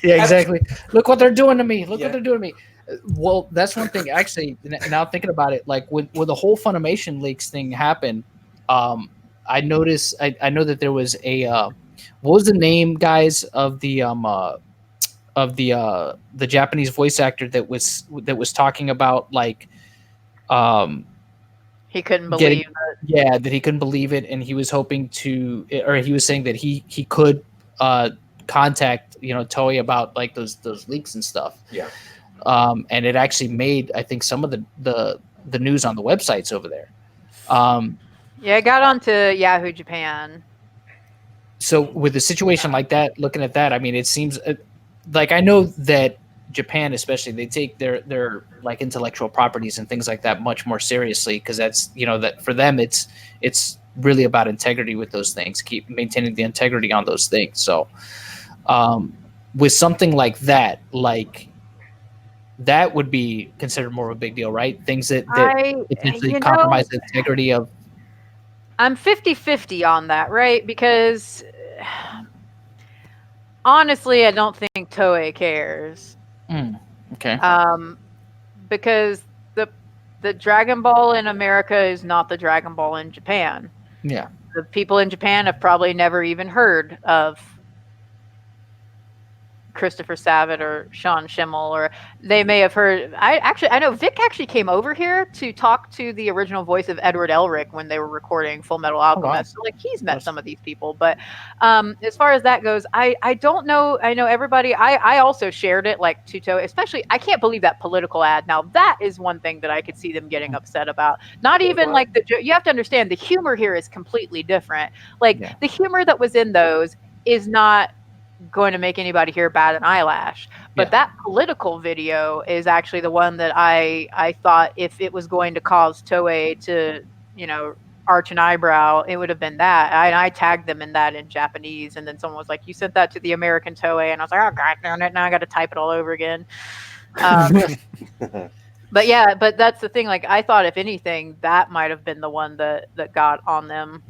Yeah, exactly. Look what they're doing to me. Look what they're doing to me. Well, that's one thing. Actually, now thinking about it, like when the whole Funimation leaks thing happened, I noticed. I know that there was a what was the name, guys, of the Japanese voice actor that was talking about like um He couldn't getting believe it. yeah, that he couldn't believe it, and he was hoping to, or he was saying that he could contact Toei about like those leaks and stuff. Yeah. And it actually made, I think, some of the news on the websites over there. Yeah, it got onto Yahoo Japan. So with a situation like that, looking at that, I mean, it seems like, I know that Japan, especially, they take their like intellectual properties and things like that much more seriously, because that's, that for them it's really about integrity with those things, keep maintaining the integrity on those things. So with something like that, that would be considered more of a big deal, right? Things that essentially compromise the integrity of. I'm 50-50 on that, right? Because honestly, I don't think Toei cares. Okay. Because the Dragon Ball in America is not the Dragon Ball in Japan. Yeah. The people in Japan have probably never even heard of Christopher Sabat or Sean Schimmel, or they may have heard. I know Vic actually came over here to talk to the original voice of Edward Elric when they were recording Full Metal Alchemist. So like he's met some of these people, but as far as that goes, I don't know. I know everybody. I also shared it like Tuto, especially. I can't believe that political ad. Now that is one thing that I could see them getting upset about. Not even like you have to understand the humor here is completely different. Like the humor that was in those is not going to make anybody here bat an eyelash, but that political video is actually the one that I thought, if it was going to cause Toei to arch an eyebrow, it would have been that. I tagged them in that in Japanese, and then someone was like, "You sent that to the American Toei," and I was like, "Oh god darn it, now I got to type it all over again." But yeah, but that's the thing. Like I thought, if anything, that might have been the one that got on them.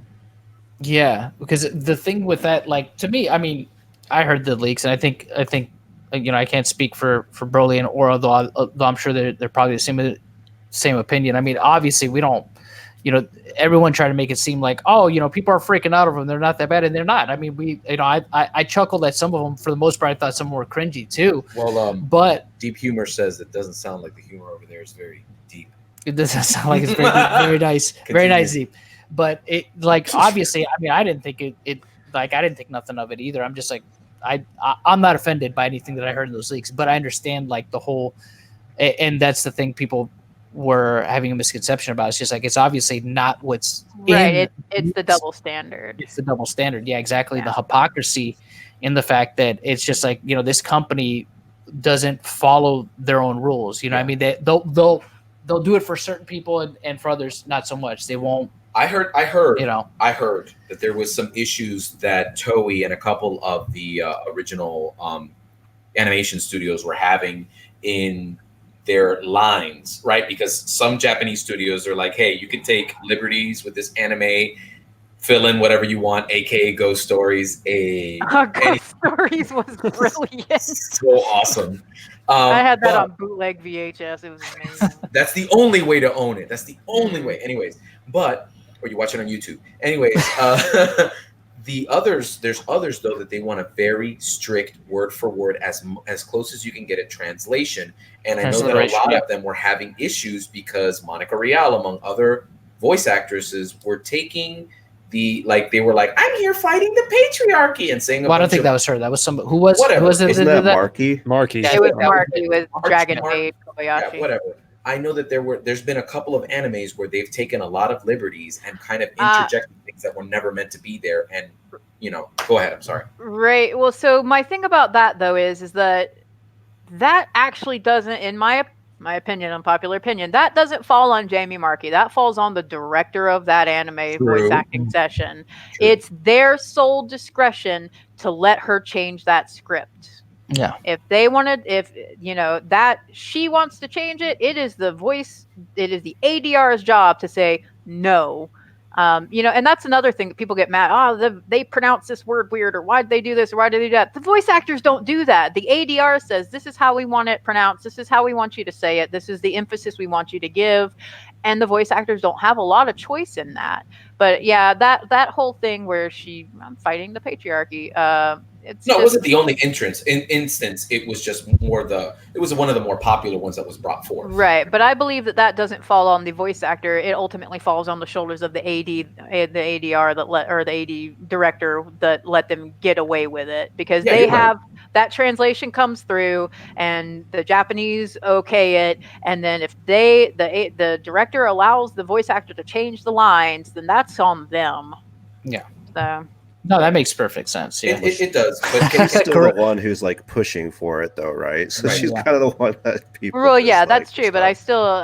Yeah, because the thing with that, like, to me, I mean, I heard the leaks, and I think I can't speak for Broly and Aura, though I'm sure they're probably the same opinion. I mean, obviously we don't, everyone tried to make it seem like, oh, people are freaking out of them, they're not that bad, and they're not. I mean, I chuckled at some of them. For the most part, I thought some were cringy too. Well, but Deep Humor says it doesn't sound like the humor over there is very deep. It doesn't sound like it's very deep, very nice, very nice deep. But it, like, obviously, I mean, I didn't think it like, I didn't think nothing of it either. I'm just like, I'm not offended by anything that I heard in those leaks, but I understand like the whole, and that's the thing people were having a misconception about. It's just like, it's obviously not what's right. It's the double standard. It's the double standard. Yeah, exactly. Yeah. The hypocrisy in the fact that it's just like, this company doesn't follow their own rules. I mean, they'll do it for certain people, and for others not so much. They won't. I heard that there was some issues that Toei and a couple of the original animation studios were having in their lines, right? Because some Japanese studios are like, hey, you can take liberties with this anime, fill in whatever you want, aka Ghost Stories. Ghost Stories was brilliant. So awesome. I had that on bootleg VHS. It was amazing. That's the only way to own it. That's the only way. Anyways, or you watch it on YouTube. Anyways, there's others though that they want a very strict word for word, as close as you can get it, translation. And I know that a lot of them were having issues because Monica Rial, among other voice actresses, were taking they were like, I'm here fighting the patriarchy, and saying. Well, I don't think that was her. That was some who was. Whatever. Who was it? Isn't that Marky? Marky. It was Marky with Dragon Maid Kobayashi. Yeah, whatever. I know that there's been a couple of animes where they've taken a lot of liberties and kind of interjected things that were never meant to be there. And go ahead. I'm sorry. Right. Well, so my thing about that though is that actually doesn't, in my opinion, unpopular opinion, that doesn't fall on Jamie Markey. That falls on the director of that anime voice acting session. True. It's their sole discretion to let her change that script. Yeah. If they wanted, that she wants to change it, it is the ADR's job to say no. And that's another thing that people get mad. Oh, they pronounce this word weird, or why did they do this, or why did they do that? The voice actors don't do that. The ADR says, this is how we want it pronounced. This is how we want you to say it. This is the emphasis we want you to give. And the voice actors don't have a lot of choice in that. But yeah, that whole thing where I'm fighting the patriarchy. It wasn't the only instance. It was just it was one of the more popular ones that was brought forth. Right, but I believe that doesn't fall on the voice actor. It ultimately falls on the shoulders of the the ADR or the AD director that let them get away with it, because they have that translation comes through and the Japanese okay it, and then if the director allows the voice actor to change the lines, then that's on them. Yeah. So. No, that makes perfect sense. Yeah, it does. But she's still the one who's like pushing for it, though, right? So she's kind of the one that people. Well, yeah, that's true. But it's still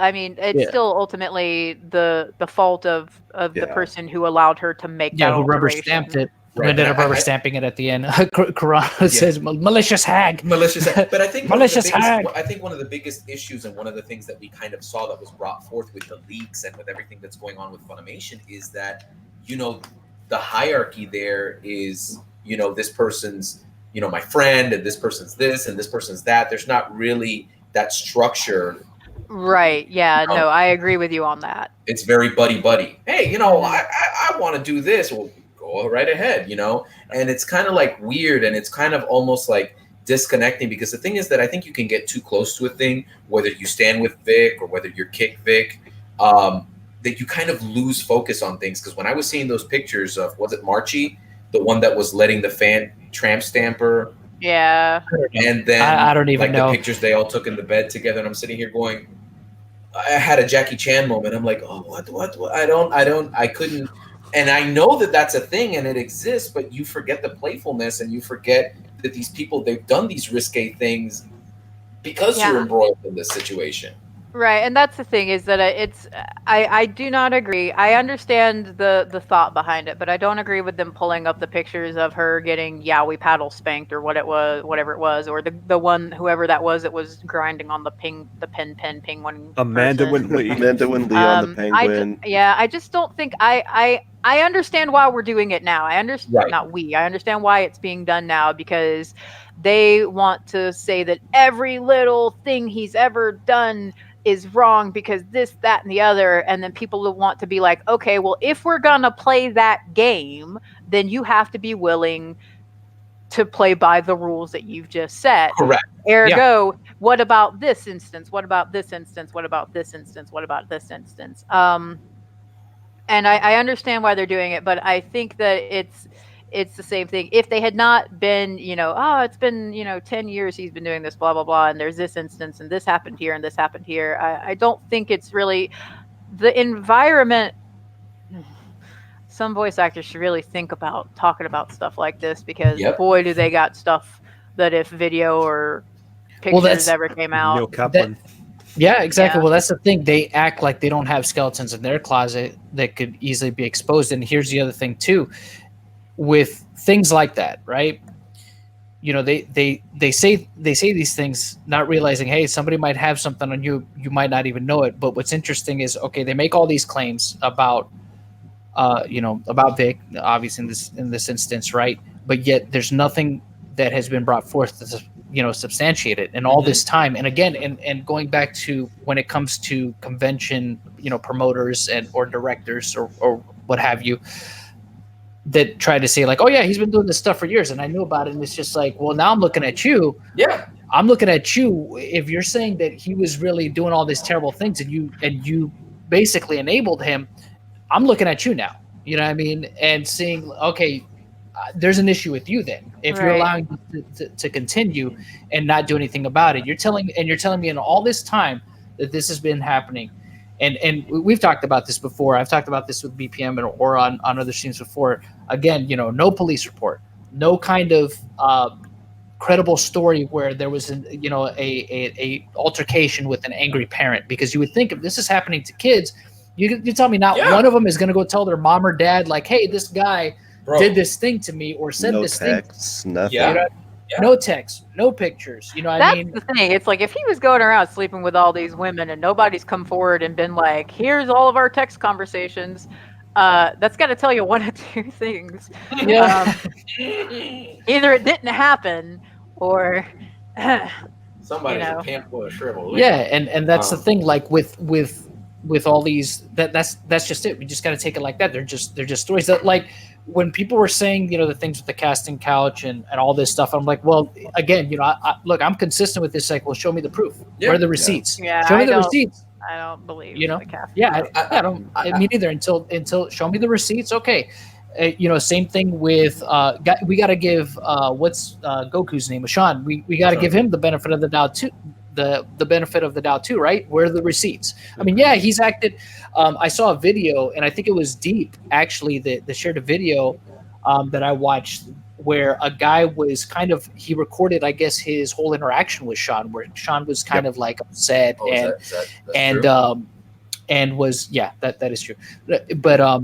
ultimately the fault of the person who allowed her to make that. Yeah, who rubber stamped it. Right. Ended up rubber stamping it at the end. Corona says malicious hag. Malicious hag. But I think I think one of the biggest issues, and one of the things that we kind of saw that was brought forth with the leaks and with everything that's going on with Funimation is that, the hierarchy there is, this person's, my friend, and this person's this, and this person's that. There's not really that structure. Right. Yeah. No, I agree with you on that. It's very buddy. Hey, I want to do this. Well, go right ahead, and it's kind of like weird, and it's kind of almost like disconnecting, because the thing is that I think you can get too close to a thing, whether you stand with Vic or whether you're kick Vic, that you kind of lose focus on things. Because when I was seeing those pictures of, was it Marchie, the one that was letting the fan tramp stamper? Yeah. And then I don't even know the pictures they all took in the bed together, and I'm sitting here going, I had a Jackie Chan moment. I'm like, oh, what? I couldn't. And I know that that's a thing and it exists, but you forget the playfulness, and you forget that these people, they've done these risque things because you're embroiled in this situation. Right, and that's the thing, is that I do not agree. I understand the thought behind it, but I don't agree with them pulling up the pictures of her getting yaoi paddle spanked, or whatever it was, or the one, whoever that was grinding on the penguin. Amanda Wynn Lee on the penguin. I just don't think I understand why we're doing it now. I understand, I understand why it's being done now, because they want to say that every little thing he's ever done is wrong because this, that, and the other. And then people want to be like, okay, well, if we're going to play that game, then you have to be willing to play by the rules that you've just set. Correct. Ergo, what about this instance? What about this instance? What about this instance? What about this instance? And I understand why they're doing it, but I think that it's the same thing. If they had not been, it's been, 10 years he's been doing this, blah, blah, blah, and there's this instance, and this happened here, and this happened here, I don't think it's really the environment. Some voice actors should really think about talking about stuff like this, because boy, do they got stuff that if video or pictures ever came out. Neil Kaplan. Yeah, exactly. Yeah. Well, that's the thing. They act like they don't have skeletons in their closet that could easily be exposed. And here's the other thing too. With things like that, right? They say these things not realizing, hey, somebody might have something on you, you might not even know it. But what's interesting is, okay, they make all these claims about Vic, obviously in this instance, right? But yet there's nothing that has been brought forth to substantiate it in all this time. And again, and going back to when it comes to convention, promoters or directors or what have you, that try to say like, oh yeah, he's been doing this stuff for years and I knew about it. And it's just like, well, now I'm looking at you. Yeah. I'm looking at you. If you're saying that he was really doing all these terrible things and you basically enabled him, I'm looking at you now. You know what I mean? And seeing, okay, there's an issue with you then. If you're allowing to continue and not do anything about it, you're telling me in all this time that this has been happening. And we've talked about this before. I've talked about this with BPM or on other streams before. Again, no police report, no kind of credible story where there was a altercation with an angry parent. Because you would think if this is happening to kids, you tell me not one of them is going to go tell their mom or dad like, hey, this guy did this thing to me or said this texts, thing. Nothing. Yeah. No text, no pictures. That's the thing. It's like if he was going around sleeping with all these women and nobody's come forward and been like, here's all of our text conversations, That's got to tell you one of two things. Yeah. Either it didn't happen, or Somebody's a pimp or a shrivel. Yeah, and that's the Um, thing. Like with all these, that's just it. We just got to take it like that. They're just stories that, like, when people were saying, the things with the casting couch and all this stuff. I'm like, well, again, look, I'm consistent with this. Like, well, show me the proof. Where are the receipts? Yeah, show me the receipts. I don't believe the cast. Yeah, I don't. I mean, either until show me the receipts. Okay. Same thing with we got to give what's Goku's name, Sean. We got to give him the benefit of the doubt too. The benefit of the doubt too, right? Where are the receipts? I mean, yeah, he's acted. I saw a video, and I think it was Deep actually that shared a video that I watched where a guy was he recorded, I guess, his whole interaction with Sean, where Sean was kind of like upset and was that is true, but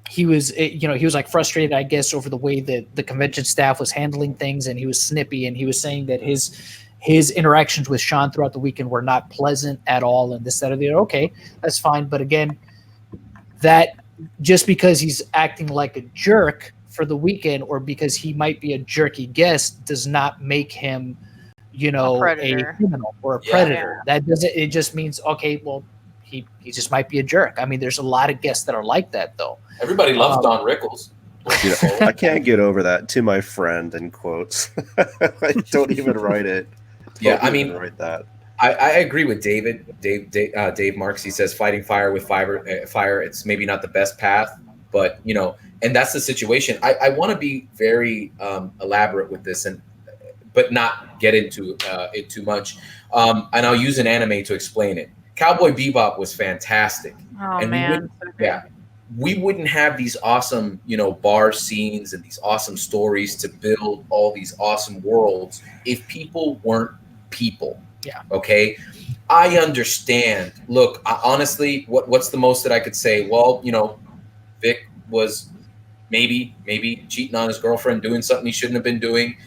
he was he was like frustrated, I guess, over the way that the convention staff was handling things, and he was snippy, and he was saying that his interactions with Sean throughout the weekend were not pleasant at all, and this, that, or the other. Okay, that's fine, but again, that just because he's acting like a jerk for the weekend, or because he might be a jerky guest, does not make him a criminal or a predator. That doesn't. It just means, okay, well, he just might be a jerk. I mean, there's a lot of guests that are like that, though. Everybody loves Don Rickles. I can't get over that. To my friend, in quotes. I don't even write it. I mean, write that. I agree with David. Dave Marks. He says fighting fire with fire. It's maybe not the best path, but and that's the situation. I want to be very elaborate with this, but not get into it too much. And I'll use an anime to explain it. Cowboy Bebop was fantastic. Oh, and man. we wouldn't have these awesome, bar scenes and these awesome stories to build all these awesome worlds if people weren't people. Yeah. Okay. I understand. Look, honestly, what's the most that I could say? Well, Vic was maybe cheating on his girlfriend, doing something he shouldn't have been doing.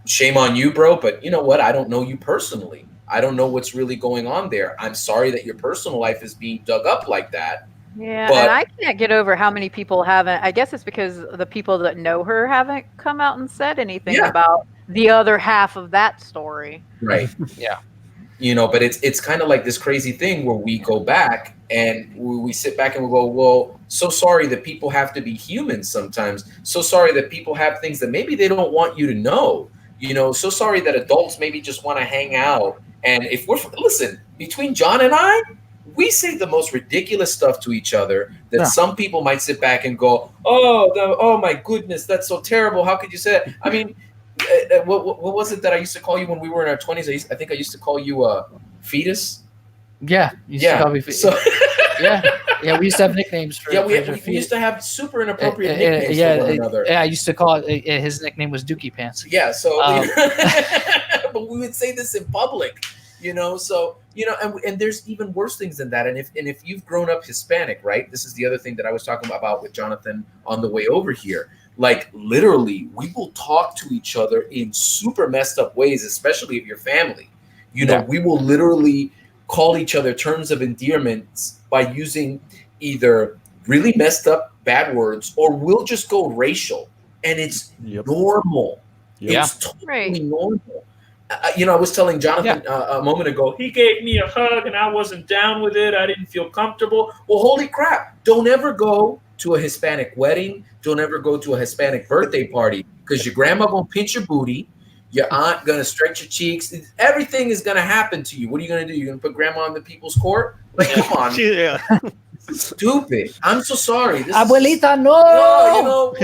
Shame on you, bro. But you know what? I don't know you personally. I don't know what's really going on there. I'm sorry that your personal life is being dug up like that. Yeah, and I can't get over how many people haven't. I guess it's because the people that know her haven't come out and said anything about the other half of that story. Right. Yeah. But it's kind of like this crazy thing where we go back and we sit back and we go, well, so sorry that people have to be human sometimes. So sorry that people have things that maybe they don't want you to know. So sorry that adults maybe just want to hang out. And if listen, between John and I, we say the most ridiculous stuff to each other that some people might sit back and go, oh my goodness, that's so terrible. How could you say that? I mean, what was it that I used to call you when we were in our 20s? I think I used to call you a fetus. Yeah. You used to call me fetus. So yeah, we used to have nicknames for. Yeah, we used to have super inappropriate nicknames for one another. Yeah, I used to call it. His nickname was Dookie Pants. Yeah, so but we would say this in public, So and there's even worse things than that. And if you've grown up Hispanic, right? This is the other thing that I was talking about with Jonathan on the way over here. Like literally, we will talk to each other in super messed up ways, especially if you're family. We will literally call each other terms of endearments by using either really messed up bad words, or we'll just go racial, and it's normal. Yeah. It's totally normal. I was telling Jonathan a moment ago, he gave me a hug and I wasn't down with it. I didn't feel comfortable. Well, holy crap. Don't ever go to a Hispanic wedding. Don't ever go to a Hispanic birthday party, because your grandma gonna pinch your booty. Your aunt gonna stretch your cheeks. Everything is gonna happen to you. What are you gonna do? You're gonna put grandma on the people's court? Like, come on. Stupid. I'm so sorry. Abuelita, no.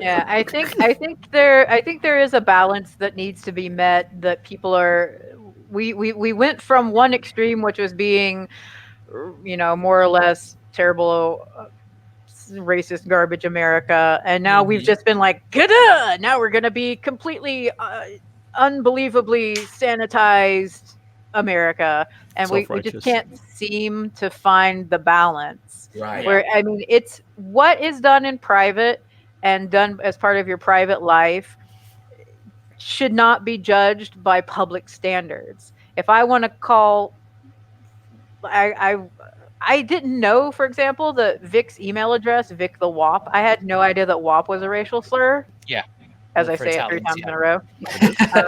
Yeah, I think there is a balance that needs to be met. That people are. We went from one extreme, which was being, more or less terrible. Racist garbage America, and now we've just been like, now we're gonna be completely unbelievably sanitized America, and we just can't seem to find the balance. Right. Where it's what is done in private and done as part of your private life should not be judged by public standards. If I want to call I didn't know, for example, that Vic's email address, Vic the WAP. I had no idea that WAP was a racial slur. Yeah. As I For say it 3 Italians, times yeah. in a row. No, but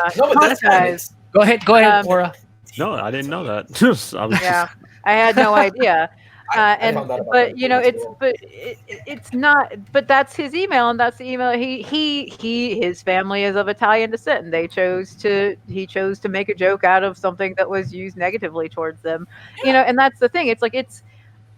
that's fine. Demonetized. Go ahead, Um, Aura. No, I didn't know that. I was Yeah, I had no idea. I And found out about but that you know, as well. it's not. But that's his email, and that's the email his family is of Italian descent, and he chose to make a joke out of something that was used negatively towards them. You know, and that's the thing. It's like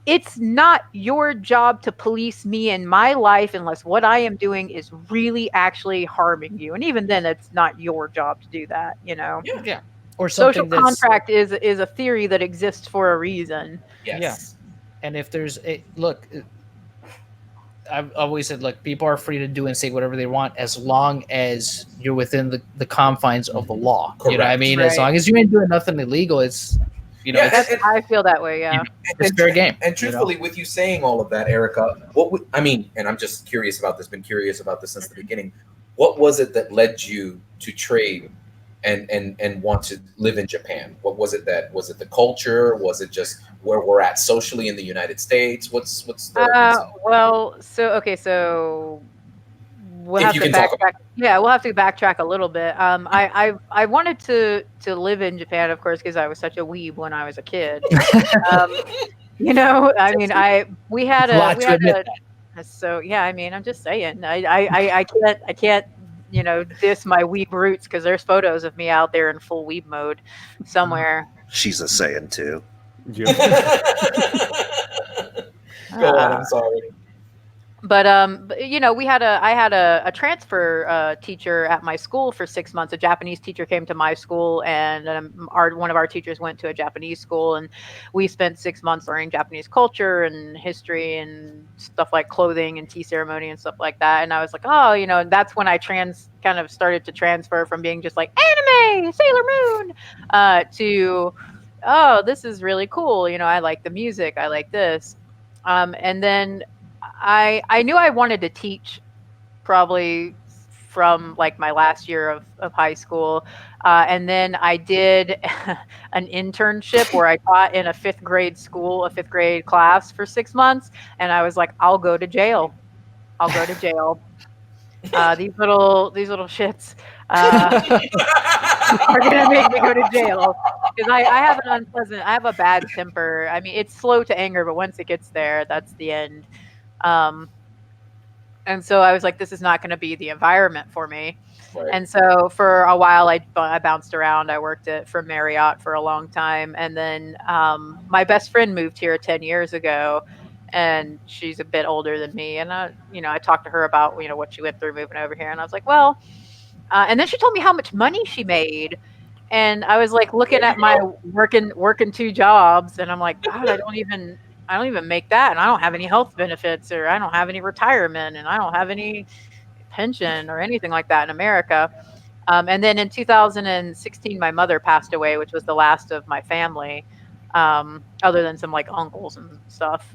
it's not your job to police me in my life unless what I am doing is really actually harming you. And even then, it's not your job to do that. You know. Yeah. Or Social something that's contract is a theory that exists for a reason. Yes. and if there's a look, I've always said, look, people are free to do and say whatever they want as long as you're within the confines of the law. You know what I Correct. mean? As Right. long as you ain't doing nothing illegal, it's Yeah, it's, I feel that way. Yeah. it's fair game. And truthfully, with you saying all of that, Erica, I mean, and I'm just curious about this, been curious about this since the beginning. What was it that led you to trade and want to live in Japan? What was it was it the culture? Was it just where we're at socially in the United States? What's the reason? Well, so we'll If have you to can talk backtrack. Yeah, we'll have to backtrack a little bit. I wanted to live in Japan, of course, because I was such a weeb when I was a kid. You know, I mean, we had a so yeah. I mean, I'm just saying, I can't diss my weeb roots because there's photos of me out there in full weeb mode somewhere. She's a Saiyan too. yeah. Go on. I'm sorry. But you know, I had a transfer teacher at my school for 6 months. A Japanese teacher came to my school, and one of our teachers went to a Japanese school, and we spent 6 months learning Japanese culture and history and stuff like clothing and tea ceremony and stuff like that. And I was like, oh, you know, and that's when I kind of started to transfer from being just like anime, Sailor Moon, to oh, this is really cool. You know, I like the music, I like this, and then I knew I wanted to teach probably from like my last year of high school. And then I did an internship where I taught in a fifth grade class for 6 months. And I was like, I'll go to jail. I'll go to jail. These little shits are gonna make me go to jail because I have a bad temper. I mean, it's slow to anger, but once it gets there, that's the end. And so I was like, this is not going to be the environment for me. Right. And so for a while, I bounced around. I worked for Marriott for a long time. And then my best friend moved here 10 years ago, and she's a bit older than me. And I talked to her about, what she went through moving over here. And I was like, well, and then she told me how much money she made. And I was like looking at my working 2 jobs, and I'm like, God, I don't even make that, and I don't have any health benefits, or I don't have any retirement, and I don't have any pension or anything like that in America. And then in 2016, my mother passed away, which was the last of my family, other than some like uncles and stuff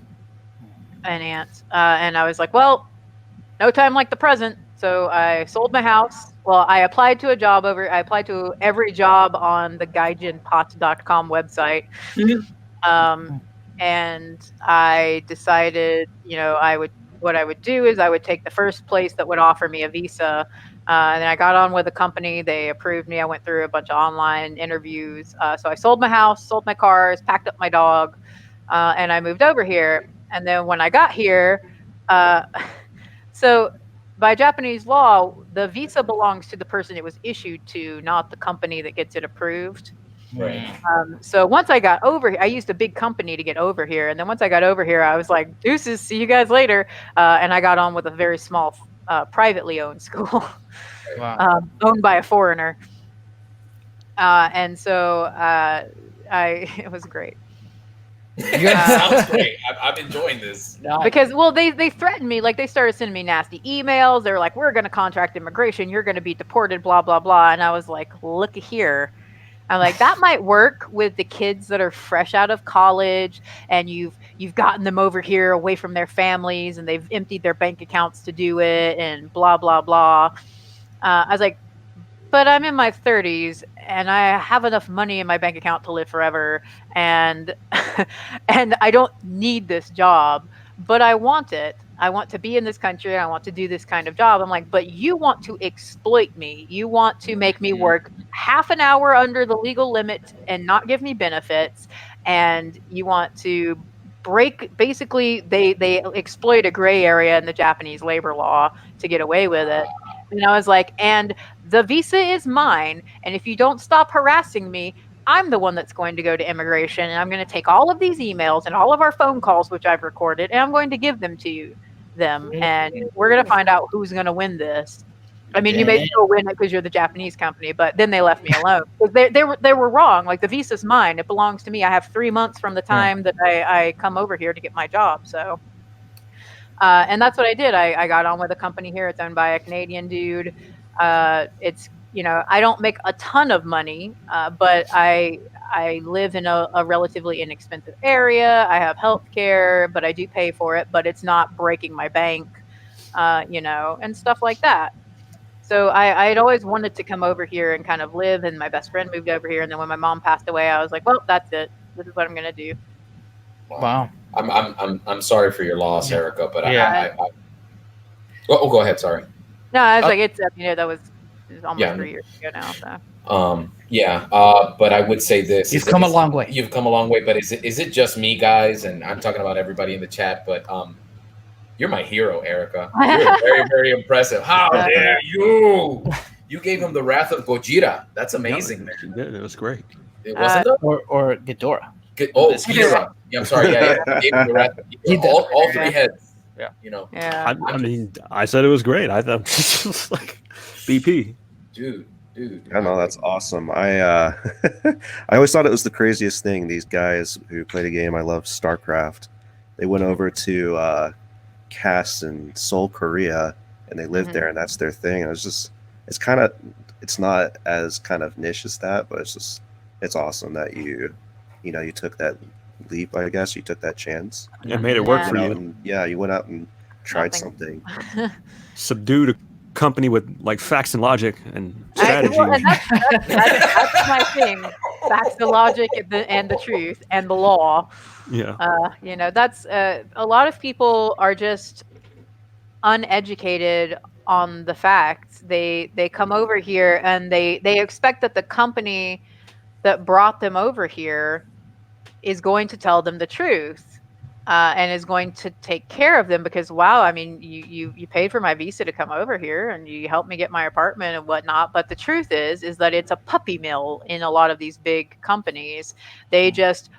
and aunts. And I was like, well, no time like the present. So I sold my house. Well, I applied to every job on the gaijinpot.com website. And I decided, what I would do is I would take the first place that would offer me a visa. And then I got on with a company. They approved me. I went through a bunch of online interviews. So I sold my house, sold my cars, packed up my dog, and I moved over here. And then when I got here, so by Japanese law, the visa belongs to the person it was issued to, not the company that gets it approved. Right. So once I got over here, I used a big company to get over here. And then once I got over here, I was like, deuces, see you guys later. And I got on with a very small, privately owned school, owned by a foreigner. And so it was great. Sounds great. I'm enjoying this. Because, well, they threatened me. Like, they started sending me nasty emails. They're like, we're going to contract immigration. You're going to be deported, blah, blah, blah. And I was like, look here. I'm like, that might work with the kids that are fresh out of college, and you've gotten them over here away from their families, and they've emptied their bank accounts to do it, and blah, blah, blah. I was like, but I'm in my 30s and I have enough money in my bank account to live forever, and and I don't need this job, but I want it. I want to be in this country. I want to do this kind of job. I'm like, but you want to exploit me. You want to make me work half an hour under the legal limit and not give me benefits, and you want to break, basically they exploit a gray area in the Japanese labor law to get away with it. And I was like, and the visa is mine, and if you don't stop harassing me, I'm the one that's going to go to immigration, and I'm going to take all of these emails and all of our phone calls, which I've recorded, and I'm going to give them to them, and we're going to find out who's going to win this. I mean, you may still win it because you're the Japanese company, but then they left me alone. They were wrong. Like, the visa's mine. It belongs to me. I have 3 months from the time that I come over here to get my job. So, and that's what I did. I got on with a company here. It's owned by a Canadian dude. It's, I don't make a ton of money, but I live in a relatively inexpensive area. I have health care, but I do pay for it, but it's not breaking my bank, and stuff like that. So I had always wanted to come over here and kind of live, and my best friend moved over here. And then when my mom passed away, I was like, well, that's it. This is what I'm going to do. Wow. I'm sorry for your loss, Erica, but go ahead. Sorry. No, I was like, it's, that was almost 3 years ago now. So. But I would say this: you've come a long way. You've come a long way, but is it just me, guys? And I'm talking about everybody in the chat, but you're my hero, Erica. You're very, very impressive. How dare you? You gave him the wrath of Gojira. That's amazing, man. It was great. It wasn't or Ghidorah. Ghidorah. Yeah, I'm sorry. Yeah. Gave him the wrath of all three heads. Yeah. Yeah. I mean, I said it was great. I thought just like BP. Dude. I know, that's awesome. I always thought it was the craziest thing. These guys who play the game, I love StarCraft. They went over to Cass in Seoul, Korea, and they lived there, and that's their thing. And it's not as kind of niche as that, but it's awesome that you took that leap. I guess you took that chance. It made it work for you. You went out and tried something. Subdued a company with like facts and logic and strategy. And that's my thing. Facts, the logic, and the truth, and the law. Yeah. That's a lot of people are just uneducated on the facts. They come over here and they expect that the company that brought them over here is going to tell them the truth, and is going to take care of them because, wow, I mean, you paid for my visa to come over here and you helped me get my apartment and whatnot. But the truth is that it's a puppy mill in a lot of these big companies. They just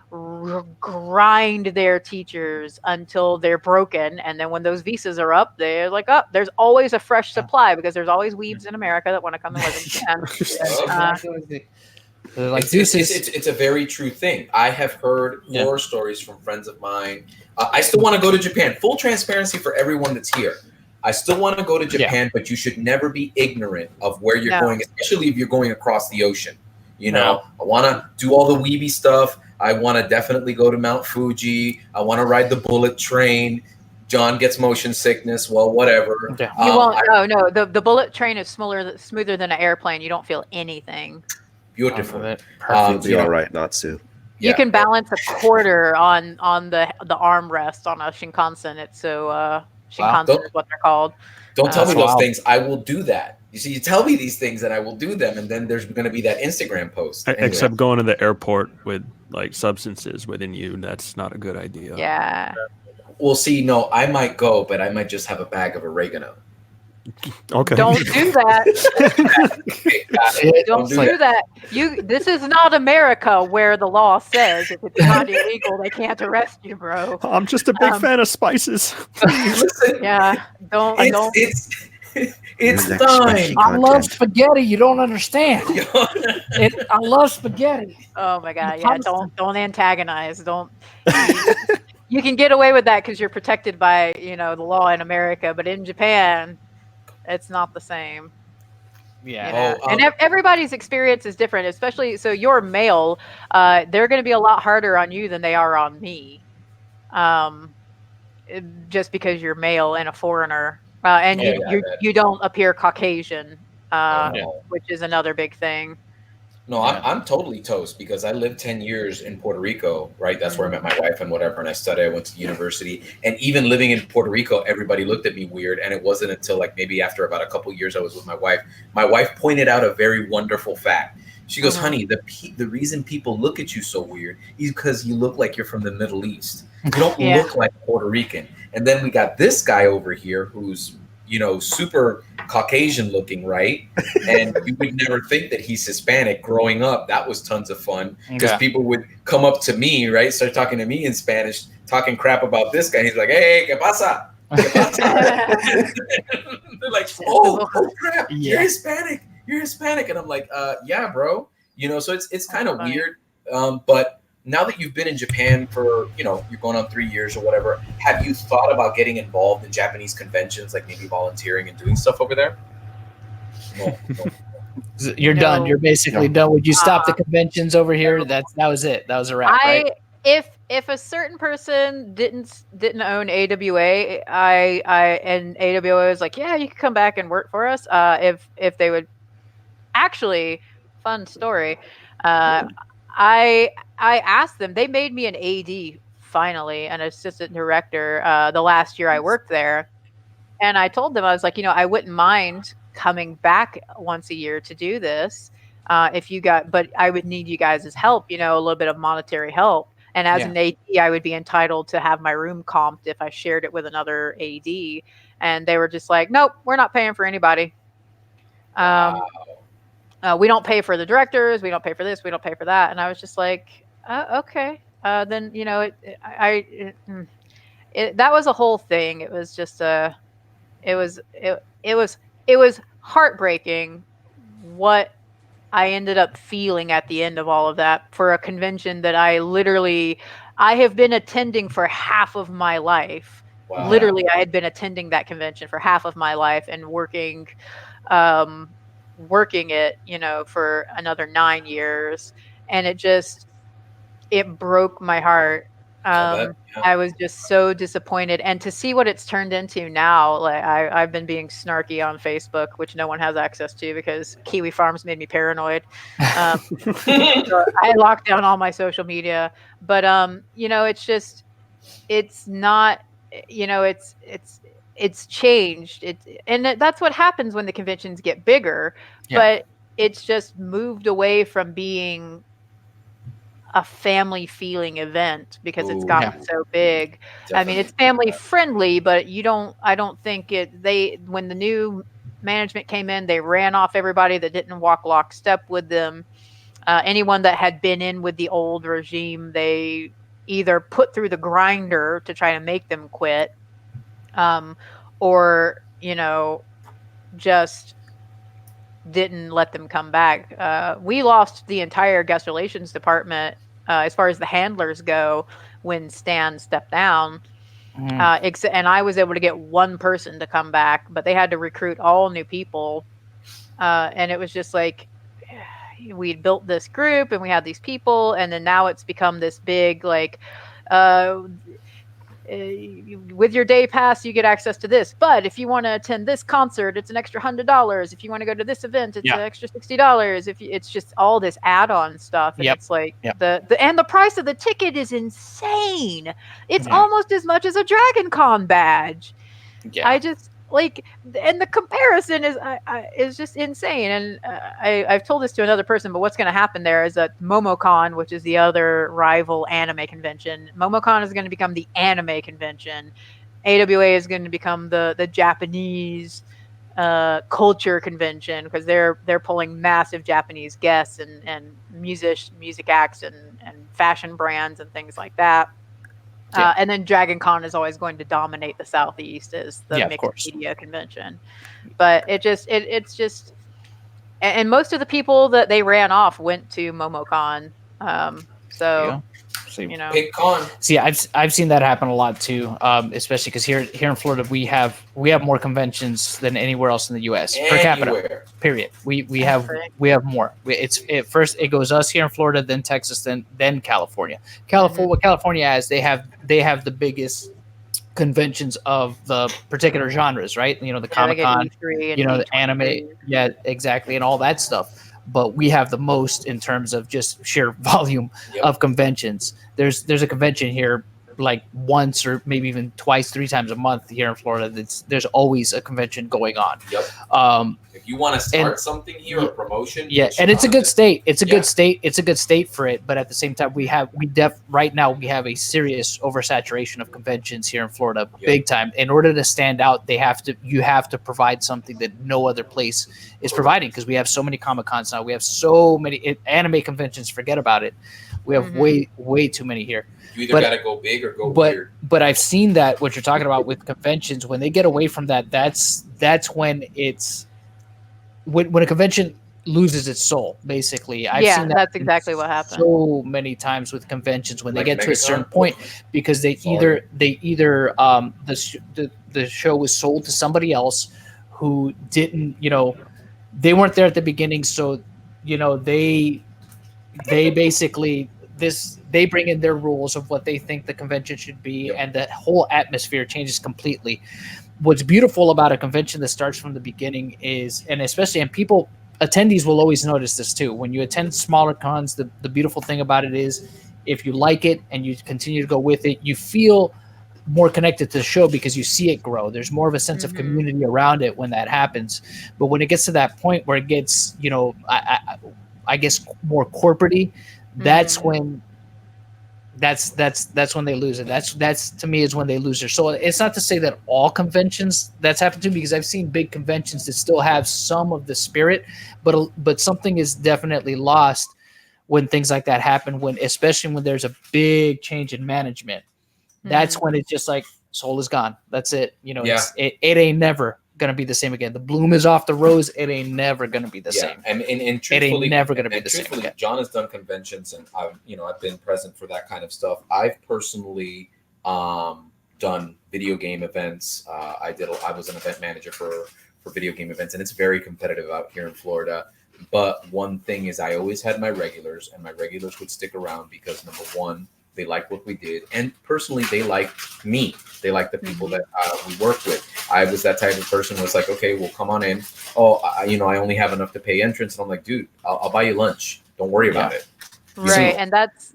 grind their teachers until they're broken. And then when those visas are up, they're like, oh, there's always a fresh supply because there's always weebs in America that want to come and live in Japan. It's a very true thing. I have heard horror stories from friends of mine. I still want to go to Japan. Full transparency for everyone that's here. I still want to go to Japan, but you should never be ignorant of where you're going, especially if you're going across the ocean. I want to do all the weeby stuff. I want to definitely go to Mount Fuji. I want to ride the bullet train. John gets motion sickness. Well, whatever. You won't. No. The bullet train is smoother than an airplane. You don't feel anything. Beautiful. You'll be all right, Natsu. You can balance a quarter on the armrest on a Shinkansen. It's so Shinkansen is what they're called. Don't tell me those things. I will do that. You see, you tell me these things and I will do them, and then there's going to be that Instagram post. Anyway. Except going to the airport with like substances within you, that's not a good idea. Yeah. Well, see, no, I might go, but I might just have a bag of oregano. Okay. Don't do that. Don't do that. This is not America where the law says if it's not illegal, they can't arrest you, bro. I'm just a big fan of spices. Listen, don't. It's fine. I love spaghetti. You don't understand. I love spaghetti. Oh my god! Yeah, don't antagonize. Don't. You can get away with that because you're protected by the law in America, but in Japan, it's not the same. Yeah. And everybody's experience is different, especially so you're male. They're going to be a lot harder on you than they are on me, just because you're male and a foreigner, and you don't appear Caucasian. which is another big thing. No, I'm totally toast because I lived 10 years in Puerto Rico, right? That's where I met my wife and whatever. And I studied, I went to university. And even living in Puerto Rico, everybody looked at me weird. And it wasn't until like maybe after about a couple years I was with my wife pointed out a very wonderful fact. She goes, honey, the reason people look at you so weird is because you look like you're from the Middle East. You don't look like Puerto Rican. And then we got this guy over here who's, you know, super Caucasian looking, right? And you would never think that he's Hispanic. Growing up, that was tons of fun because people would come up to me, right? Start talking to me in Spanish, talking crap about this guy. He's like, hey, ¿qué pasa? ¿Qué pasa? They're like, oh crap, you're Hispanic. You're Hispanic. And I'm like, yeah, bro. You know, so it's kind of weird. But now that you've been in Japan for, you know, you're going on 3 years or whatever, have you thought about getting involved in Japanese conventions, like maybe volunteering and doing stuff over there? No. You're done. You're basically done. Would you stop the conventions over here? That was it. That was a wrap, right? If a certain person didn't own AWA, and AWA was like, yeah, you can come back and work for us. If they would, actually, fun story. I asked them. They made me an AD finally, an assistant director. The last year I worked there, and I told them, I was like, you know, I wouldn't mind coming back once a year to do this, but I would need you guys' help. You know, a little bit of monetary help. And as an AD, I would be entitled to have my room comped if I shared it with another AD. And they were just like, nope, we're not paying for anybody. We don't pay for the directors. We don't pay for this. We don't pay for that. And I was just like, okay. Then, you know, that was a whole thing. It was just it was heartbreaking what I ended up feeling at the end of all of that for a convention that I have been attending for half of my life. Wow. Literally, I had been attending that convention for half of my life and working it, you know, for another 9 years. And it broke my heart. I was just so disappointed. And to see what it's turned into now, like I've been being snarky on Facebook, which no one has access to because Kiwi Farms made me paranoid. So I locked down all my social media. But you know, it's not, you know, it's changed. And that's what happens when the conventions get bigger. But it's just moved away from being a family feeling event because it's gotten so big. Definitely. I mean, it's family friendly, but I don't think when the new management came in, they ran off everybody that didn't walk lockstep with them. Anyone that had been in with the old regime, they either put through the grinder to try to make them quit, or, you know, just didn't let them come back. We lost the entire guest relations department as far as the handlers go when Stan stepped down. And I was able to get one person to come back, but they had to recruit all new people. And it was just like, we'd built this group and we had these people, and then now it's become this big, like, with your day pass, you get access to this. But if you want to attend this concert, it's an extra $100. If you want to go to this event, it's an extra $60. It's just all this add-on stuff, and it's like the price of the ticket is insane. It's almost as much as a Dragon Con badge. I just like, and the comparison is just insane. And I've told this to another person, but what's going to happen there is that MomoCon, which is the other rival anime convention, MomoCon is going to become the anime convention. AWA is going to become the Japanese culture convention because they're pulling massive Japanese guests and music acts and fashion brands and things like that. And then Dragon Con is always going to dominate the Southeast as the mixed media convention. But it's just, and most of the people that they ran off went to MomoCon. So, you know, big con. See, I've seen that happen a lot too, especially because here in Florida we have more conventions than anywhere else in the U.S. per capita. Period. We have more. First it goes us here in Florida, then Texas, then California. What California has, they have the biggest conventions of the particular genres, right? You know, the Comic Con, you know, the anime, yeah, exactly, and all that stuff. But we have the most in terms of just sheer volume of conventions. There's a convention here like once or maybe even twice, 3 times a month here in Florida. There's always a convention going on. If you want to start something here, a promotion, and it's a good state. It's a good state. It's a good state for it. But at the same time, right now we have a serious oversaturation of conventions here in Florida, big time. In order to stand out, you have to provide something that no other place is providing, because we have so many Comic Cons now. We have so many anime conventions. Forget about it. We have way too many here. You either got to go big or go weird. But I've seen that what you're talking about with conventions, when they get away from that, that's when it's when a convention loses its soul. Basically, I've seen that. That's exactly what happened so many times with conventions when they get to a certain point, because the show was sold to somebody else who didn't, you know, they weren't there at the beginning, so you know they basically they bring in their rules of what they think the convention should be, and the whole atmosphere changes completely. What's beautiful about a convention that starts from the beginning is, and attendees will always notice this too, when you attend smaller cons, the beautiful thing about it is, if you like it and you continue to go with it, you feel more connected to the show because you see it grow. There's more of a sense of community around it when that happens. But when it gets to that point where it gets, you know, I guess more corporate-y, that's when that's when they lose it. That's to me is when they lose their soul. It's not to say that all conventions that's happened to, because I've seen big conventions that still have some of the spirit, but something is definitely lost when things like that happen, especially when there's a big change in management. That's when it's just like soul is gone. That's it. You know, it ain't never gonna be the same again. The bloom is off the rose. It ain't never gonna be the same. And it ain't never gonna be the same again. John has done conventions, and I've been present for that kind of stuff. I've personally done video game events. I was an event manager for video game events, and it's very competitive out here in Florida. But one thing is, I always had my regulars, and my regulars would stick around because, number one, they liked what we did, and personally, they liked me. They liked the people that we worked with. I was that type of person who was like, okay, well, come on in. Oh, I only have enough to pay entrance, and I'm like, dude, I'll buy you lunch. Don't worry about it. Right, and that's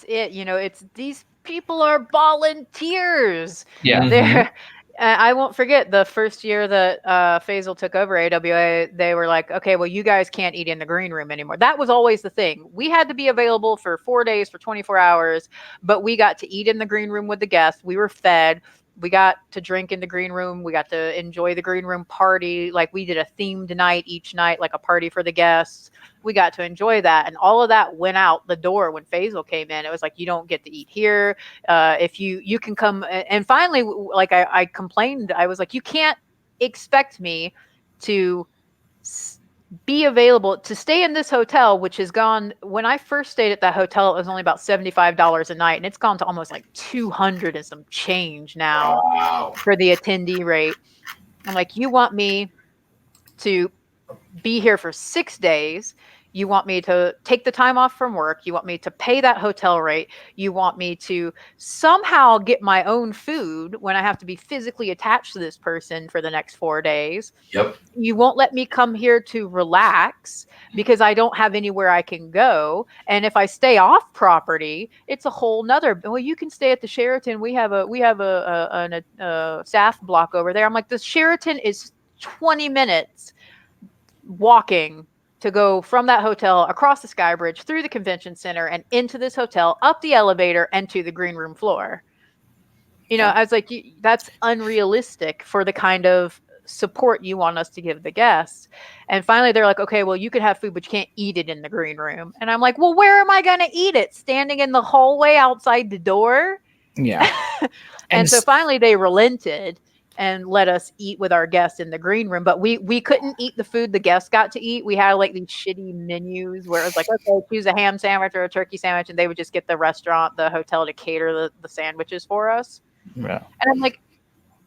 it. You know, it's these people are volunteers. They're. I won't forget the first year that Faisal took over AWA, they were like, okay, well, you guys can't eat in the green room anymore. That was always the thing. We had to be available for 4 days, for 24 hours, but we got to eat in the green room with the guests. We were fed. We got to drink in the green room. We got to enjoy the green room party. Like, we did a themed night each night, like a party for the guests. We got to enjoy that. And all of that went out the door when Faisal came in. It was like, you don't get to eat here. If you can come. And finally, like I complained, I was like, you can't expect me to be available to stay in this hotel, which has gone, when I first stayed at that hotel, it was only about $75 a night, and it's gone to almost like 200 and some change now for the attendee rate. I'm like, you want me to be here for 6 days? You want me to take the time off from work? You want me to pay that hotel rate? You want me to somehow get my own food when I have to be physically attached to this person for the next 4 days? Yep. You won't let me come here to relax because I don't have anywhere I can go. And if I stay off property, it's a whole nother. Well, you can stay at the Sheraton. We have a staff block over there. I'm like, the Sheraton is 20 minutes walking to go from that hotel across the Sky Bridge through the convention center and into this hotel, up the elevator and to the green room floor. You know, I was like, that's unrealistic for the kind of support you want us to give the guests. And finally, they're like, okay, well, you can have food, but you can't eat it in the green room. And I'm like, well, where am I going to eat it? Standing in the hallway outside the door? Yeah. And so finally they relented and let us eat with our guests in the green room. But we couldn't eat the food the guests got to eat. We had like these shitty menus where it was like, okay, choose a ham sandwich or a turkey sandwich. And they would just get the hotel to cater the sandwiches for us. Yeah. And I'm like,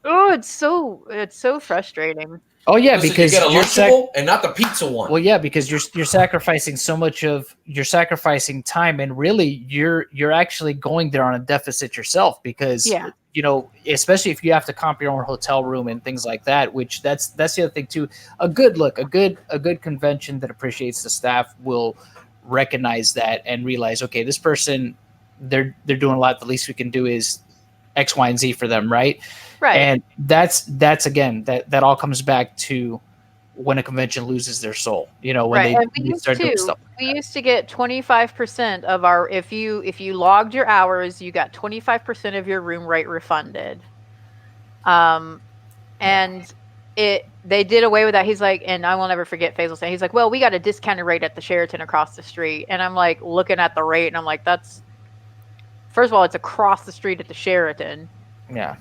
oh, it's so frustrating. Oh yeah, Listen, because you get a Lunchable and not the pizza one. Well, yeah, because you're sacrificing so much of sacrificing time, and really you're actually going there on a deficit yourself, because especially if you have to comp your own hotel room and things like that, which that's the other thing too. A good convention that appreciates the staff will recognize that and realize, okay, this person, they're doing a lot. The least we can do is X, Y, and Z for them, right? Right. And that's again, that all comes back to when a convention loses their soul, when right. And they start doing stuff. We used to get 25% of our, if you logged your hours, you got 25% of your room rate refunded. And they did away with that. He's like, and I will never forget Faisal saying, he's like, well, we got a discounted rate at the Sheraton across the street. And I'm like, looking at the rate, and I'm like, that's, first of all, it's across the street at the Sheraton. Yeah.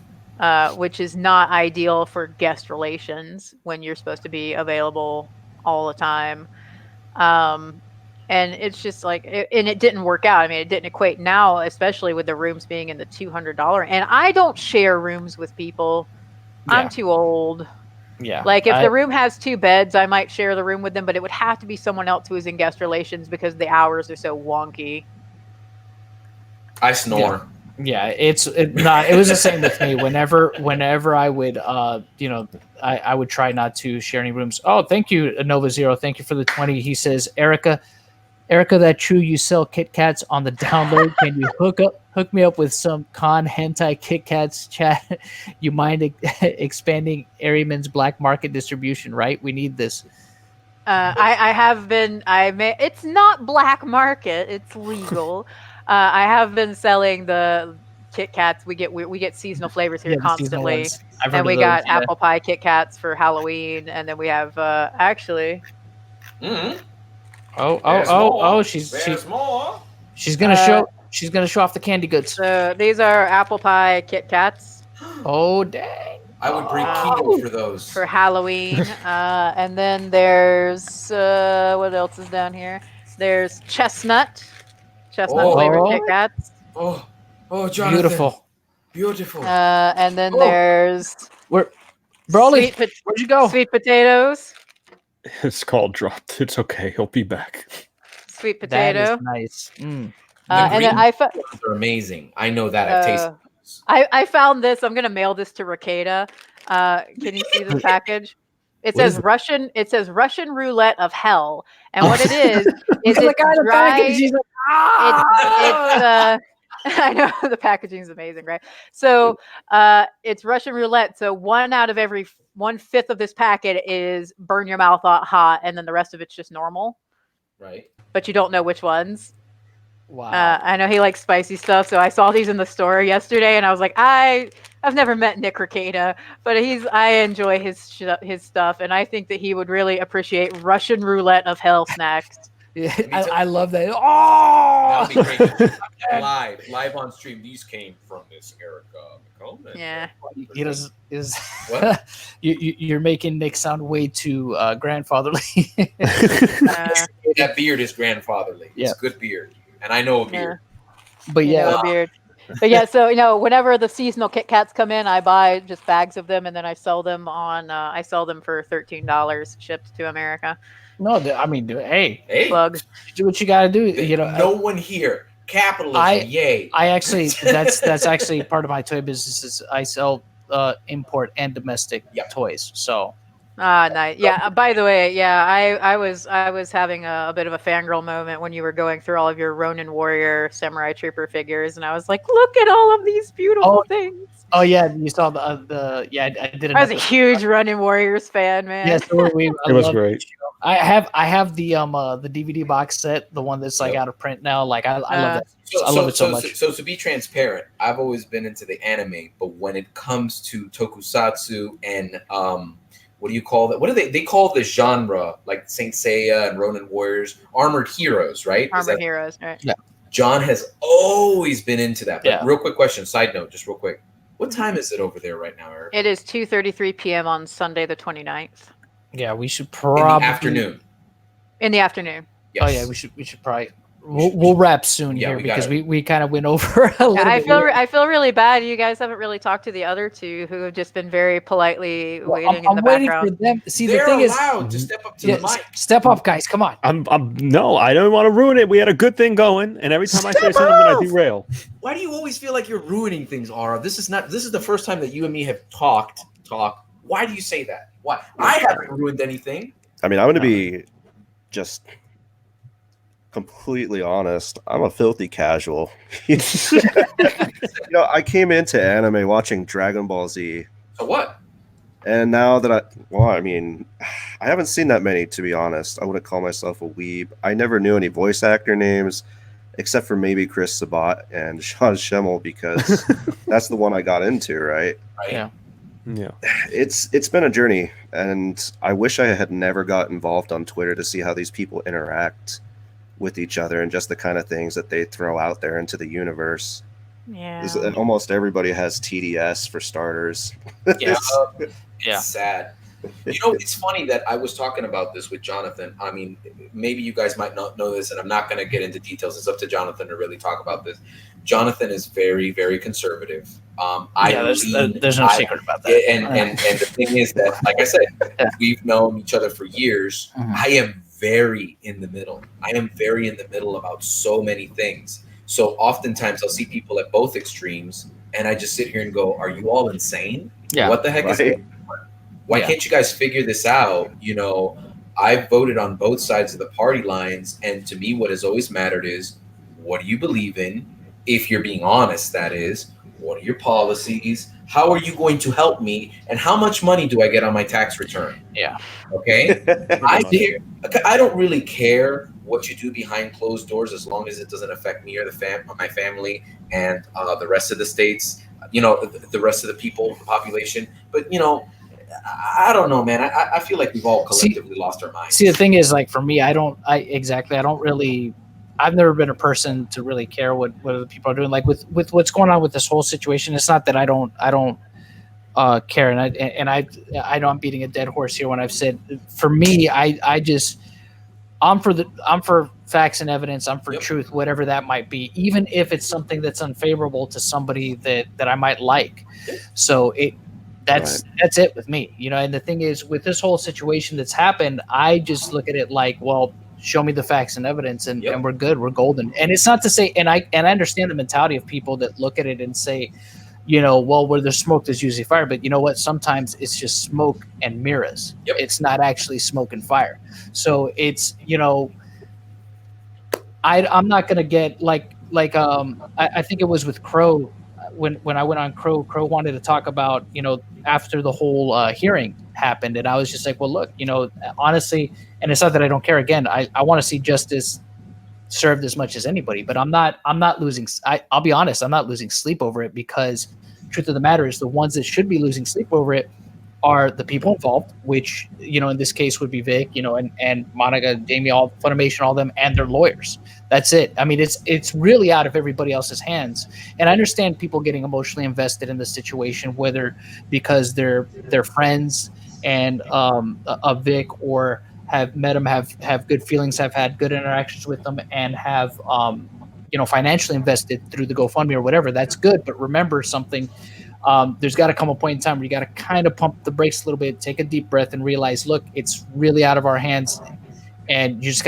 Which is not ideal for guest relations when you're supposed to be available all the time. And it's just like, and it didn't work out. I mean, it didn't equate now, especially with the rooms being in the $200. And I don't share rooms with people. Yeah. I'm too old. Yeah. Like if the room has 2 beds, I might share the room with them, but it would have to be someone else who is in guest relations because the hours are so wonky. I snore. Yeah, it was the same with me. Whenever I would, I would try not to share any rooms. Oh, thank you, Nova Zero. Thank you for the 20. He says, Erica, that true. You sell Kit Kats on the download. Can you hook me up with some con hentai Kit Kats? Chat. You mind expanding Ariman's black market distribution? Right. We need this. I have been. It's not black market. It's legal. I have been selling the Kit Kats. We get seasonal flavors here constantly, and we got apple pie Kit Kats for Halloween, and then we have actually. Mm-hmm. She's gonna show off the candy goods. So these are apple pie Kit Kats. Oh dang! I would bring keto for those for Halloween. And then there's what else is down here? There's chestnut flavored Kit Kats. Oh, Jonathan. Beautiful. And then there's Broly. Where'd you go? Sweet potatoes. It's called dropped. It's okay. He'll be back. Sweet potato. That is nice. And then they're amazing. I know that. I've tasted those. I found this. I'm gonna mail this to Relocating. Can you see the package? It says Russian. It says Russian roulette of hell, and what it is it's dried. I know the packaging is amazing, right? So it's Russian roulette. So 1/5 of this packet is burn your mouth hot, and then the rest of it's just normal. Right. But you don't know which ones. Wow. I know he likes spicy stuff, so I saw these in the store yesterday, and I was like, I've never met Nick Relocating, but I enjoy his stuff, and I think that he would really appreciate Russian roulette of hell snacks. Yeah, I love that. Oh, that would be great. live on stream. These came from Miss Erica McCord. Yeah, what? You're making Nick sound way too grandfatherly. That beard is grandfatherly. Yeah. It's a good beard, and I know a beard. But yeah, a beard. But yeah, so whenever the seasonal Kit Kats come in, I buy just bags of them, and then I sell them for $13 shipped to America. No, I mean, hey, plug. Do what you got to do. No one here. Capitalism, yay! I actually, that's actually part of my toy business. Is I sell import and domestic toys. So. Nice. Yeah. By the way, yeah, I was having a bit of a fangirl moment when you were going through all of your Ronin Warrior Samurai Trooper figures, and I was like, look at all of these beautiful things. Oh yeah, you saw I did. I was a huge Ronin Warriors fan, man. Yes, it was great. I have the DVD box set, the one that's like out of print now. Like I love that. I love it so much. So to be transparent, I've always been into the anime, but when it comes to tokusatsu and what do you call that? What do they call the genre, like Saint Seiya and Ronin Warriors, armored heroes, right? Armored heroes, right? Yeah. John has always been into that. But yeah. Real quick question, side note, just real quick. What time is it over there right now, Eric? It is 2:33 p.m. on Sunday the 29th. Yeah, we should probably in the afternoon. In the afternoon. Yes. Oh yeah, we should probably. we'll wrap soon Yeah, here we because gotta- we kind of went over a little I bit. I feel really bad. You guys haven't really talked to the other two who have just been very politely waiting in I'm the waiting background. for them. See, They're the thing allowed is, to step up to the mic. step up, guys. Come on. No, I don't want to ruin it. We had a good thing going, and every time I say something, I derail. Why do you always feel like you're ruining things, Ara? This is the first time that you and me have talked. Why do you say that? Why? I haven't ruined anything. I mean, I'm going to be just completely honest. I'm a filthy casual. I came into anime watching Dragon Ball Z. So what? And now that I haven't seen that many, to be honest. I wouldn't call myself a weeb. I never knew any voice actor names, except for maybe Chris Sabat and Sean Schemmel, because that's the one I got into, right? Yeah. Yeah. It's been a journey, and I wish I had never got involved on Twitter to see how these people interact with each other and just the kind of things that they throw out there into the universe. Yeah. Almost everybody has TDS for starters. Yeah. Yeah. It's sad. It's funny that I was talking about this with Jonathan. I mean, maybe you guys might not know this, and I'm not going to get into details. It's up to Jonathan to really talk about this. Jonathan is very, very conservative. There's no secret about that. And the thing is that, like I said, we've known each other for years. Mhm. I am very in the middle. I am very in the middle about so many things. So oftentimes I'll see people at both extremes, and I just sit here and go, "Are you all insane? Yeah. What the heck is Right. going on? Why can't you guys figure this out?" I've voted on both sides of the party lines, and to me, what has always mattered is, what do you believe in? If you're being honest, that is, what are your policies? How are you going to help me? And how much money do I get on my tax return? Yeah. Okay. I don't really care what you do behind closed doors, as long as it doesn't affect me or my family and the rest of the states, the rest of the people, the population. But I don't know, man. I feel like we've all collectively lost our minds. See, the thing is, like, for me, I've never been a person to really care what other people are doing. Like with what's going on with this whole situation, it's not that I don't care, and I know I'm beating a dead horse here when I've said, for me, I'm for facts and evidence. I'm for truth, whatever that might be, even if it's something that's unfavorable to somebody that I might like. So that's it with me, and the thing is, with this whole situation that's happened, I just look at it like, well, show me the facts and evidence, and we're good, we're golden. And it's not to say, and I understand the mentality of people that look at it and say, well, where there's smoke, there's usually fire. But you know what? Sometimes it's just smoke and mirrors. It's not actually smoke and fire. So it's, I'm not going to get I think it was with Crow, when I went on Crow wanted to talk about, after the whole hearing happened. And I was just like, well, look, honestly, and it's not that I don't care. Again, I want to see justice served as much as anybody, but I'm not losing. I'll be honest, I'm not losing sleep over it, because truth of the matter is, the ones that should be losing sleep over it are the people involved, which, in this case would be Vic, and Monica, Jamie, all Funimation, all them, and their lawyers. That's it. I mean, it's really out of everybody else's hands. And I understand people getting emotionally invested in the situation, whether because they're friends and of Vic, or have met him, have good feelings, have had good interactions with them, and have financially invested through the GoFundMe or whatever. That's good. But remember something. There's got to come a point in time where you got to kind of pump the brakes a little bit, take a deep breath, and realize, look, it's really out of our hands, and you just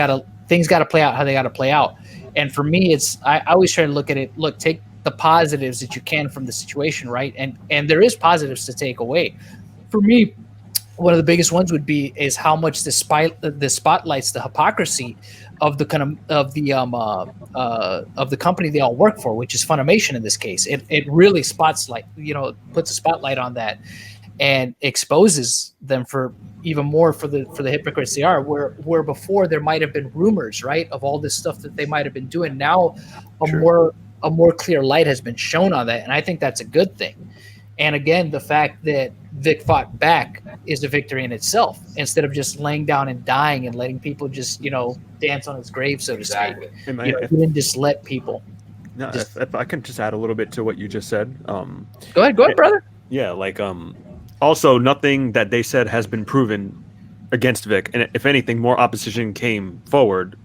things got to play out how they got to play out. And for me, I always try to look at it. Look, take the positives that you can from the situation, right? And there is positives to take away. For me, one of the biggest ones is how much this spotlights the hypocrisy of the company they all work for, which is Funimation in this case. It really puts a spotlight on that and exposes them for even more for the hypocrites they are. Where before there might have been rumors, right, of all this stuff that they might have been doing. Now a more clear light has been shown on that, and I think that's a good thing. And again, the fact that Vic fought back is a victory in itself, instead of just laying down and dying and letting people just, dance on his grave, so to speak. He didn't just let people. No, if I can just add a little bit to what you just said. Go ahead, brother. Yeah, also nothing that they said has been proven against Vic, and if anything, more opposition came forward.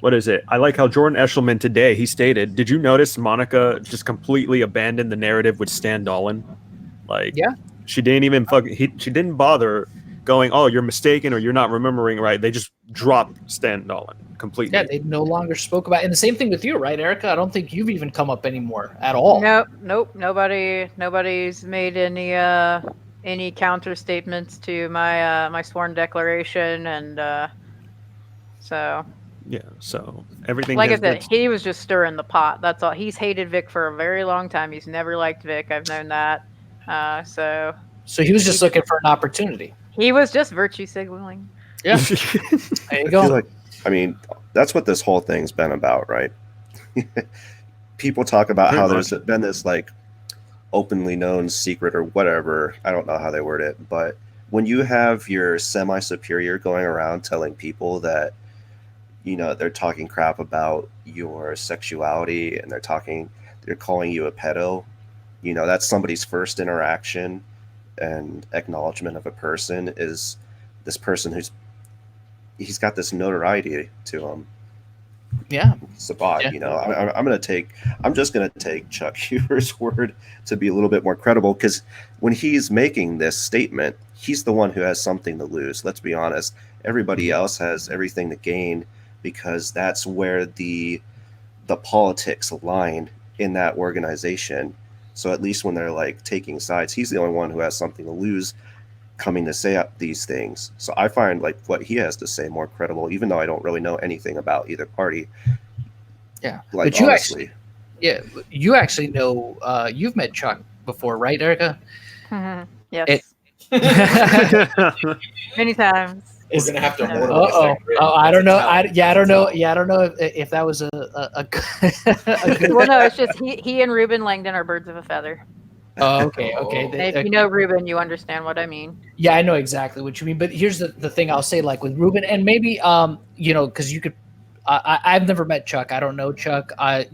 what is it? I like how Jordan Eshelman today, he stated, did you notice Monica just completely abandoned the narrative with Stan Dolan? Like, Yeah. she didn't even she didn't bother going, oh, you're mistaken or you're not remembering right. They just dropped Stan Dolan completely. Yeah, they no longer spoke about it. And the same thing with you, right, Erica? I don't think you've even come up anymore at all. Nope. Nobody's made any counter statements to my sworn declaration, and so Yeah, so everything like I has been. said, he was just stirring the pot. That's all. He's hated Vic for a very long time. He's never liked Vic. I've known that. So he was just looking for an opportunity. he was just virtue signaling. Yeah. There you I go. feel like, I mean, that's what this whole thing's been about, right? People talk about Pretty how much. there's been this like openly known secret or whatever. I don't know how they word it, but when you have your semi-superior going around telling people that, you know, they're talking crap about your sexuality and they're calling you a pedo, you know, that's somebody's first interaction and acknowledgement of a person is this person he's got this notoriety to him. Yeah. Sabat, Yeah. you know, I'm just gonna take Chuck Huber's word to be a little bit more credible, because when he's making this statement, he's the one who has something to lose. Let's be honest. Everybody else has everything to gain, because that's where the politics align in that organization. So at least when they're like taking sides, he's the only one who has something to lose coming to say these things. So I find like what he has to say more credible, even though I don't really know anything about either party. Yeah. Like, But you honestly, you actually know you've met Chuck before, right, Erica? Yes, many times. We're gonna have to Uh-oh. order this like Rick. I don't know. I That's don't know. Italian. Yeah, I don't know if that was a good. Well, no, it's just he and Ruben Langdon are birds of a feather. Oh, okay. And if you know Ruben, you understand what I mean. Yeah, I know exactly what you mean. But here's the thing I'll say, like with Ruben, and maybe you know, because you could. I've never met Chuck. I don't know Chuck. I've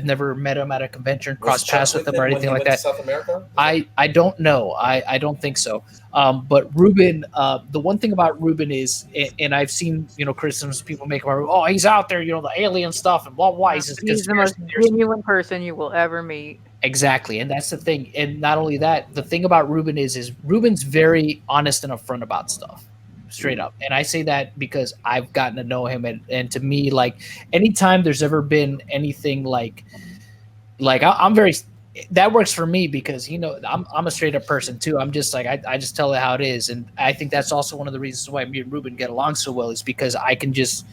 never met him at a convention, cross paths with him or anything like that. South America? I don't know. I don't think so. But Ruben, the one thing about Ruben is, and I've seen, you know, criticisms people make about, oh, he's out there, you know, the alien stuff and blah blah. He's the most genuine person you will ever meet. Exactly, and that's the thing. And not only that, the thing about Ruben is Ruben's very honest and upfront about stuff, straight up. And I say that because I've gotten to know him, and to me, like, anytime there's ever been anything like I'm very, that works for me, because, you know, I'm a straight up person too. I'm just like, I just tell it how it is. And I think that's also one of the reasons why me and Ruben get along so well, is because I just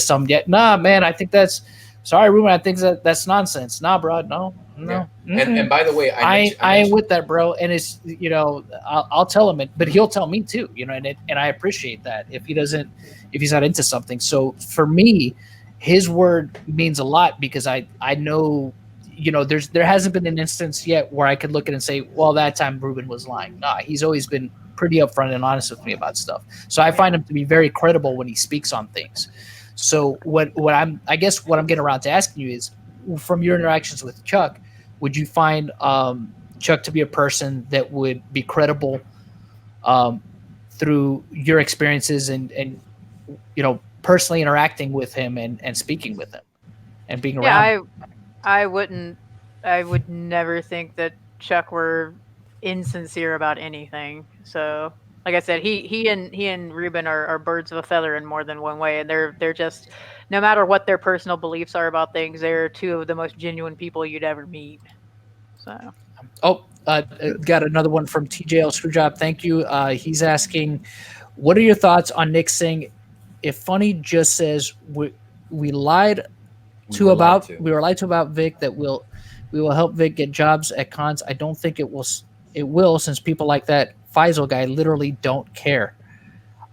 tell him, yeah, nah, man, I think that's, sorry, Ruben, I think that's nonsense. Nah, bro, no. Yeah. And by the way, I ain't with that, bro. And it's, you know, I'll tell him it, but he'll tell me too, you know, and I appreciate that if he's not into something. So for me, his word means a lot, because I know, you know, there hasn't been an instance yet where I could look at it and say, well, that time Ruben was lying. Nah, he's always been pretty upfront and honest with me about stuff. So I find him to be very credible when he speaks on things. So what I'm getting around to asking you is, from your interactions with Chuck, would you find Chuck to be a person that would be credible through your experiences and you know, personally interacting with him and speaking with him and being around? I would never think that Chuck were insincere about anything. So, like I said, he and Ruben are birds of a feather in more than one way, and they're just, no matter what their personal beliefs are about things, they're two of the most genuine people you'd ever meet. So. Got another one from TJL Screwjob. Thank you. He's asking, what are your thoughts on Nick saying, if Funny just says we lied we were lied to about Vic, that we will help Vic get jobs at cons? I don't think it will, since people like that Faisal guy literally don't care.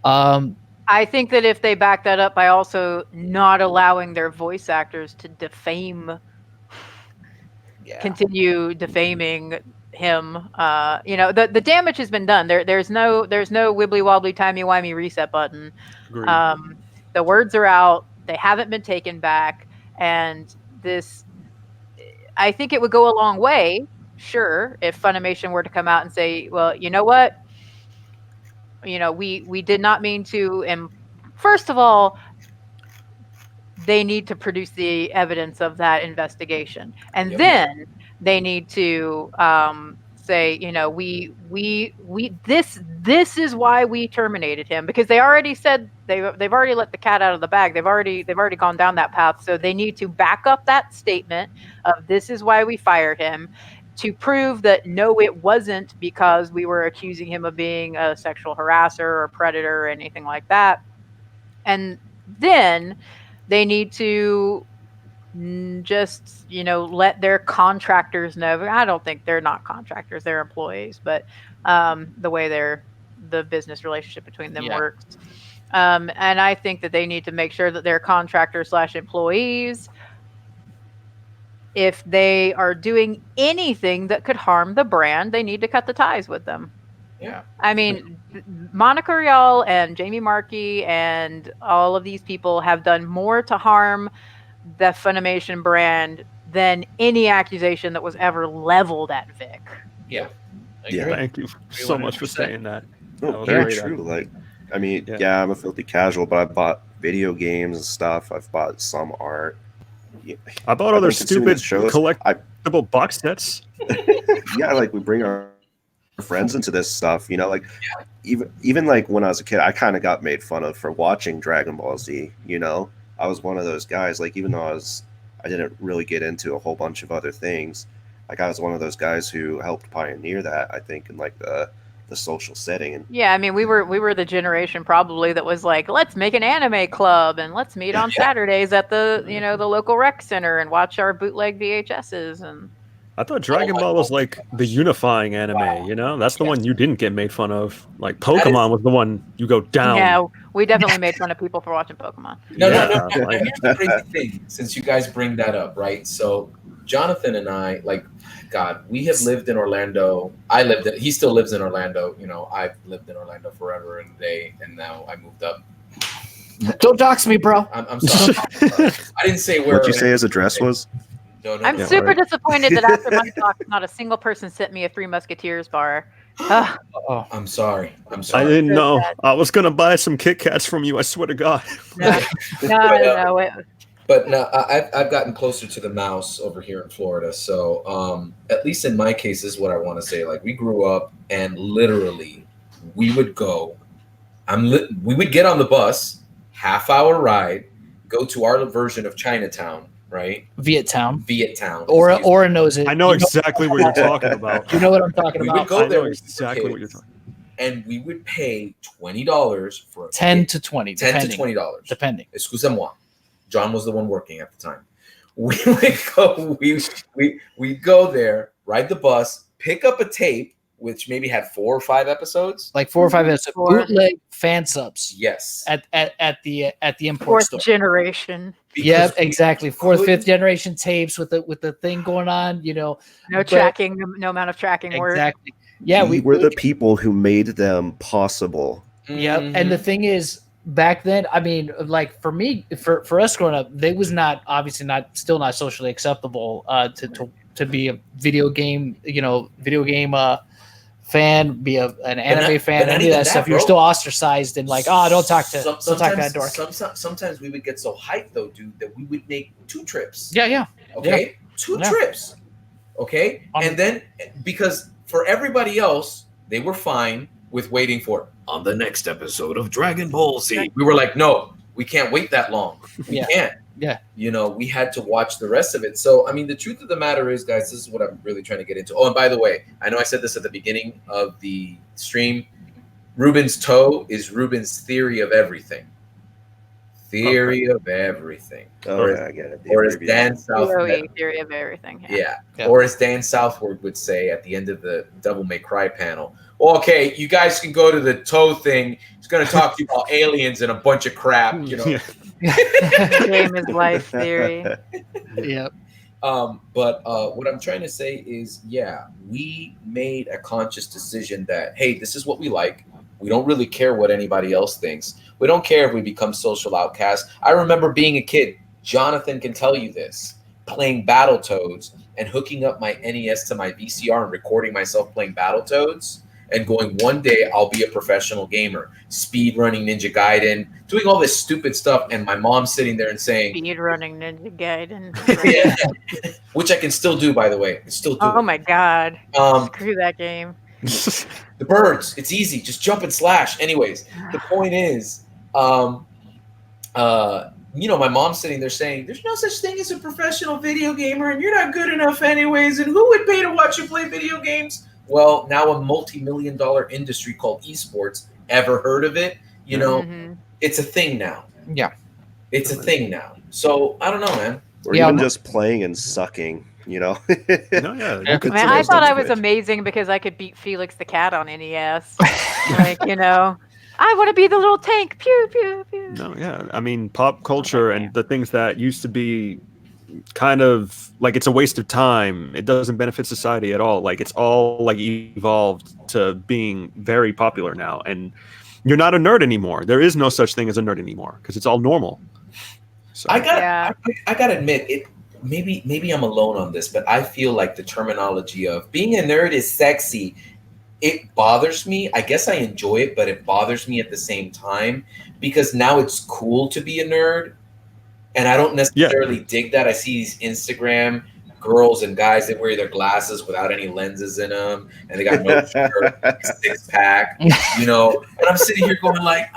I think that if they back that up by also not allowing their voice actors to continue defaming him, you know, the damage has been done. There's no wibbly wobbly timey wimey reset button. The words are out. They haven't been taken back, and this, I think it would go a long way, sure, if Funimation were to come out and say, well, you know what, you know, we did not mean to. And first of all, they need to produce the evidence of that investigation, and Yep. then they need to say, you know, we this is why we terminated him, because they already said they've already let the cat out of the bag. They've already gone down that path. So they need to back up that statement of this is why we fired him, to prove that no, it wasn't because we were accusing him of being a sexual harasser or predator or anything like that. And then they need to just, you know, let their contractors know. I don't think they're not contractors, they're employees, but the way the business relationship between them works. And I think that they need to make sure that their contractors / employees, if they are doing anything that could harm the brand, they need to cut the ties with them. Yeah. I mean, Monica Rial and Jamie Markey and all of these people have done more to harm the Funimation brand than any accusation that was ever leveled at Vic. Yeah. Yeah. Thank you so much for saying that. No, That was very great. true. Like, I mean, Yeah. yeah, I'm a filthy casual, but I bought video games and stuff. I've bought some art. I bought I've other been consuming stupid the shows. collectible box sets. Yeah, like we bring our friends into this stuff, you know, like even like when I was a kid, I kind of got made fun of for watching Dragon Ball Z, you know. I was one of those guys, like, even though I didn't really get into a whole bunch of other things, like I was one of those guys who helped pioneer that, I think, in like the social setting. And yeah, I mean, we were the generation probably that was like, let's make an anime club and let's meet on Saturdays at the, you know, the local rec center and watch our bootleg VHSs. And I thought Dragon Ball was like the unifying anime, you know? That's the one you didn't get made fun of. Like Pokemon was the one you go down. yeah, we definitely made fun of people for watching Pokemon. No. Like, Here's the crazy thing, since you guys bring that up, right? So Jonathan and I, like, God, we have lived in Orlando. He still lives in Orlando. You know, I've lived in Orlando forever and a day, and now I moved up. Don't dox me, bro. I'm sorry. I didn't say where. what'd you say his address was? No. I'm Yeah, super right. disappointed that after my talk, not a single person sent me a Three Musketeers bar. Ugh. Oh, I'm sorry. I didn't So know. sad. I was gonna buy some Kit Kats from you. I swear to God. No. But no, I've gotten closer to the mouse over here in Florida. So at least in my case, this is what I want to say. Like, we grew up and literally we would go. We would get on the bus, half-hour ride, go to our version of Chinatown, right? Viettown. Aura knows it. I know exactly what you're talking about. You know what I'm talking We about. would go I there know with exactly what you're talking about. and we would pay $20 for 10 to 20, $10 depending. to $20. Depending. Excusez-moi. John was the one working at the time. We would go. We go there, ride the bus, pick up a tape, which maybe had 4 or 5 episodes. Like 4 or 5 minutes of 4. bootleg fan subs Yes. at the import Fourth store. generation. Yep, Because we exactly. 4th, couldn't- 5th generation tapes with the thing going on. You know, No But- tracking, no amount of tracking work. exactly. Yeah, we were the people who made them possible. Yep. Mhm. And the thing is, back then, I mean, like for me, for us growing up, they was not still not socially acceptable to be a video game fan, be an anime fan, any of that stuff. You're still ostracized and like, oh, don't talk to that dork. Sometimes we would get so hyped though, dude, that we would make 2 trips. Yeah. Okay, 2 Yeah. trips. Okay, and then because for everybody else, they were fine with waiting for on the next episode of Dragon Ball Z. We were like, no, we can't wait that long. We Yeah. can't. Yeah. You know, we had to watch the rest of it. So, I mean, the truth of the matter is, guys, this is what I'm really trying to get into. Oh, and by the way, I know I said this at the beginning of the stream. Ruben's toe is Ruben's theory of everything. Theory of everything. Oh, Or- yeah, I get it. Or as Dan Southward, COE, theory of everything. yeah. Yeah. Or as Dan Southward would say at the end of the Devil May Cry panel, well, okay, you guys can go to the toe thing. He's going to talk to you about aliens and a bunch of crap, you know. Yeah. Game is life theory. Yep. But what I'm trying to say is, yeah, we made a conscious decision that, hey, this is what we like. We don't really care what anybody else thinks. We don't care if we become social outcasts. I remember being a kid. Jonathan can tell you this. Playing Battletoads and hooking up my NES to my VCR and recording myself playing Battletoads and going, one day I'll be a professional gamer, speed running Ninja Gaiden, doing all this stupid stuff, and my mom sitting there and saying, Speed running Ninja Gaiden. yeah, which I can still do, by the way. I still do. Oh my god. Um, Screw that game. The birds, it's easy, just jump and slash. Anyways, the point is, you know, my mom's sitting there saying, there's no such thing as a professional video gamer, and you're not good enough anyways, and who would pay to watch you play video games? Well, now a multi-million-dollar industry called esports, ever heard of it? You know, it's a thing now. Yeah. It's a thing now. So, I don't know, man. Or even just playing and sucking, you know? No, yeah. Man, I thought I was amazing because I could beat Felix the Cat on NES. Like, you know, I want to be the little tank. Pew, pew, pew. No, yeah. I mean, pop culture and the things that used to be kind of like it's a waste of time. It doesn't benefit society at all. Like it's all like evolved to being very popular now. And you're not a nerd anymore. There is no such thing as a nerd anymore because it's all normal. So. I gotta admit, it maybe I'm alone on this, but I feel like the terminology of being a nerd is sexy. It bothers me. I guess I enjoy it, but it bothers me at the same time because now it's cool to be a nerd, and I don't necessarily dig that. I see these Instagram girls and guys that wear their glasses without any lenses in them, and they got no shirt, six pack, you know. And I'm sitting here going like,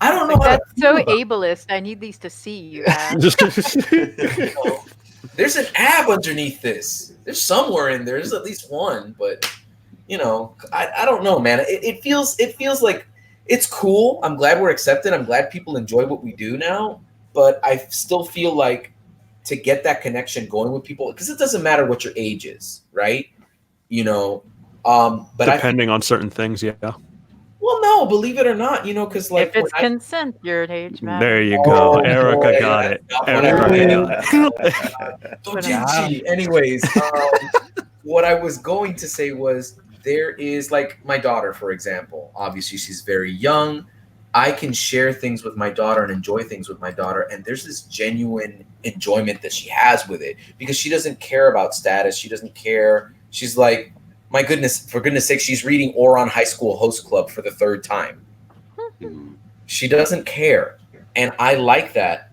I don't know. That's so ableist. I need these to see you. You know, there's an ab underneath this. There's somewhere in there. There's at least one, but you know, I don't know, man. It feels like it's cool. I'm glad we're accepted. I'm glad people enjoy what we do now. But I still feel like to get that connection going with people, because it doesn't matter what your age is, right? You know, but depending on certain things, yeah. Well, no, believe it or not, you know, because like if it's consent, you're an age man. There you go, Erica got it. Anyways, what I was going to say was there is like my daughter, for example. Obviously, she's very young. I can share things with my daughter and enjoy things with my daughter, and there's this genuine enjoyment that she has with it because she doesn't care about status. She doesn't care. She's like, my goodness, for goodness sake, she's reading Oron High School Host Club for the third time. She doesn't care. And I like that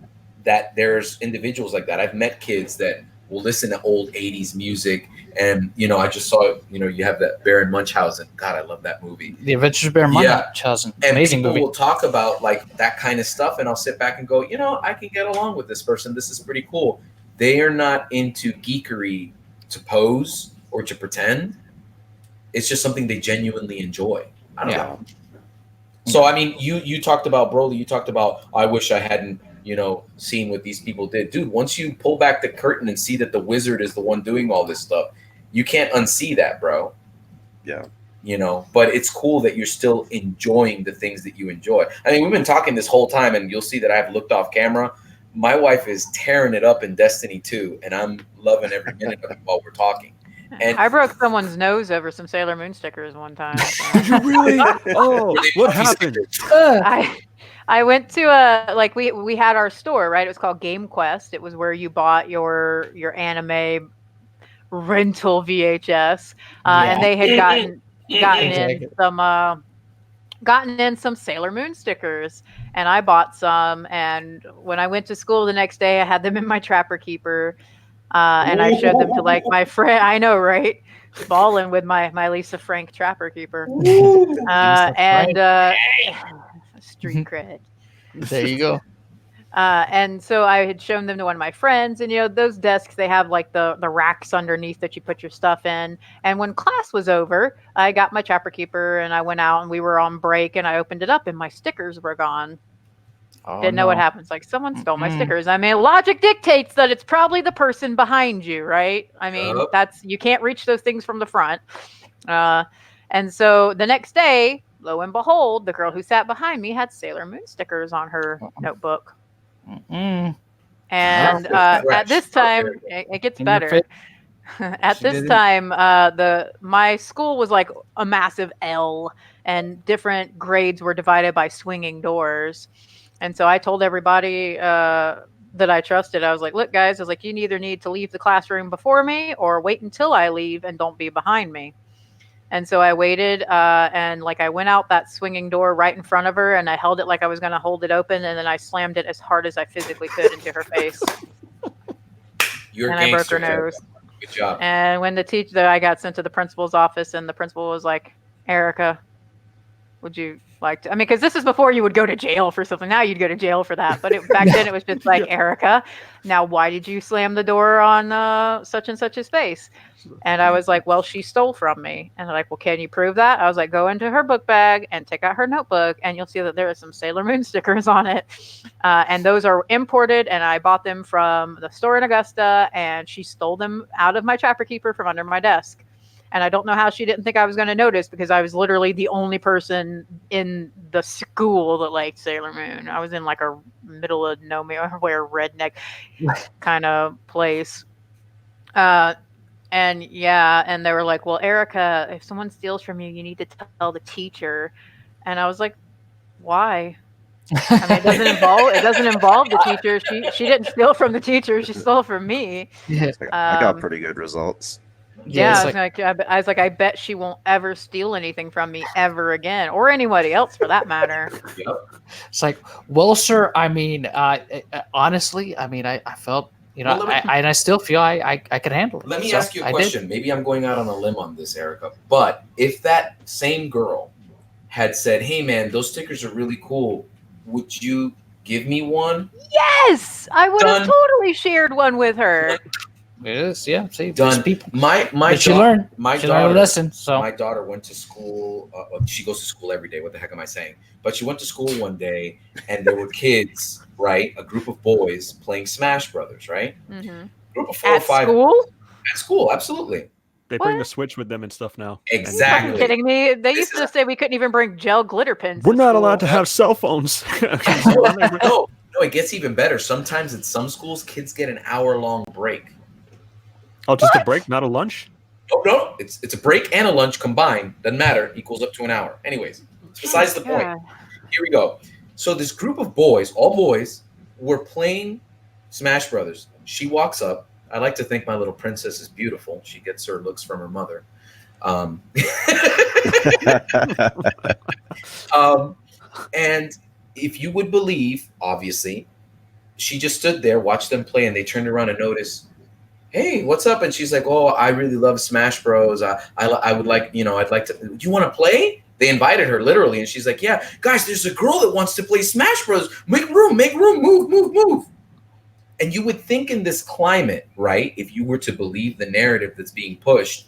there's individuals like that. I've met kids that will listen to old 80s music. And, you know, I just saw, you know, you have that Baron Munchausen. God, I love that movie. The Adventures of Baron Munchausen. Amazing movie. We'll talk about like that kind of stuff. And I'll sit back and go, you know, I can get along with this person. This is pretty cool. They are not into geekery to pose or to pretend. It's just something they genuinely enjoy. I don't know. So, I mean, you talked about Broly. You talked about, I wish I hadn't, you know, seen what these people did. Dude, once you pull back the curtain and see that the wizard is the one doing all this stuff, you can't unsee that, bro. Yeah. You know, but it's cool that you're still enjoying the things that you enjoy. I mean, we've been talking this whole time, and you'll see that I've looked off camera. My wife is tearing it up in Destiny 2, and I'm loving every minute of it while we're talking. And I broke someone's nose over some Sailor Moon stickers one time. So. Did you really? Oh, what happened? I went to like we had our store, right? It was called Game Quest. It was where you bought your anime rental VHS, and they had gotten in some Sailor Moon stickers, and I bought some. And when I went to school the next day, I had them in my Trapper Keeper. And I showed them to like my friend. I know, right? Balling with my Lisa Frank Trapper Keeper. Street cred. There you go. And so I had shown them to one of my friends, and you know, those desks, they have like the racks underneath that you put your stuff in. And when class was over, I got my Trapper Keeper and I went out, and we were on break, and I opened it up and my stickers were gone. Didn't know what happens. Like, someone stole my stickers. I mean, logic dictates that it's probably the person behind you, right? I mean, you can't reach those things from the front. And so the next day, lo and behold, the girl who sat behind me had Sailor Moon stickers on her notebook. And at this time, it gets better. At this time, my school was like a massive L, and different grades were divided by swinging doors. And so I told everybody that I trusted, I was like, look, guys, I was like, you either need to leave the classroom before me or wait until I leave and don't be behind me. And so I waited, and like I went out that swinging door right in front of her, and I held it like I was going to hold it open, and then I slammed it as hard as I physically could into her face. You're and a I broke her gangster. nose. Good job. And when I got sent to the principal's office, and the principal was like, "Erica, would you like to?" I mean, because this is before you would go to jail for something. Now you'd go to jail for that. But back then it was just like, "Erica, now why did you slam the door on such and such's face?" And I was like, "Well, she stole from me." And they're like, "Well, can you prove that?" I was like, "Go into her book bag and take out her notebook, and you'll see that there are some Sailor Moon stickers on it. And those are imported, and I bought them from the store in Augusta, and she stole them out of my trapper keeper from under my desk." And I don't know how she didn't think I was going to notice, because I was literally the only person in the school that liked Sailor Moon. I was in like a middle of nowhere redneck kind of place. And yeah, and they were like, "Well, Erica, if someone steals from you, you need to tell the teacher." And I was like, "Why?" I mean, it doesn't involve the teacher. She didn't steal from the teacher. She stole from me. Yeah. I got pretty good results. Yeah, it's I was like, I bet she won't ever steal anything from me ever again, or anybody else for that matter. Yep. It's like, well, sir, I mean, honestly, I mean, I felt, you know, Well, I still feel I could handle it. Let me So ask you a I did. question. Maybe I'm going out on a limb on this, Erica. But if that same girl had said, "Hey, man, those stickers are really cool. Would you give me one?" Yes, I would have Done. totally shared one with her. It is, yeah. See, Done. these people. My But she learned. My She learned a daughter. lesson. So My daughter went to school. She goes to school every day. What the heck am I saying? But she went to school one day, and there were kids, right? A group of boys playing Smash Brothers, right? Mm-hmm. Group of 4 or At 5 school? at school, absolutely. They bring the What? Switch with them and stuff now. Exactly. Are you kidding me? They This used to say we couldn't even bring gel glitter pens. We're to not school. allowed to have cell phones. No, it gets even better. Sometimes at some schools, kids get an hour-long break. Oh, just a break, not a lunch? Oh, no, it's a break and a lunch combined. Doesn't matter. Equals up to an hour. Anyways, it's besides the point. God. Here we go. So this group of boys, all boys, were playing Smash Brothers. She walks up. I like to think my little princess is beautiful. She gets her looks from her mother. And if you would believe, obviously, she just stood there, watched them play, and they turned around and noticed, "Hey, what's up?" And she's like, "Oh, I really love Smash Bros. I would like, I'd like to. Do you want to play?" They invited her literally, and she's like, "Yeah, guys, there's a girl that wants to play Smash Bros. Make room, move." And you would think in this climate, right, if you were to believe the narrative that's being pushed,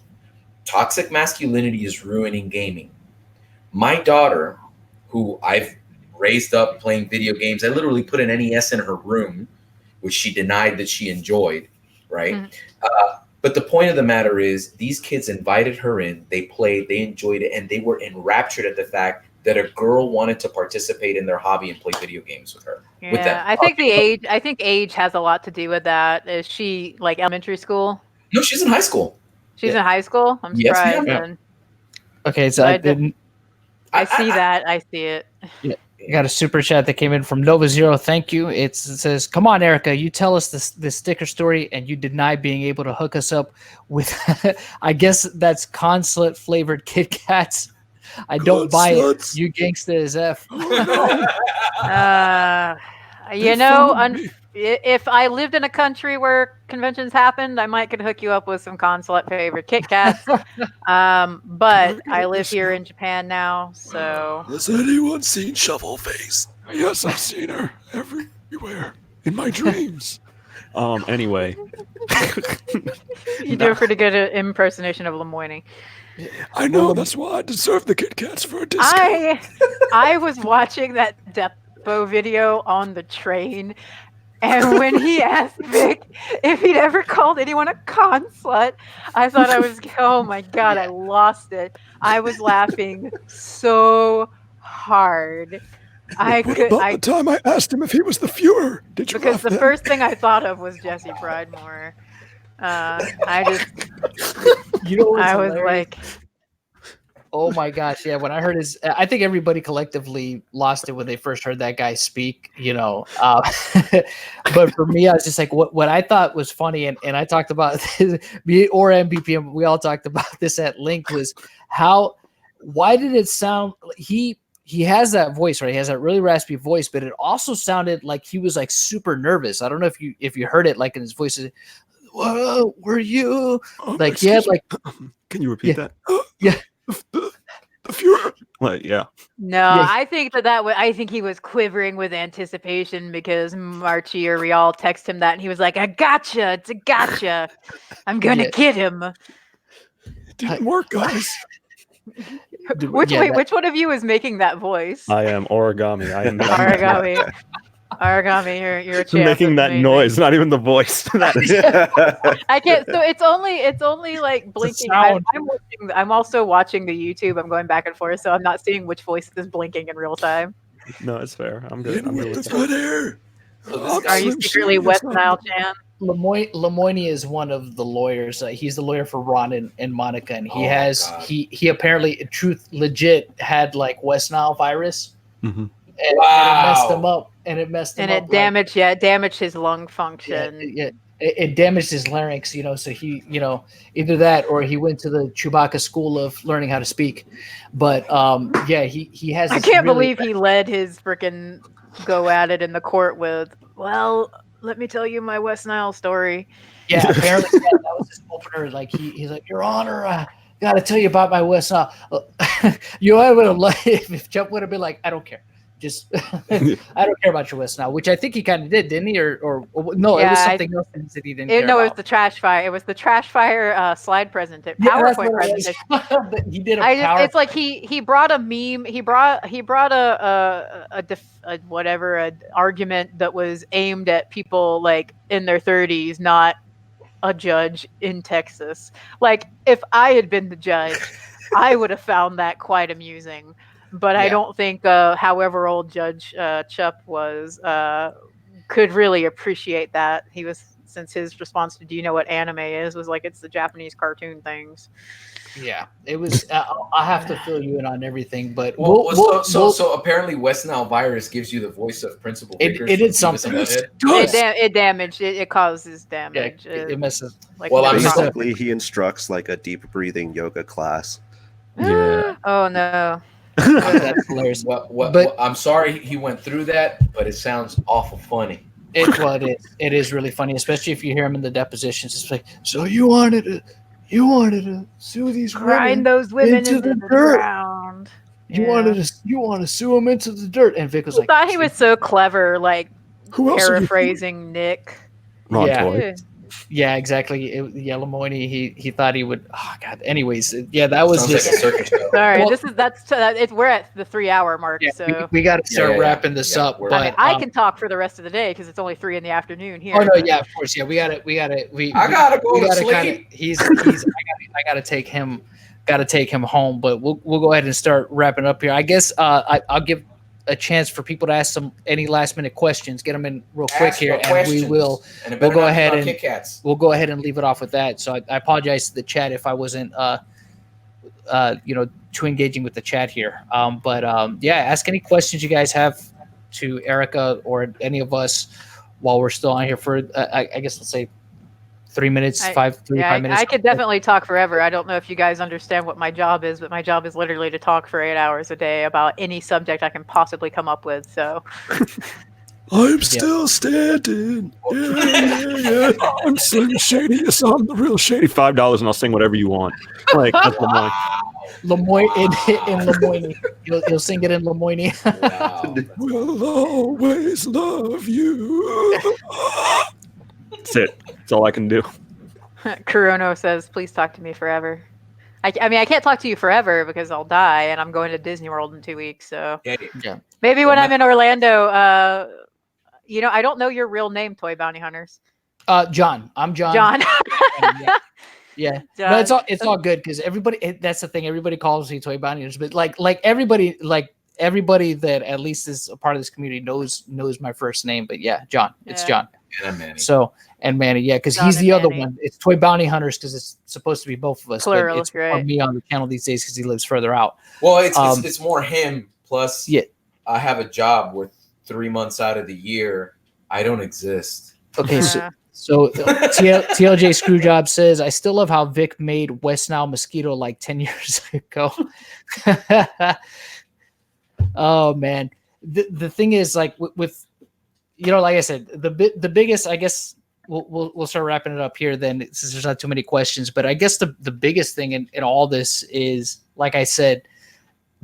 toxic masculinity is ruining gaming. My daughter, who I've raised up playing video games, I literally put an NES in her room, which she denied that she enjoyed, right? Mm-hmm. But the point of the matter is, these kids invited her in, they played, they enjoyed it, and they were enraptured at the fact that a girl wanted to participate in their hobby and play video games with her. Yeah, With them. I think age has a lot to do with that. Is she like elementary school? No, she's in high school. She's in high school? I'm Yes, surprised. ma'am. Then. okay, so I didn't. I see that. I see it. I got a super chat that came in from Nova Zero. Thank you. It says, "Come on, Erica, you tell us this sticker story, and you deny being able to hook us up with, I guess that's consulate flavored Kit Kats. I don't buy it. You gangsta as F." If I lived in a country where conventions happened, I might could hook you up with some consulate favorite Kit Kats. But I live here in Japan now, so. Has anyone seen Shovel Face? Yes, I've seen her everywhere in my dreams. Anyway. You do a pretty good impersonation of Lemoyne. I know, that's why I deserve the Kit Kats for a discount. I was watching that Depo video on the train, and when he asked Vic if he'd ever called anyone a conslut, I thought oh my God, I lost it. I was laughing so hard. The time I asked him if he was the Fuhrer, did you Because laugh the first thing I thought of was Jesse Pridemore. I was hilarious? like, Oh my gosh, yeah. When I heard his, I think everybody collectively lost it when they first heard that guy speak. But for me, I was just like, what I thought was funny, and I talked about me or MBPM. We all talked about this at length. Was why did it sound? He has that voice, right? He has that really raspy voice, but it also sounded like he was like super nervous. I don't know if you heard it like in his voice. Whoa, were you like he had like? Can you repeat that? Yeah. The Fuhrer. Like, yeah. No, Yeah. I think I think he was quivering with anticipation because Marchie or Rial texted him that, and he was like, "I gotcha, it's a gotcha. I'm gonna get him." It didn't work, guys. Which one of you is making that voice? I am Origami. I am Origami. Origami, you're a champ. making that noise, not even the voice. I can't. So it's only like blinking. I'm also watching the YouTube. I'm going back and forth, so I'm not seeing which voice is blinking in real time. No, it's fair. I'm good. I'm good with that. Good hair. Are you secretly West Nile Chan? Lemoyne is one of the lawyers. He's the lawyer for Ron and Monica, and he apparently, legit had like West Nile virus. Mm-hmm. And it messed him up. And it damaged his lung function. Yeah, it damaged his larynx, so he, either that or he went to the Chewbacca school of learning how to speak. But he has. I can't believe he led his freaking go at it in the court with, well, let me tell you my West Nile story. Yeah, apparently that was his opener. Like he's like, Your Honor, I got to tell you about my West Nile. I would have liked if Chuck would have been like, I don't care. Just I don't care about your West Nile, which I think he kind of did, didn't he? Or no, it was something else that he didn't care No, about. it was the trash fire. It was the trash fire slide presentation, PowerPoint presentation. He did it's like he brought a meme. He brought an argument that was aimed at people like in their 30s, not a judge in Texas. Like if I had been the judge, I would have found that quite amusing. But I don't think, however old Judge Chup was, could really appreciate that. He was, since his response to "Do you know what anime is?" was like, it's the Japanese cartoon things. Yeah, it was. I have to fill you in on everything, but so apparently West Nile virus gives you the voice of Principal Vickers. It did something. It damaged. It causes damage. Yeah, it messes. Like basically, he instructs like a deep breathing yoga class. Yeah. Oh no. That's hilarious. But I'm sorry he went through that, but it sounds awful funny. It is really funny, especially if you hear him in the depositions. It's like, so you wanted to sue these grind those women into the ground. You want to sue them into the dirt, and Vic was like, thought he was so clever, like who else paraphrasing Nick. Yeah, exactly. Lemoyne, he thought he would. Oh God. Anyways, that was sounds like a circus show. Sorry, we're at the 3-hour mark, so we got to start wrapping this up. But I can talk for the rest of the day because it's only 3 p.m. here. Oh no, yeah, of course, yeah. I gotta go to sleep. I gotta take him home. But we'll go ahead and start wrapping up here. I guess I'll give a chance for people to ask any last minute questions. Get them in real quick here, and we'll go ahead and leave it off with that. So I apologize to the chat if I wasn't too engaging with the chat here. Ask any questions you guys have to Erica or any of us while we're still on here for I guess let's say 3 minutes, 5 minutes. I could definitely talk forever. I don't know if you guys understand what my job is, but my job is literally to talk for 8 hours a day about any subject I can possibly come up with. So I'm still standing. Yeah. I'm Slim Shady. Yes, I'm the real Shady. $5 and I'll sing whatever you want. Like that's Lemoyne in Lemoyne. You'll sing it in Lemoyne. Wow. We'll always love you. That's it. That's all I can do. Kurono says, please talk to me forever. I mean, I can't talk to you forever because I'll die, and I'm going to Disney World in 2 weeks. So maybe when I'm in Orlando, I don't know your real name, Toy Bounty Hunters. John. I'm John. John. Yeah. John. No, it's all good because everybody. That's the thing. Everybody calls me Toy Bounty Hunters, but like everybody that at least is a part of this community knows my first name. But yeah, John. It's John. And Manny. So and Manny, yeah, because John he's and the other Manny. one. It's Toy Bounty Hunters because it's supposed to be both of us, Plural, but it's right. on me on the channel these days because he lives further out. Well, it's more him. Plus, Yeah. I have a job where 3 months out of the year I don't exist. Okay, Yeah. so TLJ Screwjob says, I still love how Vic made West Nile Mosquito like 10 years ago. Oh man, the thing is, like with you know, like I said, the biggest, I guess we'll start wrapping it up here then, since there's not too many questions. But I guess the biggest thing in all this is, like I said,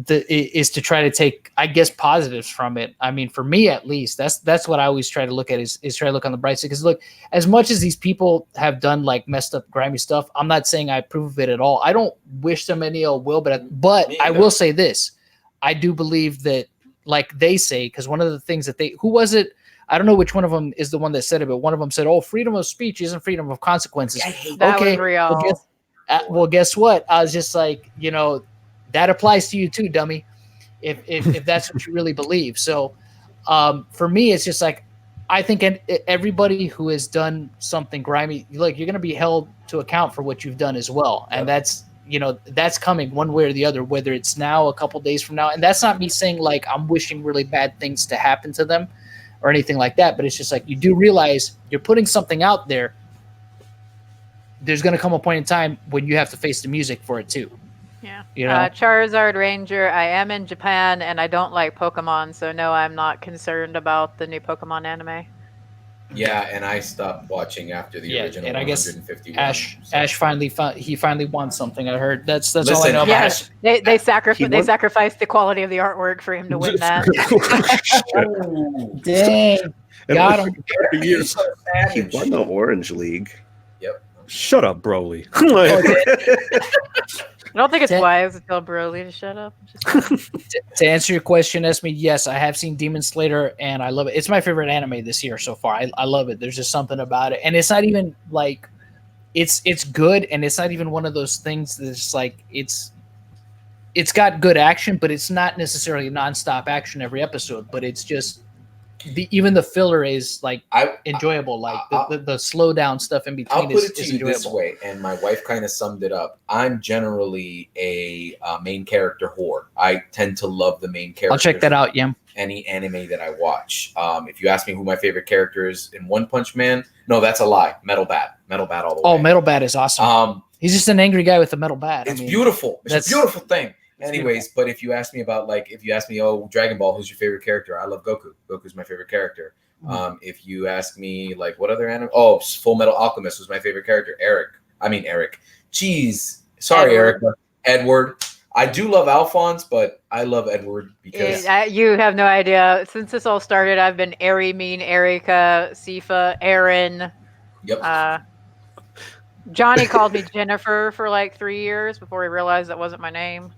is to try to take, I guess, positives from it. I mean, for me at least, that's what I always try to look at is try to look on the bright side. Because look, as much as these people have done like messed up, grimy stuff, I'm not saying I approve of it at all. I don't wish them any ill will, but I will say this: I do believe that, like they say, because one of the things that who was it? I don't know which one of them is the one that said it, but one of them said, "Oh, freedom of speech isn't freedom of consequences." That was real. Well, guess what? I was just like, you know, that applies to you too, dummy. If that's what you really believe. So, for me, it's just like, I think everybody who has done something grimy, like, you're going to be held to account for what you've done as well, and that's, you know, that's coming one way or the other, whether it's now, a couple days from now. And that's not me saying like I'm wishing really bad things to happen to them or anything like that, but it's just like, you do realize you're putting something out there. There's going to come a point in time when you have to face the music for it too. Yeah. You know? Charizard Ranger, I am in Japan and I don't like Pokemon, so no, I'm not concerned about the new Pokemon anime. Yeah, and I stopped watching after the original. And I guess 151. Ash finally won something. I heard that's all I Listen, know. Yeah, Ash, they sacrificed the quality of the artwork for him to win that. Oh, Dang, got him. Years. He won the Orange League. Yep. Shut up, Broly. I don't think it's wise to tell Broly to shut up. To answer your question, Esme, yes, I have seen Demon Slayer and I love it. It's my favorite anime this year so far. I love it. There's just something about it, and it's not even like it's good, and it's not even one of those things that's like it's got good action, but it's not necessarily nonstop action every episode. But it's just even the filler is like enjoyable. Like the slow down stuff in between. I'll put it to is you enjoyable. this way, and my wife kind of summed it up. I'm generally a main character whore. I tend to love the main character. I'll check that out, Yem. Any anime that I watch. If you ask me who my favorite character is in One Punch Man, no, that's a lie. Metal Bat all the way. Oh, Metal Bat is awesome. He's just an angry guy with a metal bat. It's beautiful. It's a beautiful thing. Anyways, but if you ask me about, like, oh, Dragon Ball, who's your favorite character? I love Goku. Goku's my favorite character. If you ask me, like, what other anime? Oh, Full Metal Alchemist was my favorite character. Eric. Jeez. Sorry, Eric. Edward. I do love Alphonse, but I love Edward because... you have no idea. Since this all started, I've been Eri, Mean, Erica, Sifa, Aaron. Yep. Johnny called me Jennifer for like 3 years before he realized that wasn't my name.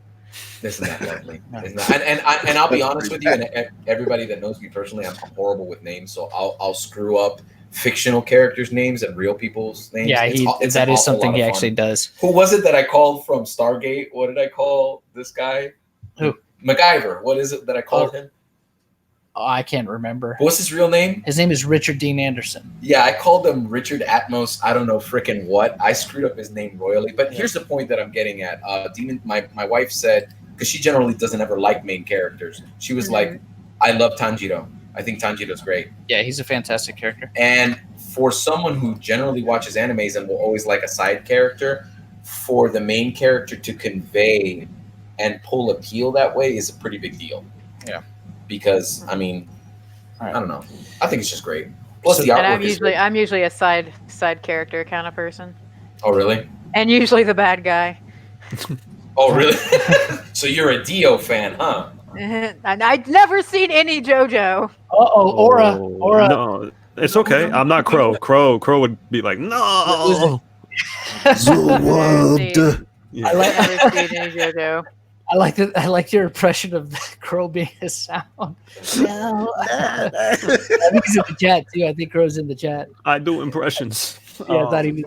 Isn't that lovely? And I'll be honest with you, and everybody that knows me personally, I'm horrible with names, so I'll screw up fictional characters' names and real people's names. Yeah, that is something he actually does. Who was it that I called from Stargate? What did I call this guy? Who? MacGyver. What is it that I called him? Oh, I can't remember. What's his real name? His name is Richard Dean Anderson. Yeah, I called him Richard Atmos. I don't know frickin' what. I screwed up his name royally. But here's the point that I'm getting at. My wife said, because she generally doesn't ever like main characters. She was like, I love Tanjiro. I think Tanjiro's great. Yeah, he's a fantastic character. And for someone who generally watches animes and will always like a side character, for the main character to convey and pull appeal that way is a pretty big deal. Yeah. Because, I mean, I don't know. I think it's just great. Plus the artwork and I'm usually a side character kind of person. Oh, really? And usually the bad guy. Oh, really? So you're a Dio fan, huh? And I'd never seen any JoJo. Aura. No, it's okay. I'm not Crow. Crow would be like, no. The I never seen any JoJo. I like your impression of the Crow being a sound. No. I think he's in the chat too. I think Crow's in the chat. I do impressions. Yeah, I thought he was.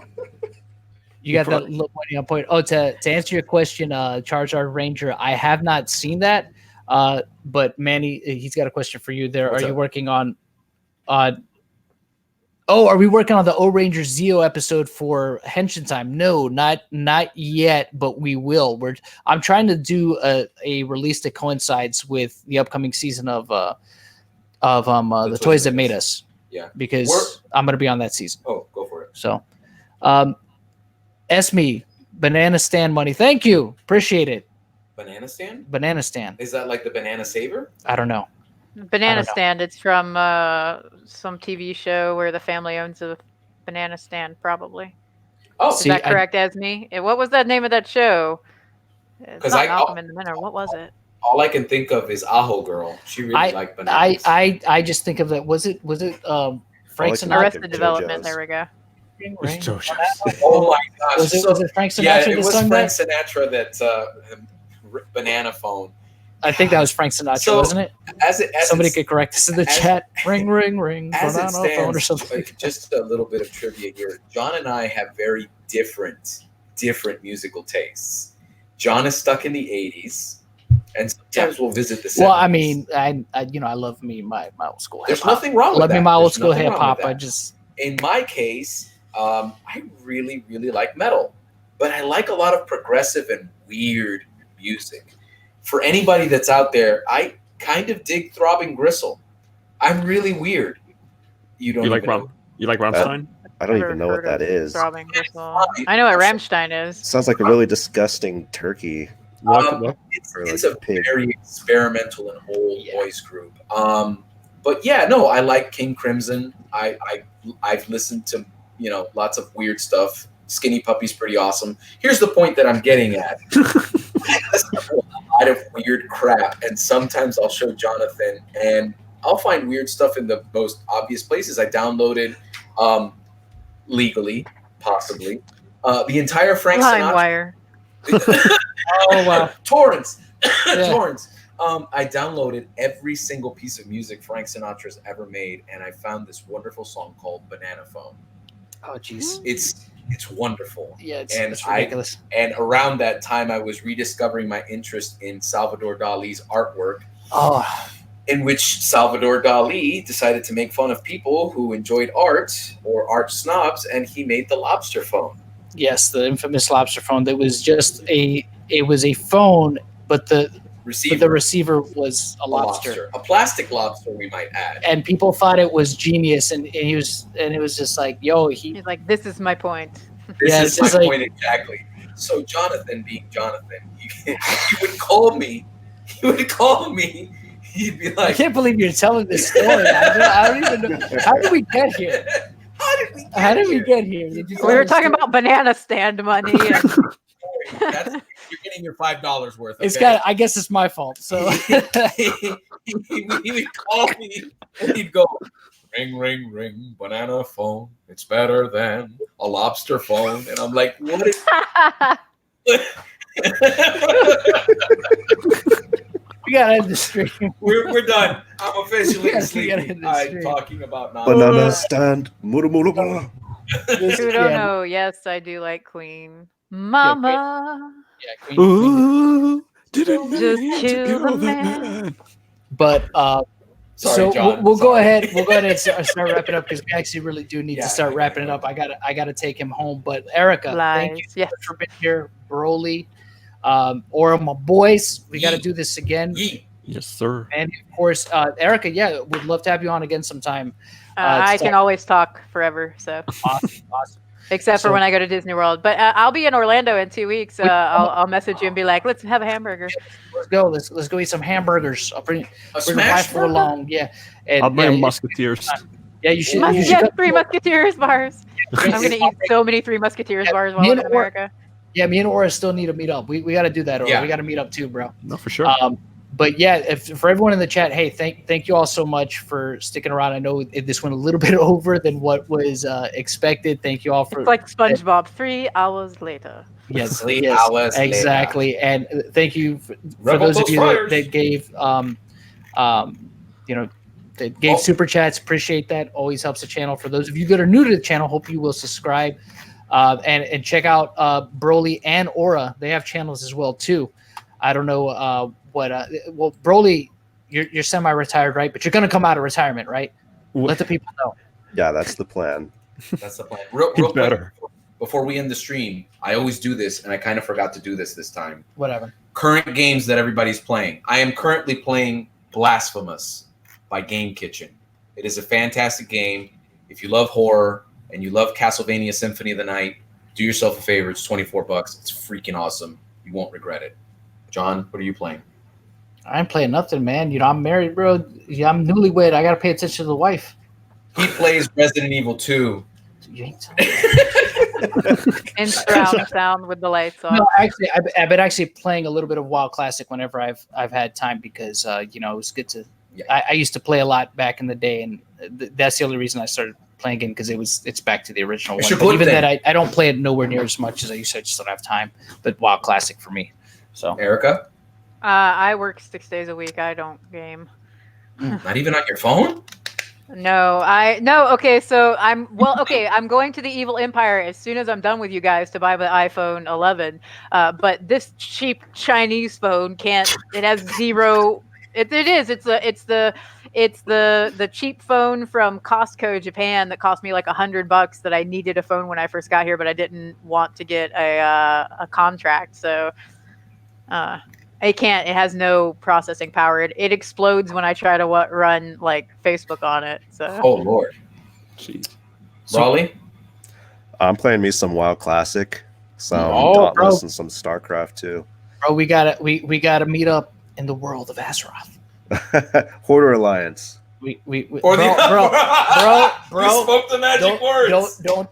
You got that little money on point. Oh, to answer your question, Charizard Ranger, I have not seen that. But Manny, he's got a question for you there. Are you working on Oh, are we working on the O Ranger Zeo episode for Henshin Time? No, not yet, but we will. I'm trying to do a release that coincides with the upcoming season of the Toys That Made Us. Yeah, because I'm going to be on that season. Oh, go for it. So, Esme, banana stand money. Thank you, appreciate it. Banana stand? Banana stand. Is that like the banana saver? I don't know. Banana stand. It's from some TV show where the family owns a banana stand, probably. Oh, is that correct, Esme? What was that name of that show? It's not Malcolm in the Middle. What was it? All I can think of is Aho Girl. She really liked bananas. I just think of that. Was it Frank Sinatra? Arrested Development. There we go. Oh my gosh! Was it Frank Sinatra? Yeah, it was Frank Sinatra that banana phone. I think that was Frank Sinatra, wasn't it? Somebody could correct us in the chat. Ring, ring, ring. As it stands, phone or something. Just a little bit of trivia here. John and I have very different musical tastes. John is stuck in the 80s, and sometimes we'll visit the 70s. Well, I mean, I love my old school. There's nothing wrong with that. Love me my old school hip hop. In my case, I really, really like metal, but I like a lot of progressive and weird music. For anybody that's out there, I kind of dig Throbbing Gristle. I'm really weird. You like Rammstein? I don't even know what that is. Throbbing Gristle. I know what Rammstein is. Sounds like a really disgusting turkey. It's a very experimental and old voice group. But yeah, no, I like King Crimson. I've listened to lots of weird stuff. Skinny Puppy's pretty awesome. Here's the point that I'm getting at. I listen to a lot of weird crap, and sometimes I'll show Jonathan, and I'll find weird stuff in the most obvious places. I downloaded, legally, possibly, the entire Frank Sinatra. Oh wow! Torrents. Torrents. I downloaded every single piece of music Frank Sinatra's ever made, and I found this wonderful song called Banana Phone. Oh jeez. It's wonderful. Yeah, it's ridiculous. And around that time, I was rediscovering my interest in Salvador Dali's artwork. Oh. In which Salvador Dali decided to make fun of people who enjoyed art or art snobs, and he made the lobster phone. Yes, the infamous lobster phone. That was just a phone, but the receiver was a lobster. A plastic lobster, we might add. And people thought it was genius, and it was just like, yo, he's like, this is my point. This is my point exactly. So Jonathan, being Jonathan, he would call me. He'd be like, I can't believe you're telling this story. I don't even know. How did we get here? How did we get here? We were talking about banana stand money. And... You're getting your $5 worth. Okay? I guess it's my fault. So he would call me and he'd go, ring, ring, ring, banana phone. It's better than a lobster phone. And I'm like, what is we gotta end the stream. We're done. I'm officially sleeping. I'm talking about banana stand. Who don't know? Yes, I do like Queen. Mama. Yeah, Queen. Ooh, didn't just kill the man. But sorry, so John, we'll go ahead. We'll go ahead and start wrapping up because we actually really do need to start wrapping it up. I gotta take him home. But Erica, thank you so much for being here, Broly. Or my boys, we got to do this again. Yes, sir. And of course, Erica, would love to have you on again sometime. I can always talk forever. So awesome. Except for when I go to Disney World, but I'll be in Orlando in 2 weeks. I'll message you and be like, "Let's have a hamburger." Let's go. Let's go eat some hamburgers. I'll bring my wife for along. Yeah, and I'll bring Musketeers. Yeah, you should. Three Musketeers bars. I'm gonna eat so many Three Musketeers bars while I'm in America. Yeah, me and Aura still need to meet up. We got to do that. Aura. We got to meet up too, bro. No, for sure. But yeah, for everyone in the chat, hey, thank you all so much for sticking around. I know this went a little bit over than what was expected. Thank you all for. It's like SpongeBob. 3 hours later. Yes, 3 hours exactly. Later. And thank you for those of you that gave, that gave super chats. Appreciate that. Always helps the channel. For those of you that are new to the channel, hope you will subscribe and check out Broly and Aura. They have channels as well too. I don't know Broly, you're semi-retired, right? But you're going to come out of retirement, right? Let the people know. Yeah, that's the plan. That's the plan. Real quick, Better. before we end the stream, I always do this, and I kind of forgot to do this time. Whatever. Current games that everybody's playing. I am currently playing Blasphemous by Game Kitchen. It is a fantastic game. If you love horror and you love Castlevania Symphony of the Night, do yourself a favor. It's $24. It's freaking awesome. You won't regret it. John, what are you playing? I ain't playing nothing, man. You know, I'm married, bro. Yeah, I'm newlywed. I gotta pay attention to the wife. He plays Resident Evil 2. You ain't In surround sound with the lights on. No, actually, I've been actually playing a little bit of WoW Classic whenever I've had time because you know, it was good to. Yeah. I used to play a lot back in the day, and that's the only reason I started playing again because it's back to the original It's one. your But even good that, I don't play it nowhere near as much as I used to. I just don't have time. But WoW Classic for me. So Erica? I work 6 days a week. I don't game. Not even on your phone? No. Okay, so I'm going to the Evil Empire as soon as I'm done with you guys to buy the iPhone 11. But this cheap Chinese phone can't. It has zero. It is. It's the cheap phone from Costco Japan that cost me like $100 that I needed a phone when I first got here, but I didn't want to get a contract. So it can't. It has no processing power. It explodes when I try to run like Facebook on it. So. Oh Lord. Jeez. Raleigh? I'm playing me some WoW Classic, some Oh, Dauntless, bro. and some StarCraft too. bro, we gotta meet up in the world of Azeroth. Hoarder Alliance. We Or bro, you spoke the magic words. don't.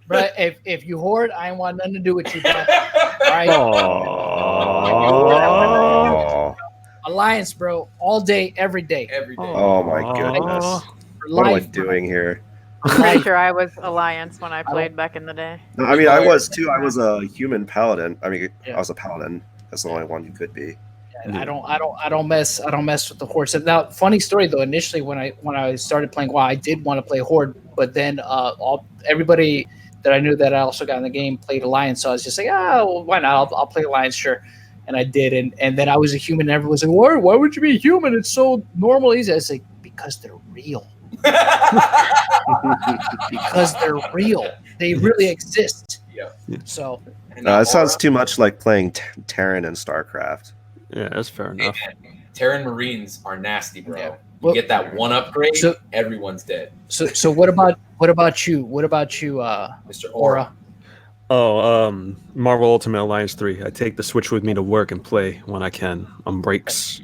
Bro, if you hoard, I ain't want nothing to do with you, bro. All right. Oh, Alliance, bro, all day, every day. Every day. oh my goodness. For What am I life, bro. doing here? I'm pretty sure I was Alliance when I played back in the day. No, I mean, I was too. I was a human paladin. I mean, Yeah. I was a paladin. That's the only one you could be. I don't mess with the hordes. Now, funny story though. Initially, when I started playing WoW, I did want to play Horde, but then everybody that I knew that I also got in the game played Alliance, so I was just like, well, why not? I'll play Alliance, sure. And I did, and then I was a human. And everyone's like, why would you be a human? It's so normal, easy. I was like, because they're real. Because they're real. They really exist. Yeah. So. And It sounds too much like playing Terran in StarCraft. Yeah, that's fair enough. Terran Marines are nasty, bro. Yeah. You Well, get that one upgrade, so- everyone's dead. So what about you? What about you, Mr. Aura? Oh, Marvel Ultimate Alliance 3. I take the Switch with me to work and play when I can on breaks.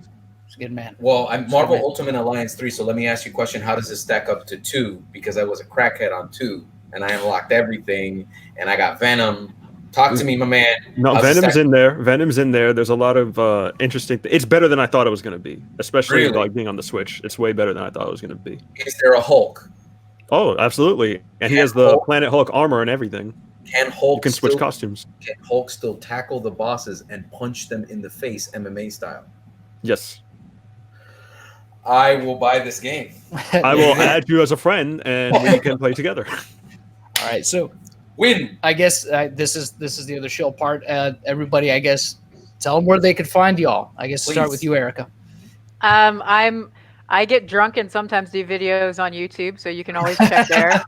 Good man. Well, I'm Marvel Ultimate Alliance 3, so let me ask you a question. How does this stack up to 2? Because I was a crackhead on 2, and I unlocked everything, and I got Venom. Talk to me, my man. No, How's this Venom's stack- in there. Venom's in there. There's a lot of interesting. It's better than I thought it was going to be, especially Really? like being on the Switch. It's way better than I thought it was going to be. Is there a Hulk? Oh, absolutely. And he Yeah, has the Hulk. Planet Hulk armor and everything. Can Hulk You can switch still, costumes. Can Hulk still tackle the bosses and punch them in the face MMA style? Yes. I will buy this game. I will add you as a friend, and we can play together. All right. So Win. I guess this is the other show part. Everybody, I guess, tell them where they could find y'all. I guess start Please. with you, Erica. I get drunk and sometimes do videos on YouTube, so you can always check there.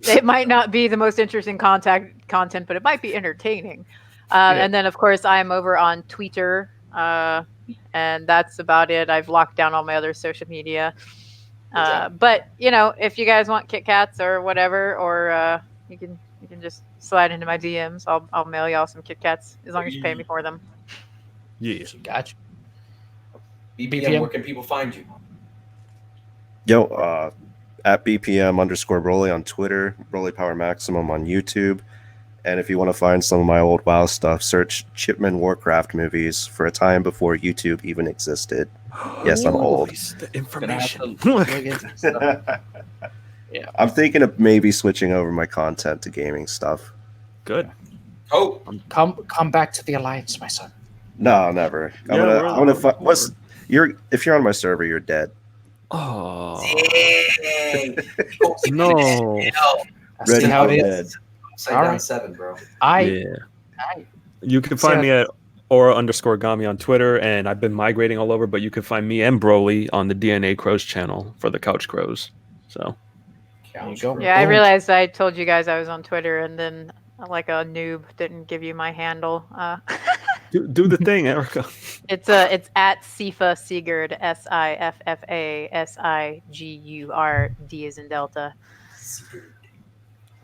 It might not be the most interesting content, but it might be entertaining. And then, of course, I'm over on Twitter, and that's about it. I've locked down all my other social media. But if you guys want Kit Kats or whatever, or you can just slide into my DMs. I'll mail y'all some Kit Kats as long as you pay me for them. Yeah. Gotcha. BPM, where can people find you? Yo, at BPM_Broly on Twitter, Broly Power Maximum on YouTube. And if you want to find some of my old WoW stuff, search Chipman Warcraft movies for a time before YouTube even existed. Yes, I'm old. The information. Look into this stuff. Yeah. I'm thinking of maybe switching over my content to gaming stuff. Good. Oh, Come back to the Alliance, my son. No, never. I'm gonna if you're on my server, you're dead. Oh. dang. No. See how it is. dead. Upside All down right. 7, bro. Yeah. You can find me at Aura_Gami on Twitter, and I've been migrating all over, but you can find me and Broly on the DNA Crows channel for the Couch Crows. So There you go. Yeah, I Boom. realized I told you guys I was on Twitter, and then like a noob didn't give you my handle. Do the thing, Erica. It's at Sifa Sigurd, SIFFA SIGURD as in Delta.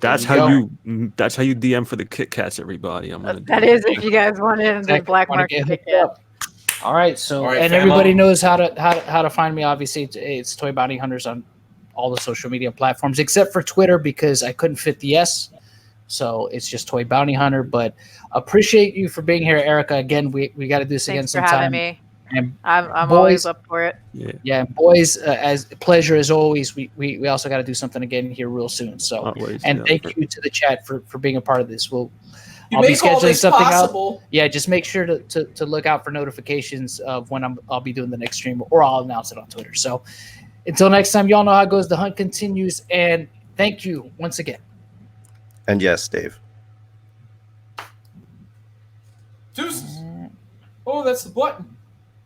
That's There you how you DM for the Kit Kats, everybody. I'm gonna do That is if you guys want in the black Wanna market get Kit hooked Kat. up. All right, so All right, and famo. everybody knows how to find me. Obviously, it's Toy Bounty Hunters on all the social media platforms except for Twitter because I couldn't fit the S, so it's just Toy Bounty Hunter. But appreciate you for being here, Erica. Again, we got to do this again Thanks for sometime. having me. And I'm boys, always up for it. yeah, boys, as pleasure as always. We also got to do something again here real soon. So Always, and yeah. thank you to the chat for being a part of this. You I'll be make all scheduling this something possible. out. Yeah, just make sure to look out for notifications of when I'll be doing the next stream, or I'll announce it on Twitter. So until next time, y'all know how it goes. The hunt continues, and thank you once again. And yes, Dave. Deuces. Oh, that's the button.